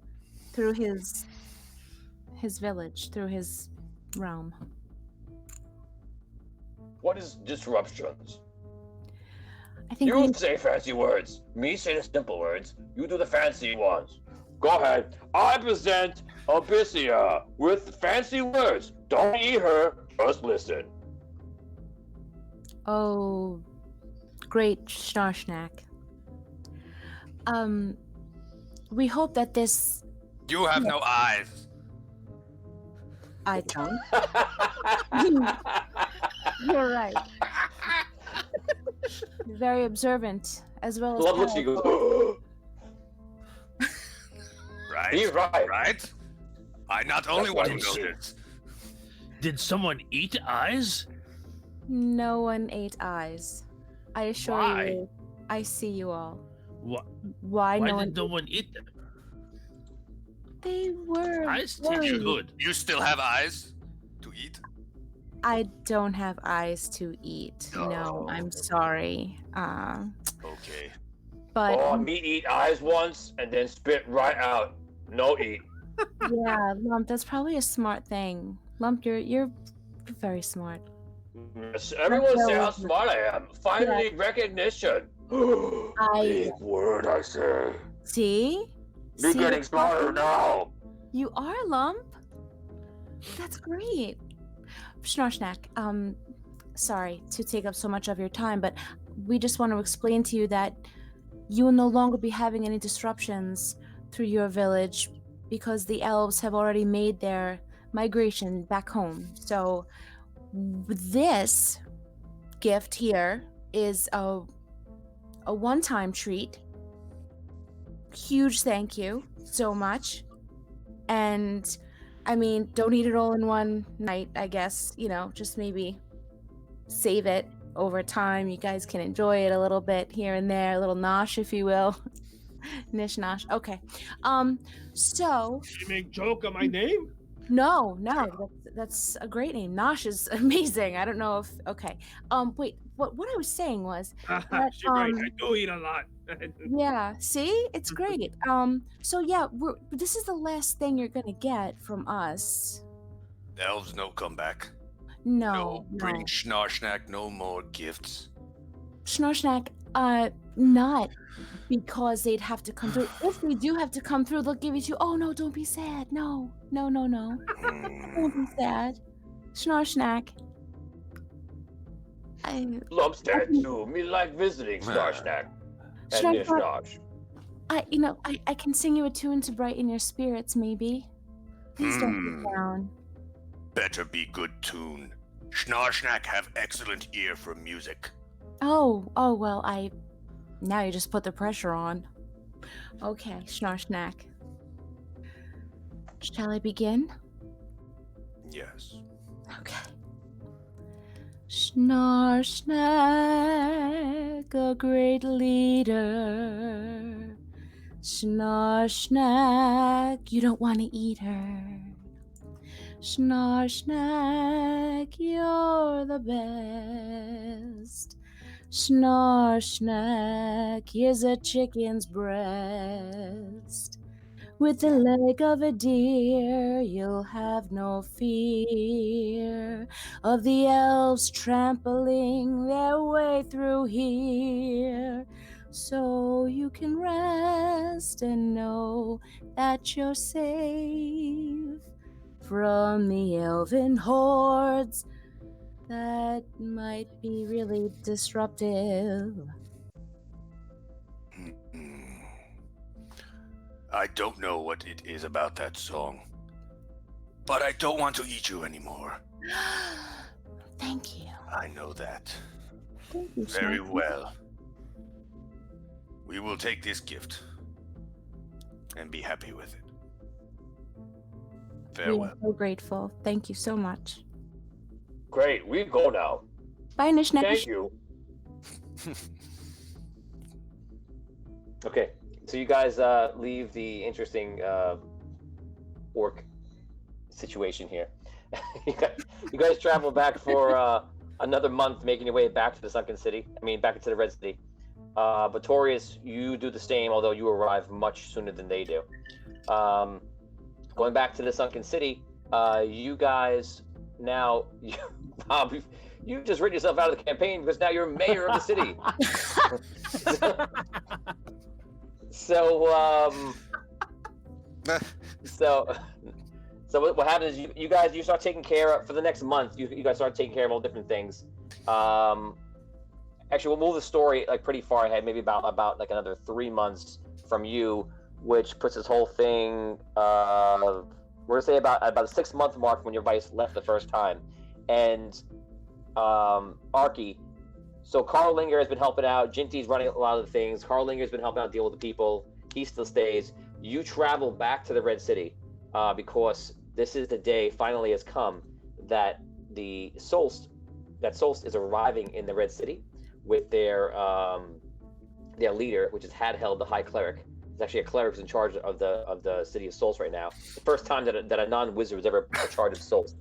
through his village, through his realm. What is disruptions? I think You say fancy words. Me say the simple words. You do the fancy ones. Go ahead. I present Abyssia with fancy words. Don't eat her. Just listen. Oh, great Schnarsnack. We hope that this. You have no eyes. I don't. You're right. Very observant, as well as. Love what she goes. Right? He's right. Right? I not only That's want why to you see. notice. Did someone eat eyes? No one ate eyes. I assure Why? you, I see you all. What? Why Why no one? did no one eat them? They were. Eyes worried. taste good. You still have eyes to eat? I don't have eyes to eat. No, I'm sorry. Okay. But Oh, me eat eyes once and then spit right out. No eat. yeah, Lump, that's probably a smart thing. Lump, you're very smart. Everyone say how smart I am. Finally, recognition. Big word, I say. See? You're See getting what's smarter happening? now. You are, Lump. That's great. Schnarsnack, sorry to take up so much of your time, but we just want to explain to you that you will no longer be having any disruptions through your village because the elves have already made their migration back home. So this gift here is a one-time treat. Huge thank you so much. And I mean, don't eat it all in one night, I guess, just maybe save it over time. You guys can enjoy it a little bit here and there, a little nosh, if you will. Nish nosh. Okay. So You make joke of my name? no, that's a great name. Nosh is amazing. I don't know if okay. Wait, what I was saying was that, She's right. I do eat a lot. yeah, see? It's great. So yeah, this is the last thing you're gonna get from us. Elves no come back. No, Bring Schnarsnack no more gifts. Schnarsnack, not because they'd have to come through. If they do have to come through, they'll give it to you. Oh no, don't be sad. No. Don't be sad. Schnarsnack. Lump's dead too. Me like visiting Starsnack and Schnarsnack, Nishnosh. I can sing you a tune to brighten your spirits, maybe. Please don't be down. Better be good tune. Schnarsnack have excellent ear for music. Oh, well, now you just put the pressure on. Okay, Schnarsnack. Shall I begin? Yes. Okay. Snarsnack, a great leader. Snarsnack, you don't want to eat her. Snarsnack, you're the best. Snarsnack, here's a chicken's breast. With the leg of a deer, you'll have no fear of the elves trampling their way through here. So you can rest and know that you're safe from the elven hordes that might be really disruptive. I don't know what it is about that song, but I don't want to eat you anymore. Thank you. I know that Thank you, very Snappy. well. We will take this gift and be happy with it. We Farewell. are so grateful. Thank you so much. Great, we go now. Bye, Nishnack. Thank you. Okay, so you guys leave the interesting orc situation here. you guys travel back for another month, making your way back to the Sunken City. Back into the Red City. Botaurius, you do the same, although you arrive much sooner than they do. Going back to the Sunken City, you guys now, Bob, you just written yourself out of the campaign because now you're mayor of the city. So what happens is you guys start taking care of, for the next month, you guys start taking care of all different things. Actually, we'll move the story like pretty far ahead, maybe about like another 3 months from you, which puts this whole thing, we're gonna say about the 6 month mark when your vice left the first time. And Arky, so Carl Linger has been helping out. Jinty's running a lot of the things. Carl Linger's been helping out deal with the people. He still stays. You travel back to the Red City because this is the day finally has come that the Solst is arriving in the Red City with their leader, which is Hadheld, the High Cleric. It's actually a cleric who's in charge of the city of Solst right now. The first time that a non-wizard was ever in charge of Solst.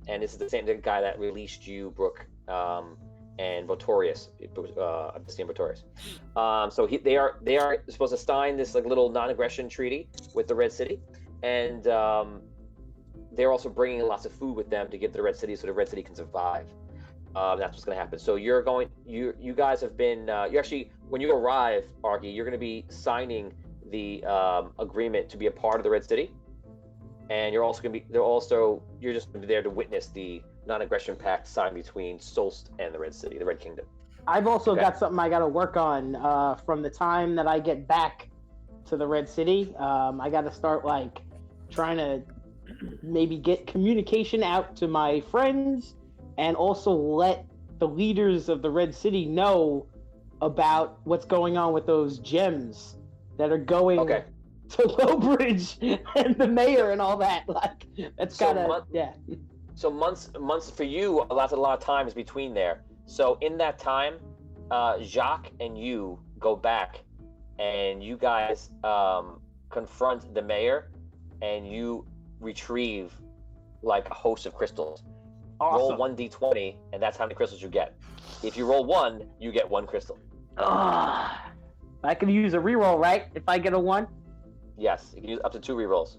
And this is the same guy that released you, Brooke, and Botaurius, Botaurius. So they are supposed to sign this like little non-aggression treaty with the Red City, and they're also bringing lots of food with them to give to the Red City so the Red City can survive. That's what's going to happen. So you guys have been you actually, when you arrive, Arky, you're going to be signing the agreement to be a part of the Red City, and you're just going to be there to witness the non-aggression pact signed between Solst and the Red City, the Red Kingdom. I've also got something I got to work on from the time that I get back to the Red City. I got to start like trying to maybe get communication out to my friends and also let the leaders of the Red City know about what's going on with those gems that are going to Lowbridge and the mayor and all that. Like, that's So months for you, that's a lot of times between there. So in that time, Jacque and you go back and you guys confront the mayor and you retrieve like a host of crystals. Awesome. Roll 1d20 and that's how many crystals you get. If you roll 1, you get 1 crystal. I can use a reroll, right? If I get a 1? Yes, you can use up to 2 rerolls.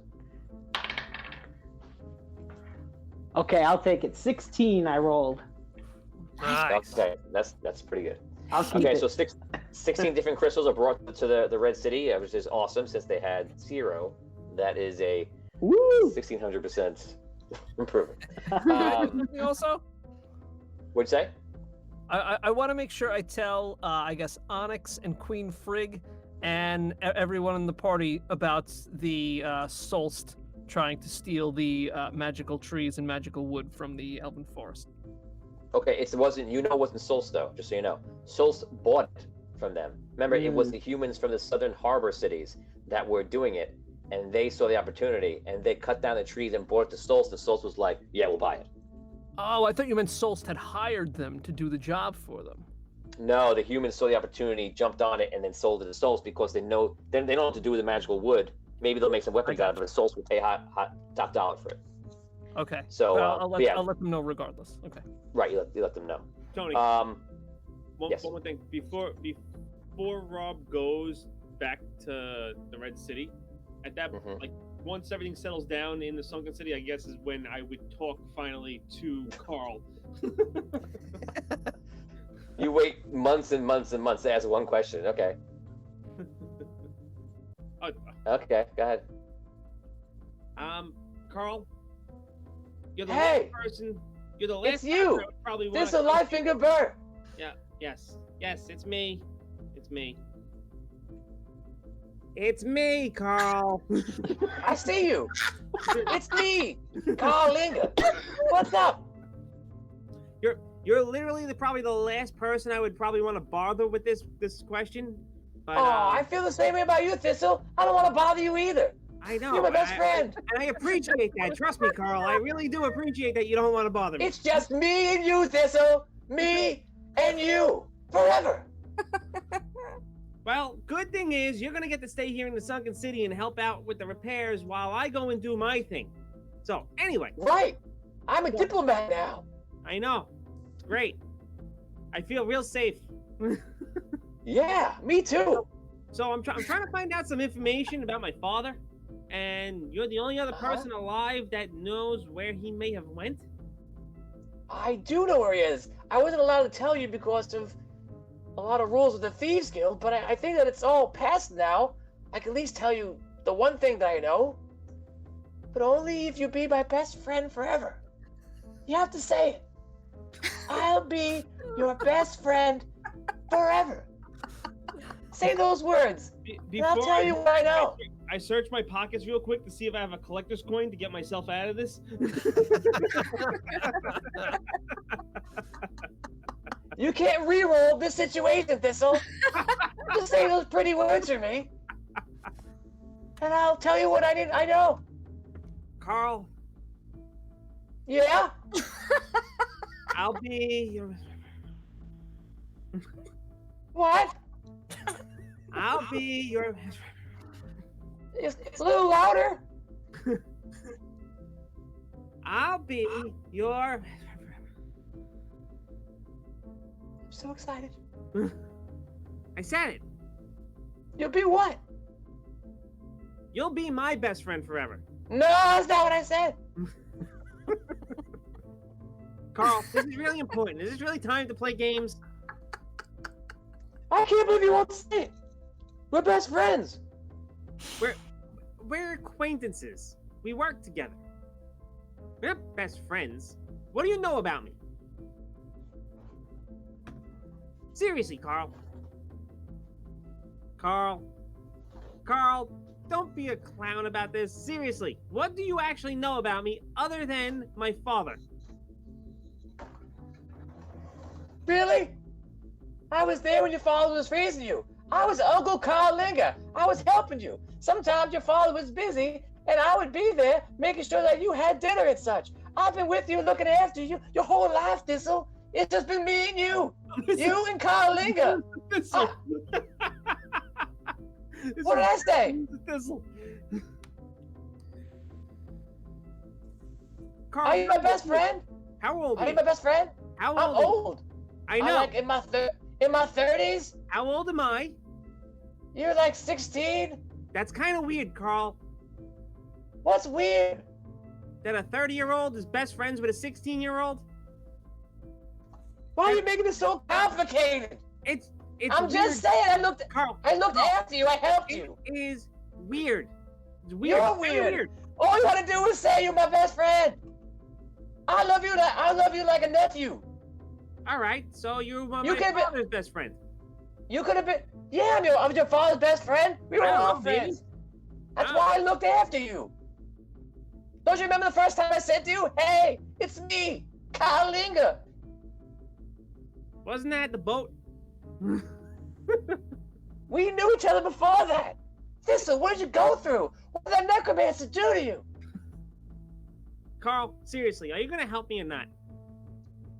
Okay, I'll take it. 16 I rolled. Nice. Okay, that's pretty good. I'll keep Okay, it. so 16 different crystals are brought to the Red City, which is awesome since they had 0. That is a Woo! 1,600% improvement. Also, What'd you say? I want to make sure I tell, I guess, Onyx and Queen Frigg and everyone in the party about the Solst trying to steal the magical trees and magical wood from the Elven Forest. Okay, it wasn't Solst though, just so you know. Solst bought it from them. Remember, it was the humans from the southern harbor cities that were doing it, and they saw the opportunity, and they cut down the trees and bought the Solst. The Solst was like, yeah, we'll buy it. Oh, I thought you meant Solst had hired them to do the job for them. No, the humans saw the opportunity, jumped on it, and then sold it to Solst because they know they don't know what to do with the magical wood. Maybe they'll make some weapons out of it, but the Solst will pay top dollar for it. Okay. So Well, I'll yeah, let them know regardless. Okay. right. You let them know. Tony, Yes. one more thing. Before Rob goes back to the Red City, at that like once everything settles down in the Sunken City, I guess is when I would talk finally to Carl. You wait months and months and months to ask one question. Okay. Okay, go ahead. Carl, you're the Hey! last person. You're the last It's you! person I would probably This is wanna- a Light-Finger Bird! Yeah, yes, it's me. It's me. It's me, Carl. I see you! It's me! Carl Linger! What's up? You're literally probably the last person I would probably want to bother with this question. But, I feel the same way about you, Thistle. I don't want to bother you either. I know. You're my best friend. And I appreciate that. Trust me, Carl. I really do appreciate that you don't want to bother me. It's just me and you, Thistle. Me and you. Forever. Well, good thing is you're going to get to stay here in the Sunken City and help out with the repairs while I go and do my thing. So, anyway. Right. I'm a diplomat now. I know. It's great. I feel real safe. Yeah, me too. So I'm trying to find out some information about my father, and you're the only other person alive that knows where he may have went. I do know where he is. I wasn't allowed to tell you because of a lot of rules of the Thieves Guild, but I think that it's all past now. I can at least tell you the one thing that I know, but only if you be my best friend forever. You have to say it. I'll be your best friend forever. Say those words, and I'll tell you what I know. I search my pockets real quick to see if I have a collector's coin to get myself out of this. You can't re-roll this situation, Thistle. Just say those pretty words for me, and I'll tell you what I know. Carl. Yeah? I'll be your... What? I'll be your... It's a little louder. I'll be your... I'm so excited. I said it. You'll be what? You'll be my best friend forever. No, that's not what I said. Carl, this is really important. Is this really time to play games? I can't believe you won't say it. We're best friends. We're acquaintances. We work together. We're not best friends. What do you know about me? Seriously, Carl. Carl, don't be a clown about this. Seriously, what do you actually know about me other than my father? Really? I was there when your father was raising you. I was Uncle Carl Linger. I was helping you. Sometimes your father was busy, and I would be there making sure that you had dinner and such. I've been with you, looking after you your whole life, Thistle. It's just been me and you. You and Carl Linger. What did I say? Carl, Are you my best friend? How old Are you my best friend? How I'm old? old. I know. I'm like in my 30s. How old am I? You're like 16. That's kind of weird, Carl. What's weird? That a 30-year-old is best friends with a 16-year-old? Why are you making it so complicated? It's I'm weird. just saying. I looked Carl, after you. I helped you. It is weird. It's weird. You're It's kinda weird. All you want to do is say you're my best friend. I love you like a nephew. All right, so you're my You can be- father's best friend. You could have been. Yeah, I'm your father's best friend. We were I all know, baby. friends. That's I why I looked after you. Don't you remember the first time I said to you, "Hey, it's me, Carl Linger"? Wasn't that the boat? We knew each other before that. Thistle, what did you go through? did that necromancer do to you? Carl, seriously, are you gonna help me or not?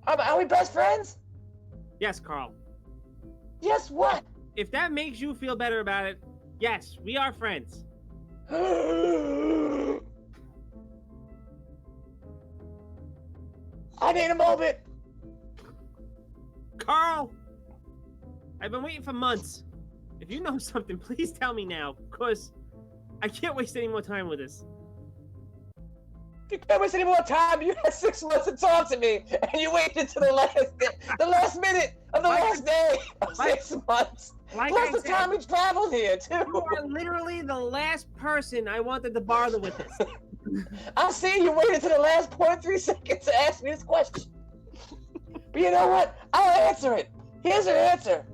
Are we best friends? Yes, Carl. Yes, what? If that makes you feel better about it, yes, we are friends. I need a moment. Carl! I've been waiting for months. If you know something, please tell me now, because I can't waste any more time with this. You can't waste any more time. You had 6 months to talk to me, and you waited to the last minute of the last day of 6 months. Plus the time we traveled here, too. You are literally the last person I wanted to borrow the witness. I see you waited to the last 0.3 seconds to ask me this question. But you know what? I'll answer it. Here's your answer.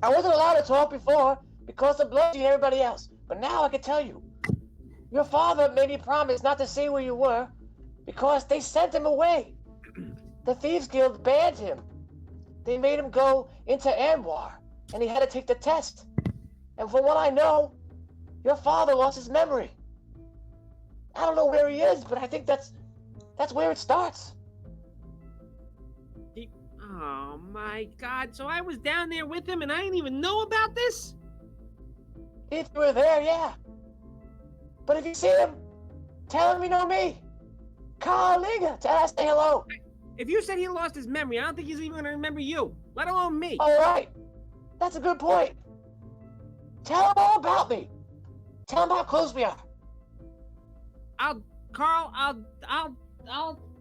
I wasn't allowed to talk before because of Bloody and everybody else. But now I can tell you. Your father made me promise not to say where you were because they sent him away. The Thieves Guild banned him. They made him go into Anwar, and he had to take the test. And from what I know, your father lost his memory. I don't know where he is, but I think that's where it starts. Oh my God, so I was down there with him and I didn't even know about this? If you were there, yeah. But if you see him, tell him you know me. Call Liga to say hello. If you said he lost his memory, I don't think he's even gonna remember you, let alone me. All right, that's a good point. Tell him all about me. Tell him how close we are. Carl,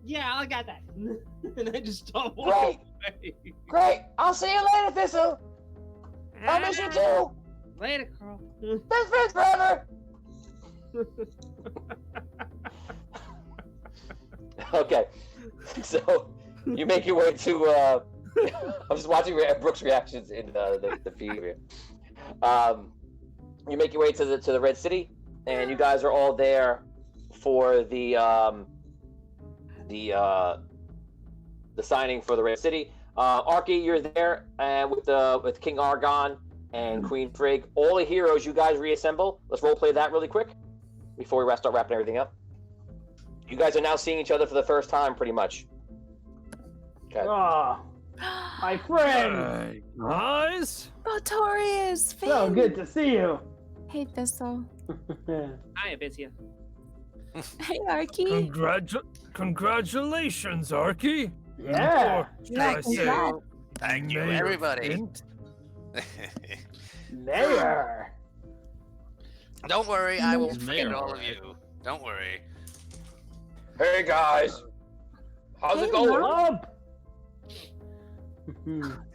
yeah, I got that. And I just don't want Great. Great. I'll see you later, Thistle. I miss you too. Later, Carl. Best friends forever. Okay, so you make your way to. I'm just watching Brooke's reactions in the feed here. You make your way to the Red City, and you guys are all there for the signing for the Red City. Arky, you're there with King Argon and Queen Frigg. All the heroes, you guys reassemble. Let's role play that really quick before we start wrapping everything up. You guys are now seeing each other for the first time, pretty much. Okay. Oh, my friend. Guys. Botaurius, So good to see you. Hey, Thistle. Hi, Abyssia. Hey, Arky. Congratulations, Arky. Yeah. Or should I say, congrats. Thank you, Mayor everybody. Int? Mayor. Don't worry, I will He's forget mayor, all of alright. you. Don't worry. Hey guys, how's Hey, it going? Lump.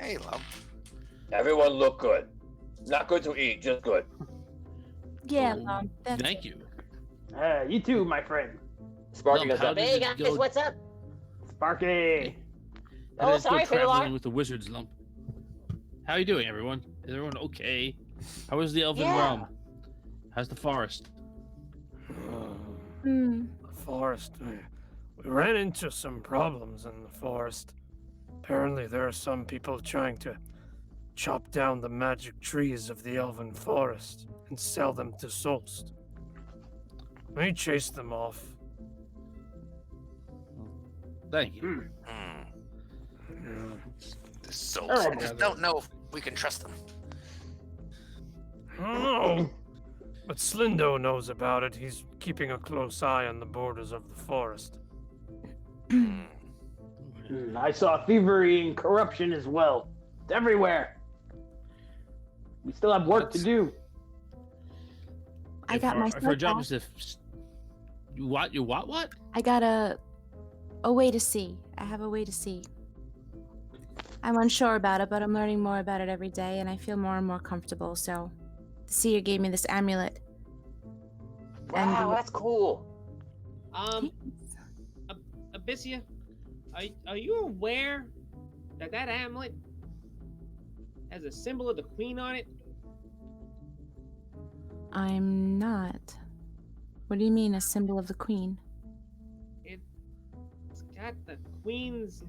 Hey, Lump. Everyone look good. Not good to eat, just good. Yeah, Oh, Lump. That's Thank you. You too, my friend. Sparky Lump, goes how up. did Hey it guys, go- what's up? Sparky. How Oh, did it go sorry, traveling Philor. with the wizards, Lump? How are you doing, everyone? Is everyone okay? How is the Elven Yeah. realm? How's the forest? Hmm. The forest. We ran into some problems in the forest. Apparently, there are some people trying to chop down the magic trees of the Elven forest and sell them to Solst. We chased them off. Thank you. The souls. Oh, I just don't know if we can trust them. I don't know. But Slindo knows about it. He's keeping a close eye on the borders of the forest. I saw thievery and corruption as well. It's everywhere. We still have work to do. I got my If our job back. is to... What? You what? I got a way to see. I have a way to see. I'm unsure about it, but I'm learning more about it every day, and I feel more and more comfortable. So, the seer gave me this amulet. Wow, that's cool. Abyssia, are you aware that amulet has a symbol of the queen on it? I'm not. What do you mean, a symbol of the queen? It's got the queen's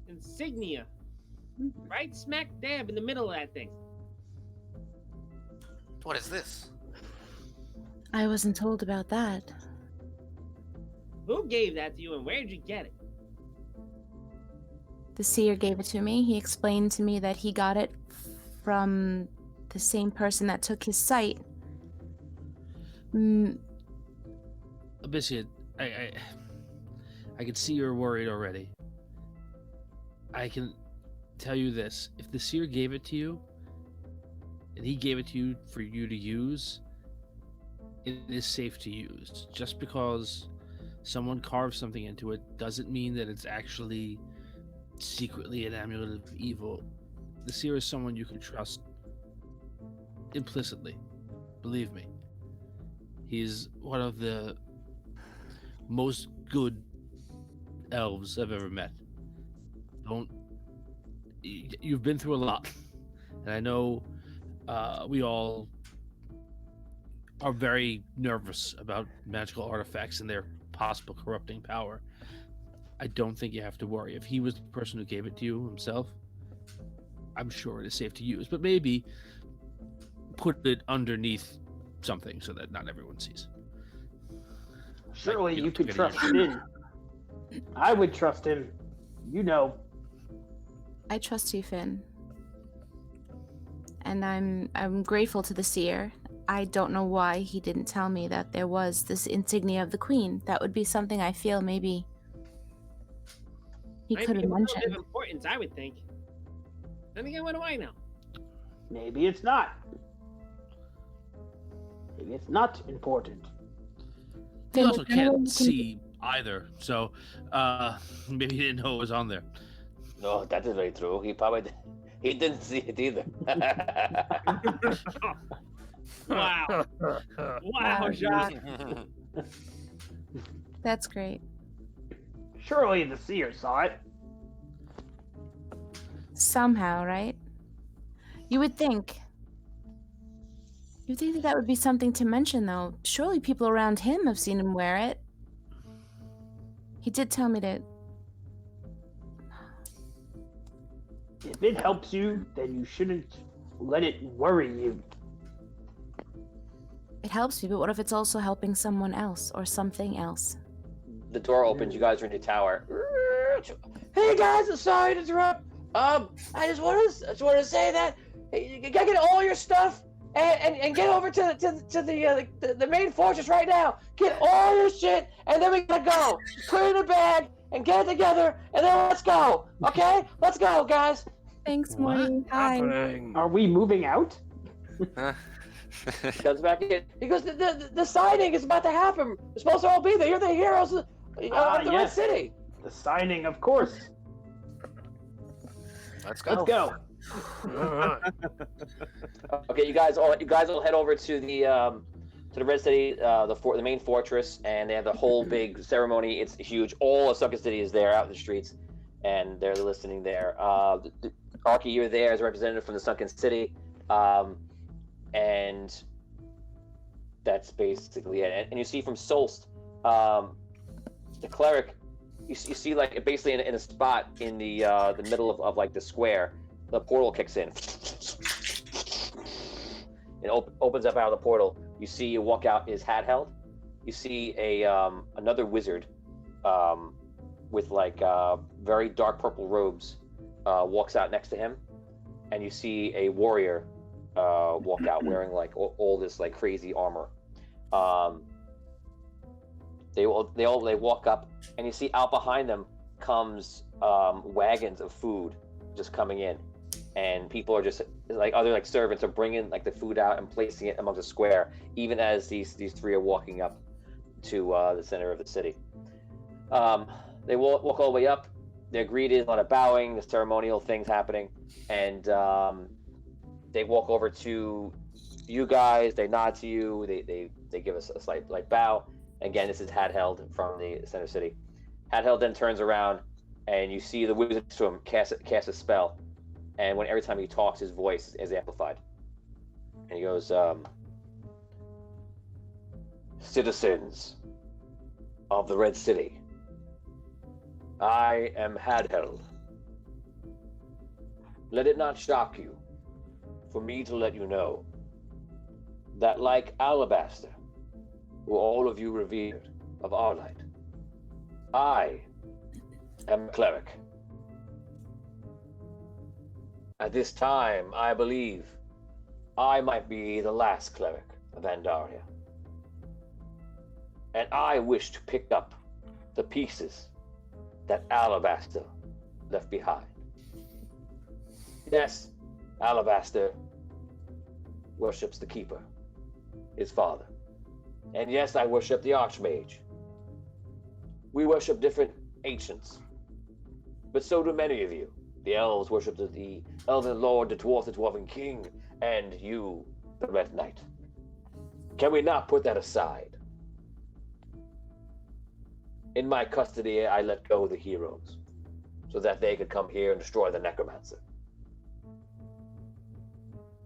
insignia right smack dab in the middle of that thing. What is this? I wasn't told about that. Who gave that to you and where'd you get it? The seer gave it to me. He explained to me that he got it from the same person that took his sight. Abyssia, I can see you're worried already. I can tell you this. If the seer gave it to you, and he gave it to you for you to use, it is safe to use. Just because someone carved something into it doesn't mean that it's actually secretly an amulet of evil. The seer is someone you can trust implicitly. Believe me. He's one of the most good elves I've ever met. You've been through a lot, and I know we all are very nervous about magical artifacts and their possible corrupting power. I don't think you have to worry. If he was the person who gave it to you himself, I'm sure it is safe to use, but maybe put it underneath something so that not everyone sees. Surely Like, you could took trust any- him. I would trust him. You know. I trust you, Finn. And I'm grateful to the seer. I don't know why he didn't tell me that there was this insignia of the queen. That would be something I feel maybe he Might could be have a little bit mentioned. of importance, I would think. Then again, what do I know? Maybe it's not. Maybe it's not important. He Finn, also is there any way can't you can- see either, so maybe he didn't know it was on there. No, that is very true. He didn't see it either. Wow. Wow, Jacque. That's great. Surely the seer saw it. Somehow, right? You would think. You'd think that would be something to mention, though. Surely people around him have seen him wear it. He did tell me to. If it helps you, then you shouldn't let it worry you. It helps me, but what if it's also helping someone else or something else? The door opens. You guys are in the tower. Hey guys, I'm sorry to interrupt. I just want to say that you gotta get all your stuff and get over to the main fortress right now. Get all your shit, and then we gotta go. Put it in a bag and get it together, and then let's go. Okay, let's go, guys. Thanks, What? Morty. Hi. Are we moving out? He comes back in. He goes, the signing is about to happen. We're supposed to all be there. You're the heroes of the Red Yes. City. The signing, of course. Let's go. Let's go. Okay, you guys all head over to the Red City, the main fortress, and they have the whole big ceremony. It's huge. All of Sunken City is there out in the streets, and they're listening there. Arky, you're there as a representative from the Sunken City, and that's basically it. And you see from Solst, the cleric, you see like basically in a spot in the middle of like the square, the portal kicks in. It opens up out of the portal. You see you walk out is hat held. You see another wizard with like very dark purple robes walks out next to him, and you see a warrior walk out wearing like all this like crazy armor. They walk up, and you see out behind them comes wagons of food just coming in, and people are just like other like servants are bringing like the food out and placing it among the square, even as these three are walking up to the center of the city. They walk all the way up. They're greeted, a lot of bowing, the ceremonial things happening, and they walk over to you guys. They nod to you. They give us a slight like bow. Again, this is Hadheld from the center city. Hadheld then turns around, and you see the wizard to him cast a spell, and every time he talks, his voice is amplified, and he goes, "Citizens of the Red City, I am Hadheld. Let it not shock you for me to let you know that, like alabaster, who all of you revered, of our light. I am a cleric. At this time, I believe I might be the last cleric of Andaria. And I wish to pick up the pieces that Alabaster left behind. Yes, Alabaster worships the Keeper, his father. And yes, I worship the Archmage. We worship different ancients, but so do many of you. The elves worship the Elven Lord, the Dwarven King, and you, the Red Knight. Can we not put that aside? In my custody, I let go the heroes, so that they could come here and destroy the Necromancer.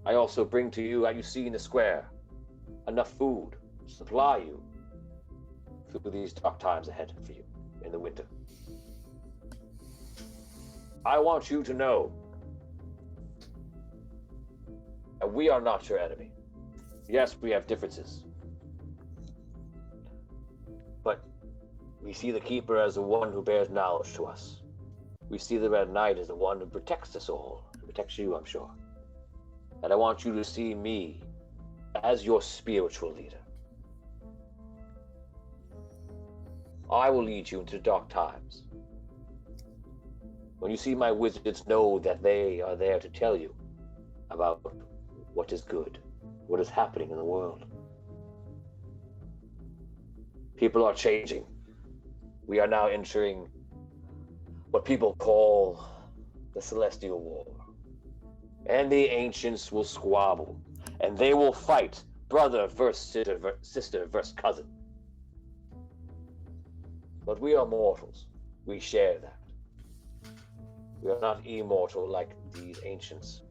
I also bring to you, as you see in the square, enough food to supply you through these dark times ahead for you in the winter. I want you to know that we are not your enemy. Yes, we have differences, but we see the Keeper as the one who bears knowledge to us. We see the Red Knight as the one who protects us all, and protects you, I'm sure. And I want you to see me as your spiritual leader. I will lead you into dark times. When you see my wizards, know that they are there to tell you about what is good, what is happening in the world. People are changing. We are now entering what people call the Celestial War. And the ancients will squabble, and they will fight brother versus sister versus cousin. But we are mortals. We share that. We are not immortal like these ancients.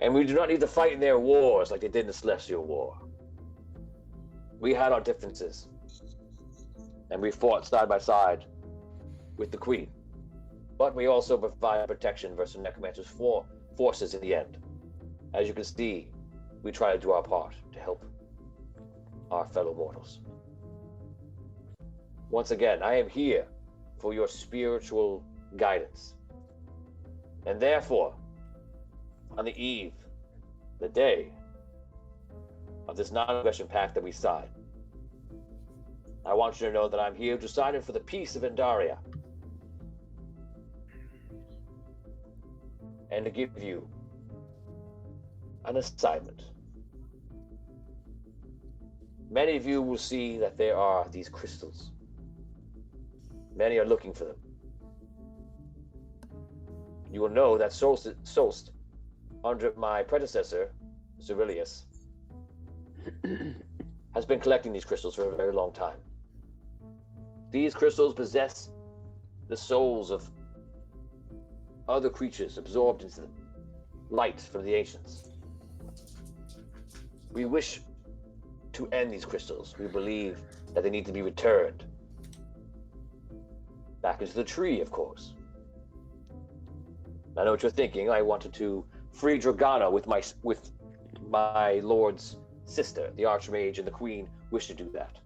And we do not need to fight in their wars like they did in the Celestial War. We had our differences, and we fought side by side with the Queen. But we also provide protection versus Necromancer's forces in the end. As you can see, we try to do our part to help our fellow mortals. Once again, I am here for your spiritual guidance. And therefore, on the eve, the day of this non-aggression pact that we signed, I want you to know that I'm here to sign it for the peace of Andaria. And to give you an assignment. Many of you will see that there are these crystals. Many are looking for them. You will know that Solst, under my predecessor, Zerilius, has been collecting these crystals for a very long time. These crystals possess the souls of other creatures absorbed into them, light from the ancients. We wish to end these crystals. We believe that they need to be returned back into the tree, of course. I know what you're thinking. I wanted to free Dragana with my lord's sister. The Archmage and the Queen wish to do that.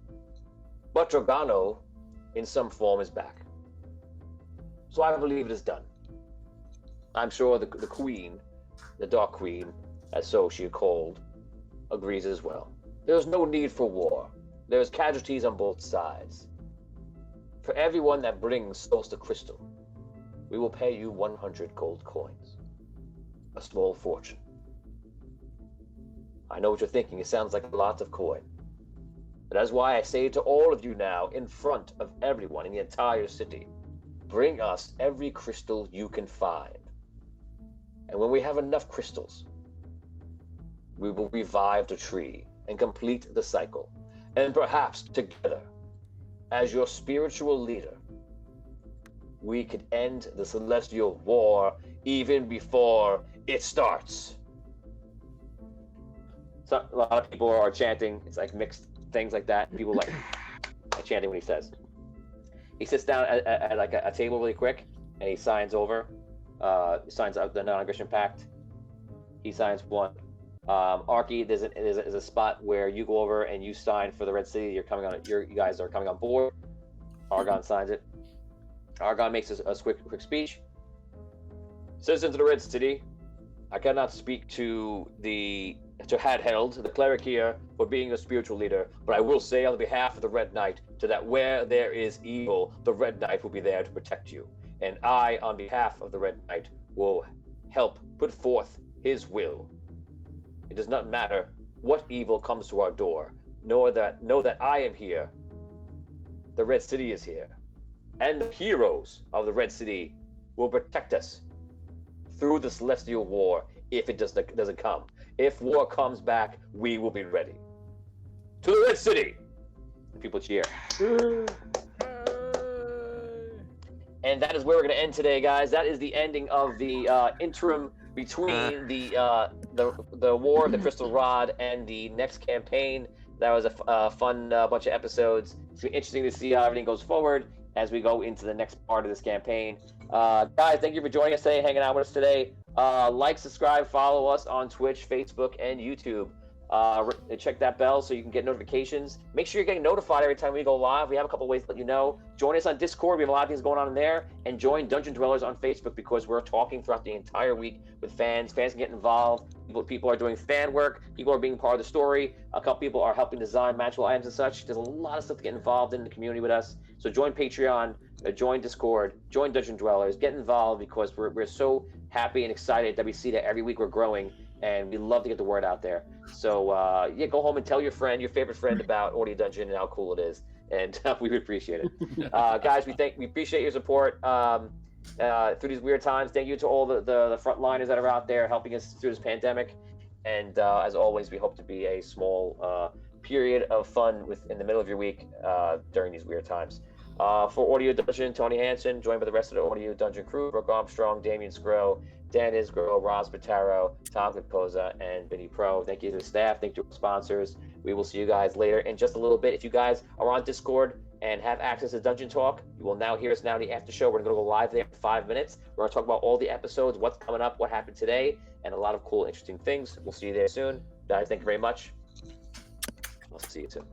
But Dragano, in some form, is back. So I believe it is done. I'm sure the Queen, the Dark Queen, as so she is called, agrees as well. There's no need for war. There's casualties on both sides. For everyone that brings Solstice Crystal, we will pay you 100 gold coins. A small fortune. I know what you're thinking. It sounds like lots of coin. But that's why I say to all of you now, in front of everyone in the entire city, bring us every crystal you can find. And when we have enough crystals, we will revive the tree and complete the cycle. And perhaps together, as your spiritual leader, we could end the Celestial War even before it starts. So a lot of people are chanting. It's like mixed things like that. People like chanting when he says. He sits down at like a table really quick, and he signs over. Signs out the non-aggression pact. He signs one. Arky, there's a spot where you go over and you sign for the Red City. You guys are coming on board. Argon signs it. Argon makes a quick speech. Citizens of the Red City, I cannot speak to Hadheld, the cleric here, for being a spiritual leader, but I will say on behalf of the Red Knight, that where there is evil, the Red Knight will be there to protect you. And I, on behalf of the Red Knight, will help put forth his will. It does not matter what evil comes to our door. Know that I am here. The Red City is here. And the heroes of the Red City will protect us through the Celestial War if it doesn't come. If war comes back, we will be ready. To the Red City! People cheer. And that is where we're going to end today, guys. That is the ending of the interim between the War of the Crystal Rod and the next campaign. That was a fun bunch of episodes. It's been interesting to see how everything goes forward as we go into the next part of this campaign. Guys, thank you for joining us today, hanging out with us today. Like, subscribe, follow us on Twitch, Facebook, and YouTube. Check that bell so you can get notifications. Make sure you're getting notified every time we go live. We have a couple ways to let you know. Join us on Discord. We have a lot of things going on in there. And join Dungeon Dwellers on Facebook because we're talking throughout the entire week with fans. Fans can get involved. People are doing fan work. People are being part of the story. A couple people are helping design magical items and such. There's a lot of stuff to get involved in the community with us. So join Patreon, join Discord, join Dungeon Dwellers. Get involved because we're so happy and excited that we see that every week we're growing. And we love to get the word out there. So go home and tell your favorite friend about Audio Dungeon and how cool it is, and we would appreciate it. Guys, we appreciate your support through these weird times. Thank you to all the frontliners that are out there helping us through this pandemic. And as always, we hope to be a small period of fun in the middle of your week during these weird times. For Audio Dungeon, Tony Hansen, joined by the rest of the Audio Dungeon crew: Brooke Armstrong, Damian Scrow, Dan Isgro, Roz Bataro, Tom Capoza, and Vinny Pro. Thank you to the staff. Thank you to our sponsors. We will see you guys later in just a little bit. If you guys are on Discord and have access to Dungeon Talk, you will now hear us now in the after show. We're going to go live there for 5 minutes. We're going to talk about all the episodes, what's coming up, what happened today, and a lot of cool, interesting things. We'll see you there soon. Guys, thank you very much. We'll see you soon.